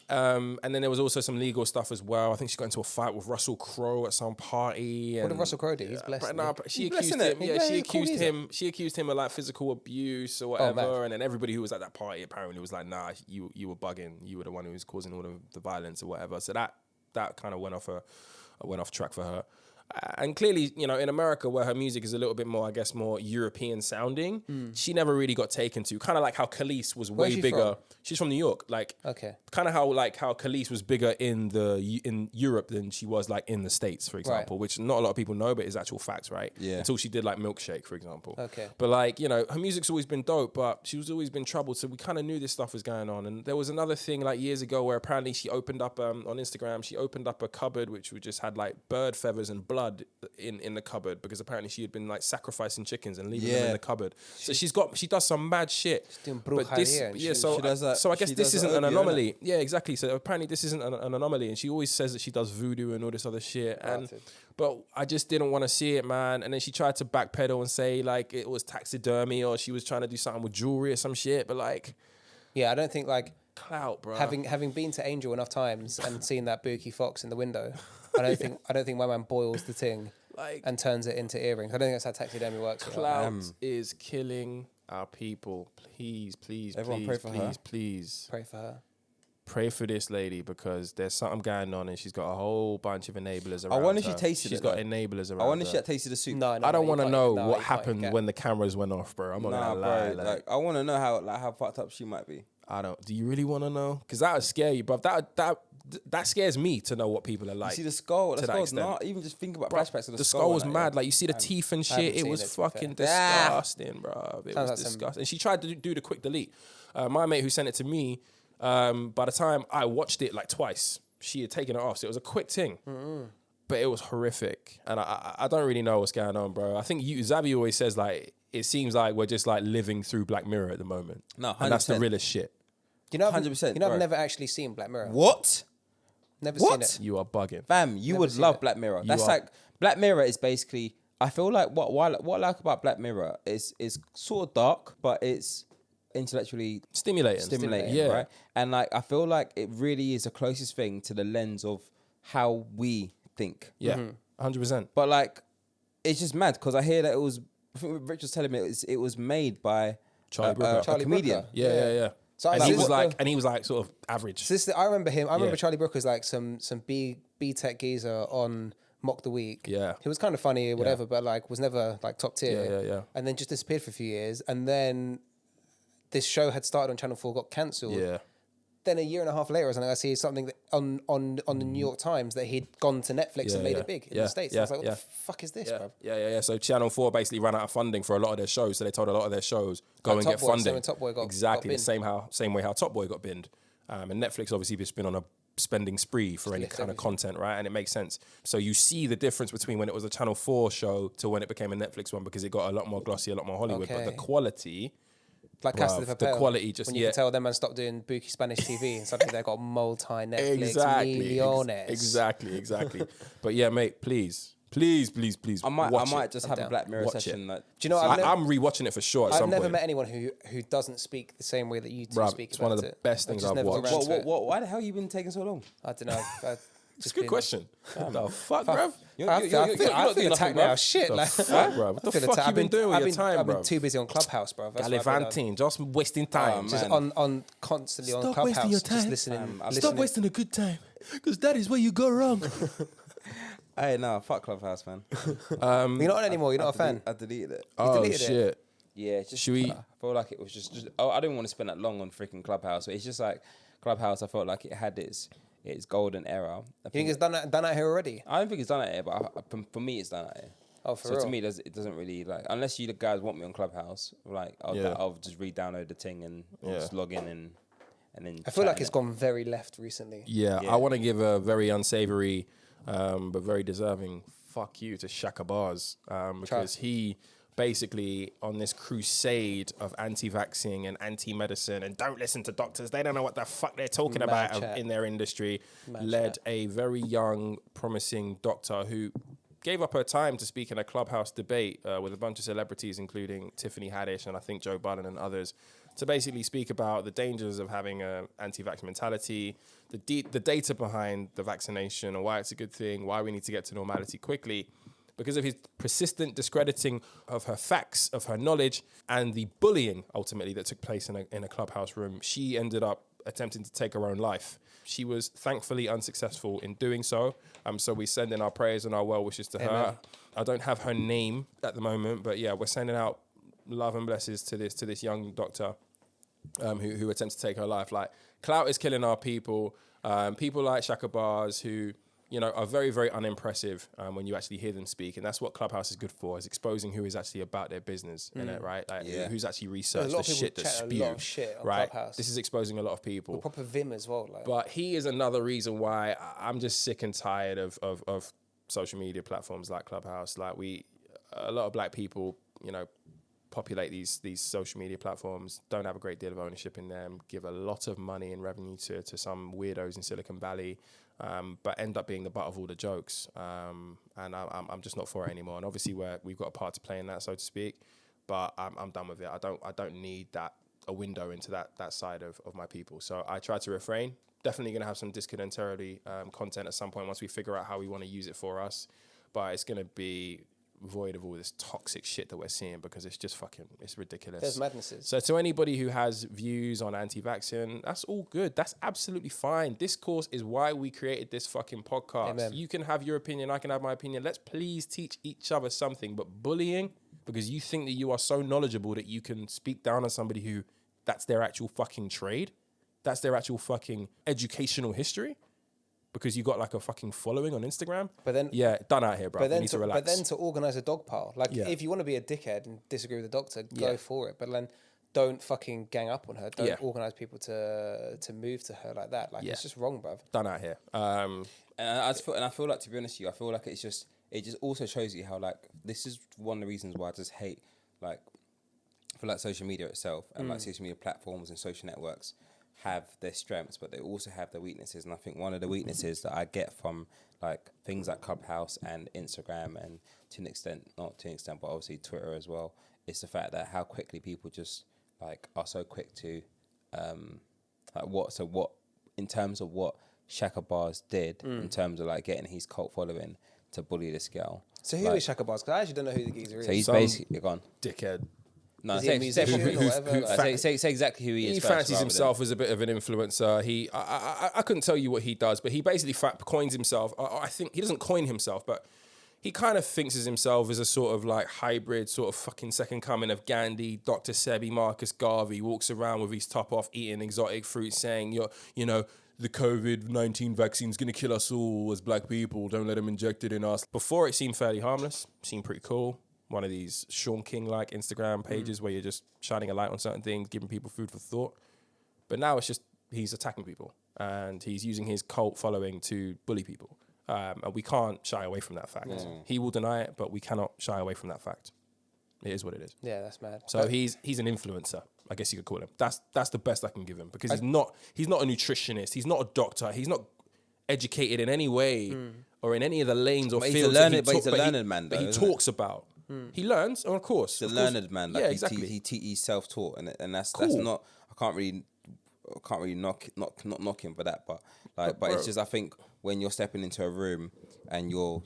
And then there was also some legal stuff as well. I think she got into a fight with Russell Crowe at some party. What did Russell Crowe do? He's blessed. But she accused him. Yeah, she accused him of like physical abuse or whatever. And then everybody who was at that party apparently was like, "Nah, you were bugging. You were the one who was causing all of the violence or whatever." So that kind of went off track for her. And clearly, in America, where her music is a little bit more, I guess, more European sounding, she never really got taken to. Kind of like how Khalees was way bigger. From? She's from New York. Kind of how Khalees was bigger in Europe than she was like in the States, for example, which not a lot of people know, but is actual facts, right? Yeah. Until she did like Milkshake, for example. Okay. But her music's always been dope, but she's always been troubled. So we kind of knew this stuff was going on. And there was another thing like years ago where apparently she opened up on Instagram, she opened up a cupboard which just had like bird feathers and blood in the cupboard because apparently she had been like sacrificing chickens and leaving them in the cupboard. So she does some mad shit. She's doing brujeria. So does that. So I guess this isn't an anomaly. Innit? Yeah, exactly. So apparently this isn't an anomaly, and she always says that she does voodoo and all this other shit. But I just didn't want to see it, man. And then she tried to backpedal and say like it was taxidermy or she was trying to do something with jewelry or some shit. But like, yeah, I don't think like clout, bro. Having been to Angel enough times and seen that Bookie Fox in the window, I don't think my man boils the thing and turns it into earrings. I don't think that's how taxidermy works. Clout is killing our people. Please, everyone pray for her. Please. Pray for her. Pray for this lady because there's something going on and she's got a whole bunch of enablers around her. I wonder if she tasted it. She's got enablers around her. I wonder if she had tasted the soup. No, I don't want to know what happened when the cameras went off, bro. I'm not gonna lie. Like, I want to know how fucked up she might be. I don't. Do you really want to know? Because that would scare you, bro. That scares me to know what people are like. You see the skull. The skull's not even just think about flashbacks of the skull was mad. Like you see the teeth and shit. It was fucking disgusting, bro. It was disgusting. And she tried to do the quick delete. My mate who sent it to me. By the time I watched it like twice, she had taken it off. So it was a quick thing. But it was horrific. And I don't really know what's going on, bro. I think Xavi always says like, it seems like we're just like living through Black Mirror at the moment. No, 100%. And that's the realest shit. You know, 100%. I've never actually seen Black Mirror. What? Never seen it. You are bugging. Fam, you would love Black Mirror. That's like, Black Mirror is basically, I feel like what I like about Black Mirror is sort of dark, but it's intellectually stimulating, yeah. Right? And like, I feel like it really is the closest thing to the lens of how we think. Yeah, 100%. But like, it's just mad because I hear that I think Rich was telling me it was made by Charlie Brooker. a comedian. Yeah. So and he was like sort of average. So I remember him. I remember Charlie Brooker's like some B Tech geezer on Mock the Week. Yeah. He was kind of funny or whatever, but like was never like top tier. Yeah. And then just disappeared for a few years. And then this show had started on Channel 4, got cancelled. Yeah. Then a year and a half later or something, I see something that on the New York Times that he'd gone to Netflix and made it big in the States. I was like, what the fuck is this, bro? Yeah. So Channel 4 basically ran out of funding for a lot of their shows. So they told a lot of their shows, go and get funding. Top Boy got exactly binned. the same way how Top Boy got binned. And Netflix obviously has been on a spending spree for any kind of content, right? And it makes sense. So you see the difference between when it was a Channel 4 show to when it became a Netflix one because it got a lot more glossy, a lot more Hollywood. But the quality... Like Casa de Papel. The quality just, when you can tell them man stopped doing Bookie Spanish TV and suddenly they've got multi-Netflix millionaires. Exactly. But yeah, mate, please. I might just have a Black Mirror session. Like, do you know? I'm rewatching it for sure. I've never met anyone who doesn't speak the same way that you two speak. It's one of the best things I've watched. Why the hell you been taking so long? I don't know. It's a good question. The fuck, bro? I feel attacked now. Shit, The like, fuck, bro? What the fuck you been doing with your time, I've bro? been too busy on Clubhouse, bro. Gallivanting, just wasting time. Just on constantly on Clubhouse. Wasting your time. Just listening. Stop wasting a good time, because that is where you go wrong. Hey, no, fuck Clubhouse, man. You're not on anymore. You're not a fan. I deleted it. Oh shit. Yeah, it's just, Should we? I felt like it was just I didn't want to spend that long on freaking Clubhouse. But it's just like Clubhouse. I felt like it had its golden era. You think it's done out here already? I don't think it's done out here, but for me, it's done out here. Oh, for so real? to me, it doesn't really like unless you guys want me on Clubhouse. Like I'll just re-download the thing and just log in and then. I feel like it's gone very left recently. Yeah, I want to give a very unsavory, but very deserving fuck you to Shaka Bars because he basically on this crusade of anti-vaxxing and anti-medicine and don't listen to doctors, they don't know what the fuck they're talking about in their industry, led a very young, promising doctor who gave up her time to speak in a Clubhouse debate with a bunch of celebrities, including Tiffany Haddish and I think Joe Biden and others, to basically speak about the dangers of having an anti-vax mentality, the data behind the vaccination and why it's a good thing, why we need to get to normality quickly. Because of his persistent discrediting of her facts, of her knowledge, and the bullying, ultimately, that took place in a Clubhouse room, she ended up attempting to take her own life. She was thankfully unsuccessful in doing so. So we send in our prayers and our well wishes to her. I don't have her name at the moment, but yeah, we're sending out love and blessings to this young doctor who attempts to take her life. Like, clout is killing our people. People like Shaka Bars who, you know, are very, very unimpressive when you actually hear them speak. And that's what Clubhouse is good for, is exposing who is actually about their business, innit, right? Like, who's actually researched the shit that's spewed, a lot of shit on right? Clubhouse. This is exposing a lot of people. Proper Vim as well. Like. But he is another reason why I'm just sick and tired of social media platforms like Clubhouse. Like, a lot of black people, you know, populate these social media platforms, don't have a great deal of ownership in them, give a lot of money and revenue to some weirdos in Silicon Valley, but end up being the butt of all the jokes. And I'm just not for it anymore. And obviously we've got a part to play in that, so to speak. But I'm done with it. I don't need a window into that side of my people. So I try to refrain. Definitely going to have some discontentarily content at some point once we figure out how we want to use it for us. But it's going to be void of all this toxic shit that we're seeing because it's just it's ridiculous. There's madnesses. So to anybody who has views on anti-vaccine, that's all good. That's absolutely fine. Discourse is why we created this fucking podcast. Amen. You can have your opinion, I can have my opinion. Let's please teach each other something. But bullying, because you think that you are so knowledgeable that you can speak down on somebody who that's their actual fucking trade, that's their actual fucking educational history, because you got like a fucking following on Instagram. But then, done out here, bro. But then, you need to relax. But then to organise a dog pile, like if you want to be a dickhead and disagree with the doctor, go for it. But then don't fucking gang up on her. Don't organise people to move to her like that. Like it's just wrong, bruv. Done out here. And I feel like, to be honest with you, I feel like it just also shows you how, like, this is one of the reasons why I just hate, like, I feel like social media itself and like social media platforms and social networks have their strengths, but they also have their weaknesses. And I think one of the weaknesses that I get from like things like Clubhouse and Instagram, and not to an extent, but obviously Twitter as well, is the fact that how quickly people just like are so quick to what in terms of what Shaka Bars did in terms of like getting his cult following to bully this girl. So who is Shaka Bars? Because I actually don't know who the geezer is. So he's basically gone dickhead. No, say exactly who he is. He fancies himself as a bit of an influencer. I couldn't tell you what he does, but he basically coins himself. I think he doesn't coin himself, but he kind of thinks of himself as a sort of like hybrid, sort of fucking second coming of Gandhi, Dr. Sebi, Marcus Garvey. Walks around with his top off, eating exotic fruit, saying, you know, the COVID-19 vaccine's going to kill us all as black people. Don't let them inject it in us. Before, it seemed fairly harmless, seemed pretty cool. One of these Sean King-like Instagram pages where you're just shining a light on certain things, giving people food for thought. But now it's just he's attacking people and he's using his cult following to bully people. And we can't shy away from that fact. He will deny it, but we cannot shy away from that fact. It is what it is. Yeah, that's mad. So he's an influencer, I guess you could call him. That's the best I can give him, because he's not a nutritionist. He's not a doctor. He's not educated in any way or in any of the lanes or fields. He's a learned man, though. But he talks about. He learns, of course. He's a learned man. Like exactly. He's self-taught, and that's Cool. that's not. I can't really. can't really not knock him for that, but it's just, I think when you're stepping into a room and you're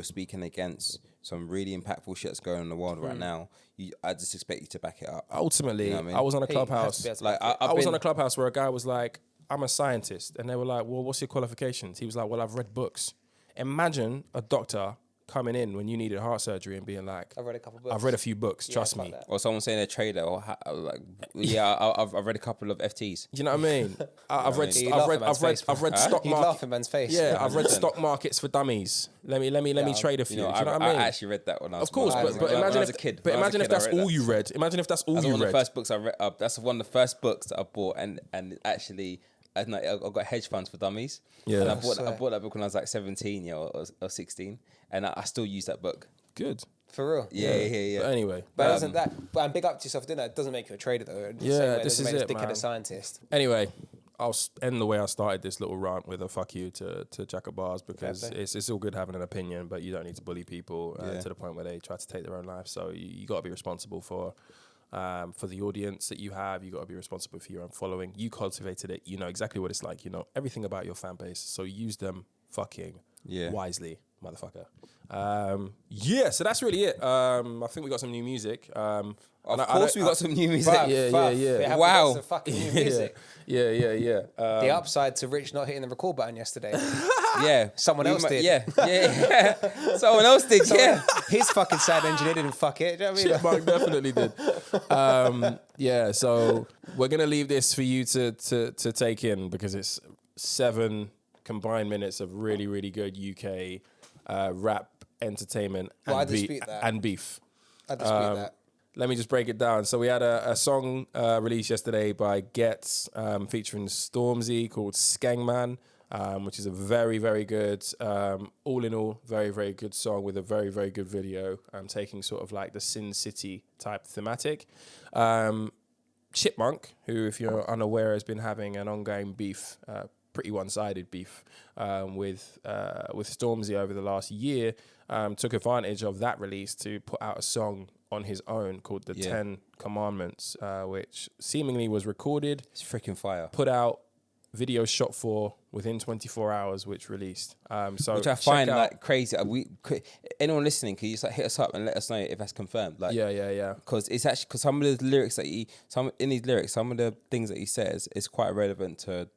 speaking against some really impactful shit that's going on in the world right now, I just expect you to back it up. Ultimately, You know what I mean? I was on a Clubhouse. I was on a Clubhouse where a guy was like, I'm a scientist. And they were like, well, what's your qualifications? He was like, well, I've read books. Imagine a doctor coming in when you needed heart surgery and being like, I've read a couple books. I've read a few books, trust me. Or someone saying a trader, or I've read a couple of FTs. Do you know what I mean? I've read stock You'd laugh in man's face. Yeah, I've read Stock Markets for Dummies. Let me trade a few. Do you know what I mean? I actually read that when I was of course, but imagine if, kid. But imagine if that's all you read. Imagine if that's all you read. One of the first books I read. That's one of the first books that I bought, and actually, I got hedge funds for dummies. Yeah, and I bought that book when I was like 17, or 16, and I still use that book. Good. For real? Yeah. But anyway. But doesn't that, but big up to yourself doing that, it doesn't make you a trader though. This is it, man. A scientist. Anyway, I'll end the way I started this little rant with a fuck you to Jack of Bars, because it's all good having an opinion, but you don't need to bully people to the point where they try to take their own life. So you got to be responsible for the audience that you have. You got to be responsible for your own following. You cultivated it. You know exactly what it's like. You know everything about your fan base. So use them fucking wisely, motherfucker. So that's really it. I think we got some new music. Of course we got some new music. Yeah. Wow. Some fucking new music. Yeah. The upside to Rich not hitting the record button yesterday. Yeah. Someone else did. Yeah. Someone else did, His fucking sound engineer didn't fuck it. Do you know what I mean? Chipmunk definitely did. So we're going to leave this for you to take in, because it's 7 combined minutes of really, really good UK rap entertainment and beef. I dispute that. Let me just break it down. So we had a song released yesterday by Gettin featuring Stormzy called Skangman, which is a very, very good, all in all, very, very good song with a very, very good video, taking sort of like the Sin City type thematic. Chipmunk, who, if you're unaware, has been having an ongoing beef, pretty one-sided beef with Stormzy over the last year, took advantage of that release to put out a song on his own called The 10 Commandments, which seemingly was recorded. It's freaking fire. Put out, video shot for within 24 hours, which released. Which I find like crazy. Anyone listening, can you just like hit us up and let us know if that's confirmed? Like, yeah. Because it's actually, because some of the lyrics some of the things that he says is quite relevant to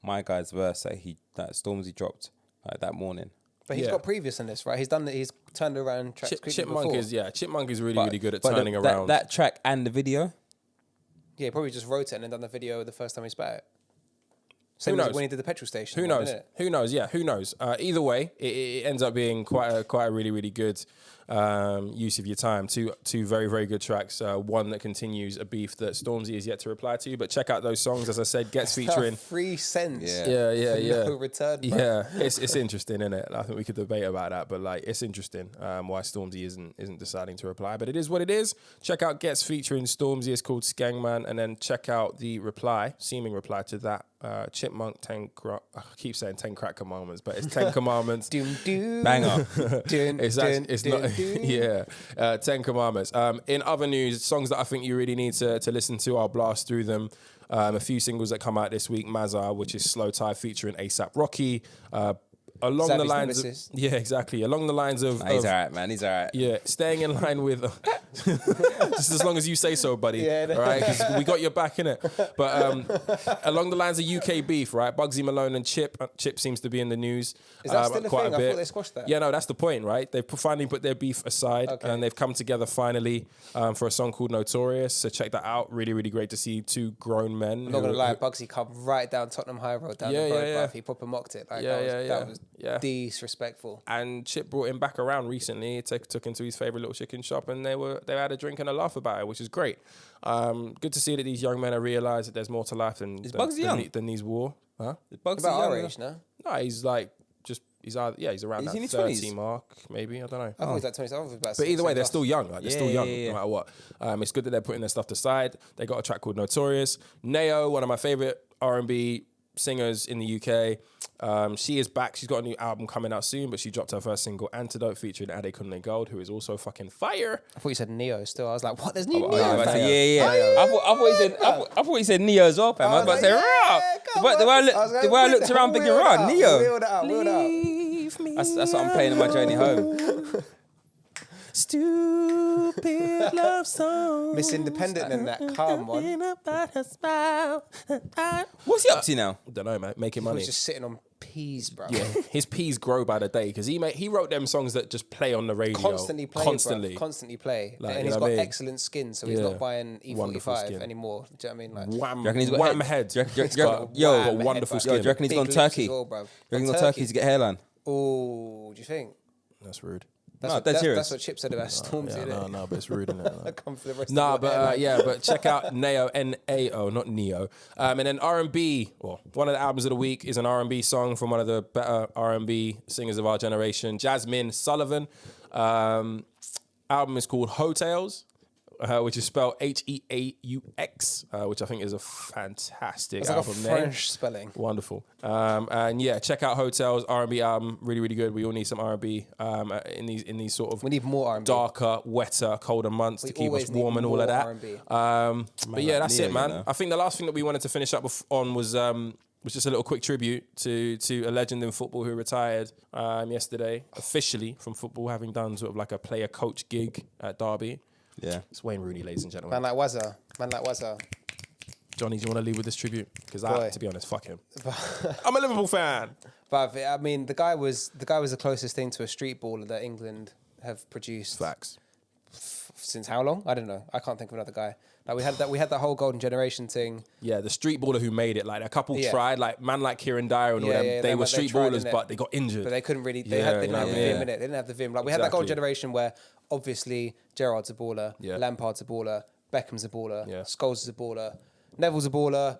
my guy's verse that Stormzy dropped like that morning. But he's got previous in this, right? He's done that. He's turned around tracks Chipmunk before. Chipmunk is really good at turning around that track and the video. Yeah, he probably just wrote it and then done the video the first time he spat it. Same as when he did the petrol station. Who knows? Who knows? Yeah, who knows? Either way, it ends up being quite a really, really good use of your time. Two very, very good tracks. One that continues a beef that Stormzy is yet to reply to. But check out those songs. As I said, Gets featuring 3 cents. Yeah. No return. Bro. Yeah, it's interesting, isn't it? I think we could debate about that, but like it's interesting why Stormzy isn't deciding to reply. But it is what it is. Check out Gets featuring Stormzy. It's called Skangman, and then check out the seeming reply to that. Chipmunk 10 I keep saying 10 crack commandments, but it's 10 commandments. Banger. It's not 10 commandments. In other news, songs that I think you really need to listen to, I'll blast through them. A few singles that come out this week: Mazza, which is Slow Tie featuring ASAP Rocky. Along the lines of, exactly. Along the lines of, he's alright, man. He's alright. Yeah, staying in line with, just as long as you say so, buddy. Yeah, all right, 'cause we got your back in it. But along the lines of UK beef, right? Bugsy Malone and Chip. Chip seems to be in the news. Is that still quite a thing? a bit. I thought they squashed that. Yeah, no, that's the point, right? They've finally put their beef aside, and they've come together finally for a song called Notorious. So check that out. Really, really great to see two grown men. I'm not gonna lie, Bugsy come right down Tottenham High Road down the road, but he proper mocked it. Like, that was disrespectful. And Chip brought him back around recently. Took him to his favourite little chicken shop, and they had a drink and a laugh about it, which is great. Good to see that these young men have realised that there's more to life than these war. Huh? Is Bugsy about young? Our age, no? No, he's like he's around that 30 mark, maybe. I don't know. I thought he's like 20. I thought he was about but either way, they're still young. Like, they're still young, no matter what. It's good that they're putting their stuff aside. They got a track called Notorious. Neo, one of my favourite R&B singers in the UK, She is back. She's got a new album coming out soon, but she dropped her first single, Antidote, featuring Ade Kunle Gold, who is also fucking fire. I thought you said Neo still. I was like, what? There's new Neo? I thought you said Neo as well, fam. I was about to say, rah. The way I looked around thinking, rah, Neo. Wheel that out. That's what I'm playing on my journey home. Stupid love song. Miss Independent in that calm one. What's he up to now? I don't know, mate. Making money. He's just sitting on peas, bro. Yeah, his peas grow by the day because he wrote them songs that just play on the radio. Constantly play. Like, and he's got excellent skin, so he's not buying E45 anymore. Do you know what I mean? Like, Wham, do you reckon he's got wham head. Yo, wonderful skin. Do you reckon he's gone Turkey? Well, bro. Do you reckon he's gone Turkey to get hairline? Oh, do you think? That's rude. That's what Chip said about Stormzy. No, but it's rude, isn't it? I come for the rest Nah, of but but check out Neo, N-A-O, not Neo. And then R&B, well, one of the albums of the week is an R&B song from one of the better R&B singers of our generation, Jasmine Sullivan. Album is called Hotels, which is spelled Heaux, which I think is a fantastic it's album like a name. French spelling. Wonderful. And yeah, check out Hotels, R&B album, really, really good. We all need some R&B in these sort of we need more R&B. darker, wetter, colder months to keep us warm and all of that. R&B. But yeah, that's Neo, it, man. you know. I think the last thing that we wanted to finish up on was just a little quick tribute to a legend in football who retired yesterday, officially from football, having done sort of like a player-coach gig at Derby. Yeah. It's Wayne Rooney, ladies and gentlemen. Man like Wazza. Johnny, do you want to leave with this tribute? Because to be honest, fuck him. But I'm a Liverpool fan. But I mean, the guy was the closest thing to a street baller that England have produced. Facts. Since how long? I don't know. I can't think of another guy. Like we had that whole golden generation thing. Yeah, the street baller who made it. Like a couple tried, like man like Kieran Dyer and all them. They were street ballers, but they got injured. But they couldn't really. They didn't have the vim in it. They didn't have the vim. Like we had that golden generation where obviously Gerrard's a baller, Lampard's a baller, Beckham's a baller, Scholes is a baller, Neville's a baller,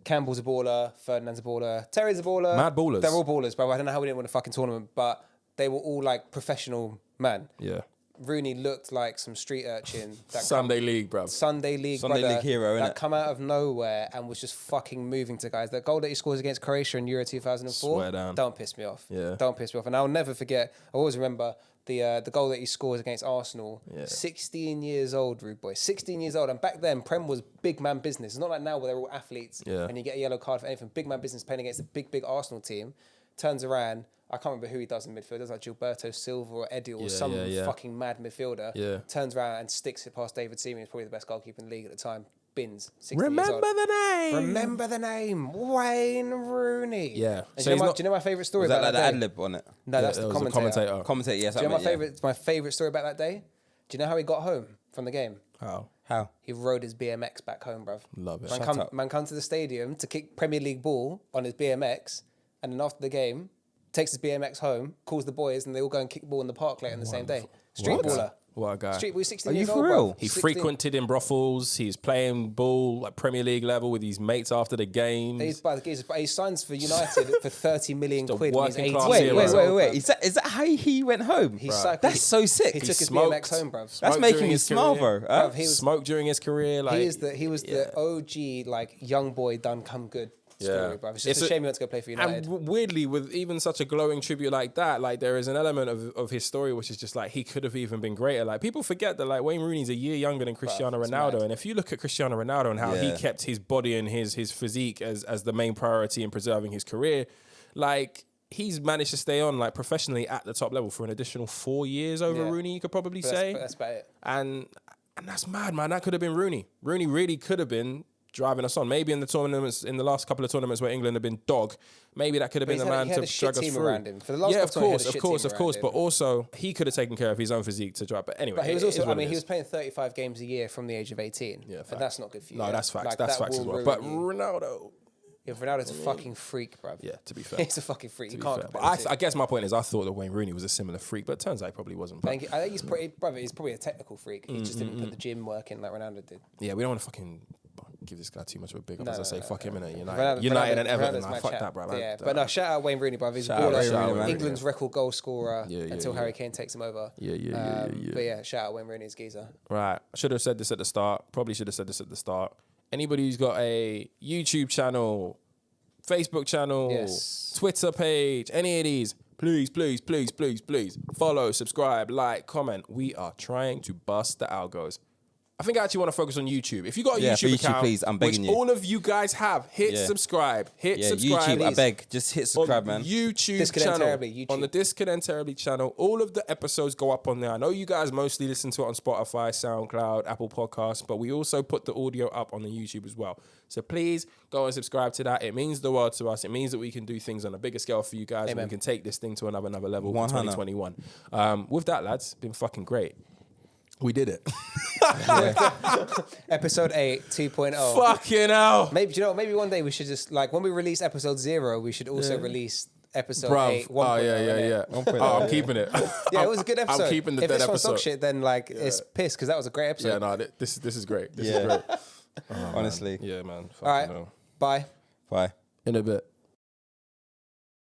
Campbell's a baller, Ferdinand's a baller, Terry's a baller. Mad ballers. They're all ballers, bro. I don't know how we didn't win a fucking tournament, but they were all like professional men. Yeah. Rooney looked like some street urchin. Sunday League, bruv. Sunday League hero, that innit? come out of nowhere and was just fucking moving to guys. That goal that he scores against Croatia in Euro 2004. Swear down. Don't piss me off. Yeah. Don't piss me off. And I'll never forget. I always remember the goal that he scores against Arsenal. Yeah. 16 years old, rude boy. 16 years old. And back then, Prem was big man business. It's not like now where they're all athletes and you get a yellow card for anything. Big man business playing against a big Arsenal team. Turns around. I can't remember who he does in midfield. It was like Gilberto Silva or Eddie or some fucking mad midfielder. Yeah. Turns around and sticks it past David Seaman. He's probably the best goalkeeper in the league at the time. Bins. 16 Remember years old. the name. Remember the name. Wayne Rooney. Yeah. And do you know my favourite story Was about that that like the day? ad-lib on it? No, that's it the was a commentator. Commentator, yes. Do you know my favourite story about that day? Do you know how he got home from the game? How? He rode his BMX back home, bruv. Love it. Man come to the stadium to kick Premier League ball on his BMX, and then after the game, takes his BMX home, calls the boys, and they all go and kick ball in the park later in the same day. Street baller. What a guy. Street boy, 16 Are you years for old, real? bro. He 16. frequented in brothels. He's playing ball at Premier League level with his mates after the game. He signs for United for 30 million quid when he's 18 working class years hero. old. Wait. Is that how he went home? That's so sick. He took his smoked. BMX home, bruv. That's making me smile, bro. Bruv, he was smoked during his career. Like he was the OG like young boy done come good story, bruv. It's just a shame he went to go play for United. And weirdly, with even such a glowing tribute like that, like there is an element of his story which is just like he could have even been greater. Like people forget that like Wayne Rooney's a year younger than Cristiano Ronaldo, mad. and if you look at Cristiano Ronaldo and how he kept his body and his physique as the main priority in preserving his career, like he's managed to stay on like professionally at the top level for an additional 4 years over Rooney. You could probably say that's about it. And that's mad, man. That could have been Rooney. Rooney really could have been driving us on. Maybe in the tournaments, in the last couple of tournaments where England have been dog, maybe that could have been the man to drag us through. Around him. For the last of course. But also, he could have taken care of his own physique to drive. But anyway, but he was also, he was playing 35 games a year from the age of 18. Yeah, and that's not good for you. No, that's facts. Like, that's facts as well. But Ronaldo. Yeah, Ronaldo's a fucking freak, bruv. Yeah, to be fair. He's a fucking freak. You can't. But I guess my point is I thought that Wayne Rooney was a similar freak, but it turns out he probably wasn't. I think he's probably a technical freak. He just didn't put the gym work in like Ronaldo did. Yeah, we don't want to fucking give this guy too much of a big up. As I say, fuck him in it. United and Everton. Fuck that, bro. Yeah, but no, shout out Wayne Rooney, bruv. He's England's record goal scorer until Harry Kane takes him over. Yeah. But yeah, shout out Wayne Rooney's geezer. Right. I should have said this at the start. Probably should have said this at the start. Anybody who's got a YouTube channel, Facebook channel, Twitter page, any of these, please follow, subscribe, like, comment. We are trying to bust the algos. I think I actually want to focus on YouTube. If you got a YouTube account, please, I'm begging which you. all of you guys have, hit subscribe. Hit subscribe. YouTube, I beg. Just hit subscribe, man. YouTube channel. On the Disconnect Terribly channel. All of the episodes go up on there. I know you guys mostly listen to it on Spotify, SoundCloud, Apple Podcasts, but we also put the audio up on the YouTube as well. So please go and subscribe to that. It means the world to us. It means that we can do things on a bigger scale for you guys. Amen. And we can take this thing to another level in 2021. With that, lads, it's been fucking great. We did it. Episode 8, 2.0. Fucking hell. Maybe maybe one day we should just when we release episode 0, we should also release episode 8. 1.0. Oh yeah. 1.0. Oh, I'm keeping it. Yeah, it was a good episode. I'm keeping the dead episode. If this one's dog shit, then it's piss because that was a great episode. Yeah, no, this is great. This is great. Honestly. Man. Yeah, man. All right. Bye. Bye. In a bit.